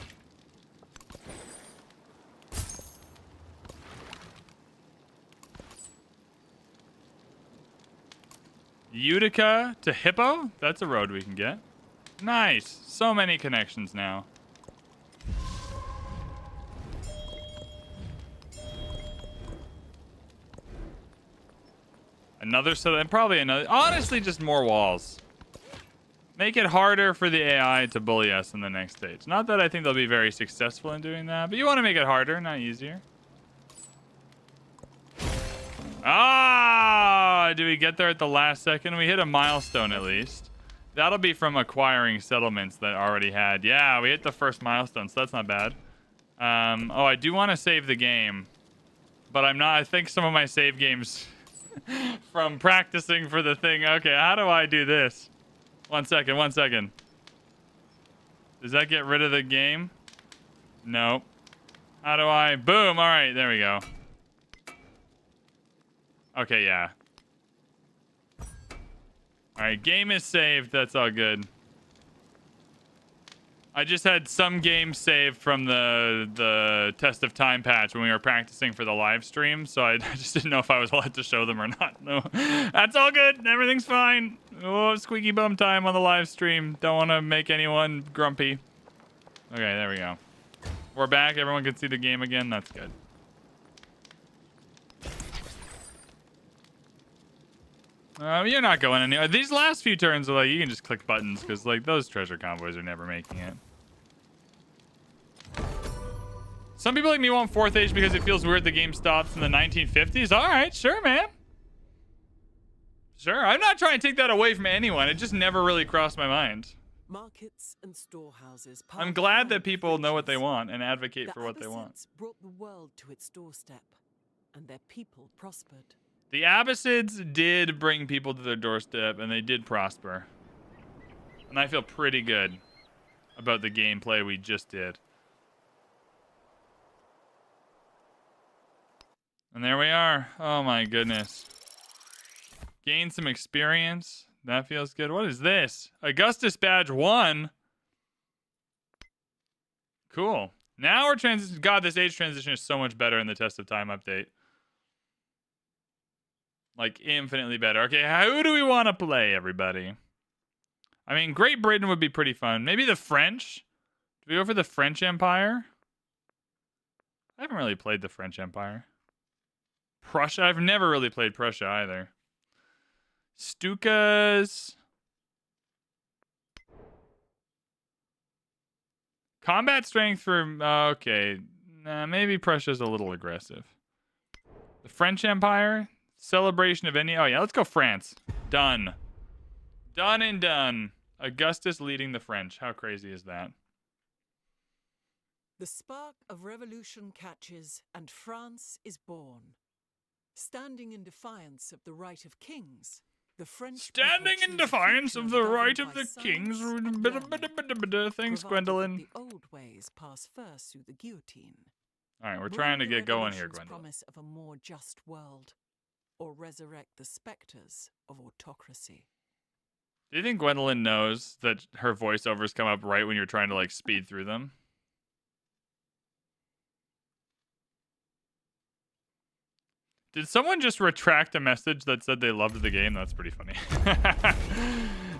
Utica to Hippo? That's a road we can get. Nice. So many connections now. Another set and probably another. Honestly, just more walls. Make it harder for the AI to bully us in the next stage. Not that I think they'll be very successful in doing that, but you want to make it harder, not easier. Ah, do we get there at the last second? We hit a milestone at least. That'll be from acquiring settlements that already had. Yeah, we hit the first milestone, so that's not bad. Oh, I do want to save the game, but I'm not. I think some of my save games from practicing for the thing. Okay, how do I do this? 1 second, 1 second. Does that get rid of the game? No. How do I? Boom. All right, there we go. Okay, yeah. All right, game is saved. That's all good. I just had some games saved from the Test of Time patch when we were practicing for the live stream, so I just didn't know if I was allowed to show them or not. No, that's all good. Everything's fine. Oh, squeaky bum time on the live stream. Don't want to make anyone grumpy. Okay, there we go. We're back. Everyone can see the game again. That's good. You're not going anywhere. These last few turns are like, you can just click buttons because like those treasure convoys are never making it. Some people like me want 4th Age because it feels weird the game stops in the 1950s. All right, sure, man. Sure, I'm not trying to take that away from anyone. It just never really crossed my mind.
Markets and storehouses.
I'm glad that people know what they want and advocate for what they want.
The Abbasids brought the world to its doorstep, and their people prospered.
The Abbasids did bring people to their doorstep, and they did prosper. And I feel pretty good about the gameplay we just did. And there we are. Oh my goodness. Gain some experience. That feels good. What is this? Augustus Badge 1. Cool. Now we're transitioning. God, this age transition is so much better in the Test of Time update. Like, infinitely better. Okay, who do we want to play, everybody? I mean, Great Britain would be pretty fun. Maybe the French? Do we go for the French Empire? I haven't really played the French Empire. Prussia? I've never really played Prussia either. Stukas. Combat strength for... okay. Nah, maybe Prussia's a little aggressive. The French Empire? Celebration of any... oh, yeah. Let's go France. Done. Done and done. Augustus leading the French. How crazy is that?
The spark of revolution catches, and France is born. Standing in defiance of the right of kings, the French...
standing in defiance of the right of the kings. Thanks, Gwendolyn.
The old ways pass first through the guillotine.
All right, we're trying to get going here, Gwendolyn.
Promise of a more just world, or resurrect the specters of autocracy.
Do you think Gwendolyn knows that her voiceovers come up right when you're trying to like speed through them? Did someone just retract a message that said they loved the game? That's pretty funny.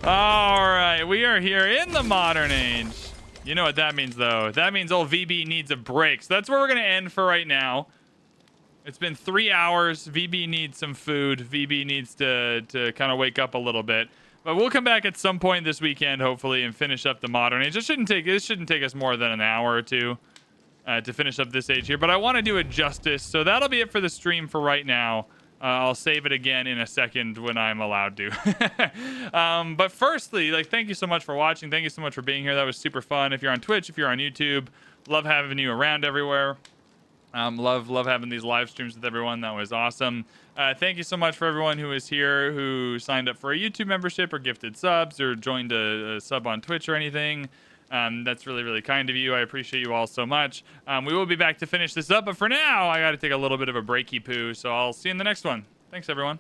All right, we are here in the modern age. You know what that means, though. That means old VB needs a break. So that's where we're going to end for right now. It's been 3 hours. VB needs some food. VB needs to kind of wake up a little bit. But we'll come back at some point this weekend, hopefully, and finish up the modern age. This shouldn't take us more than an hour or two. To finish up this age here, but I want to do it justice, so that'll be it for the stream for right now. I'll save it again in a second when I'm allowed to. But firstly, like, thank you so much for watching. Thank you so much for being here. That was super fun. If you're on Twitch, if you're on YouTube, love having you around everywhere. Love having these live streams with everyone. That was awesome. Thank you so much for everyone who is here, who signed up for a YouTube membership or gifted subs or joined a sub on Twitch or anything. That's really, really kind of you. I appreciate you all so much. We will be back to finish this up, but for now, I got to take a little bit of a breaky poo, so I'll see you in the next one. Thanks, everyone.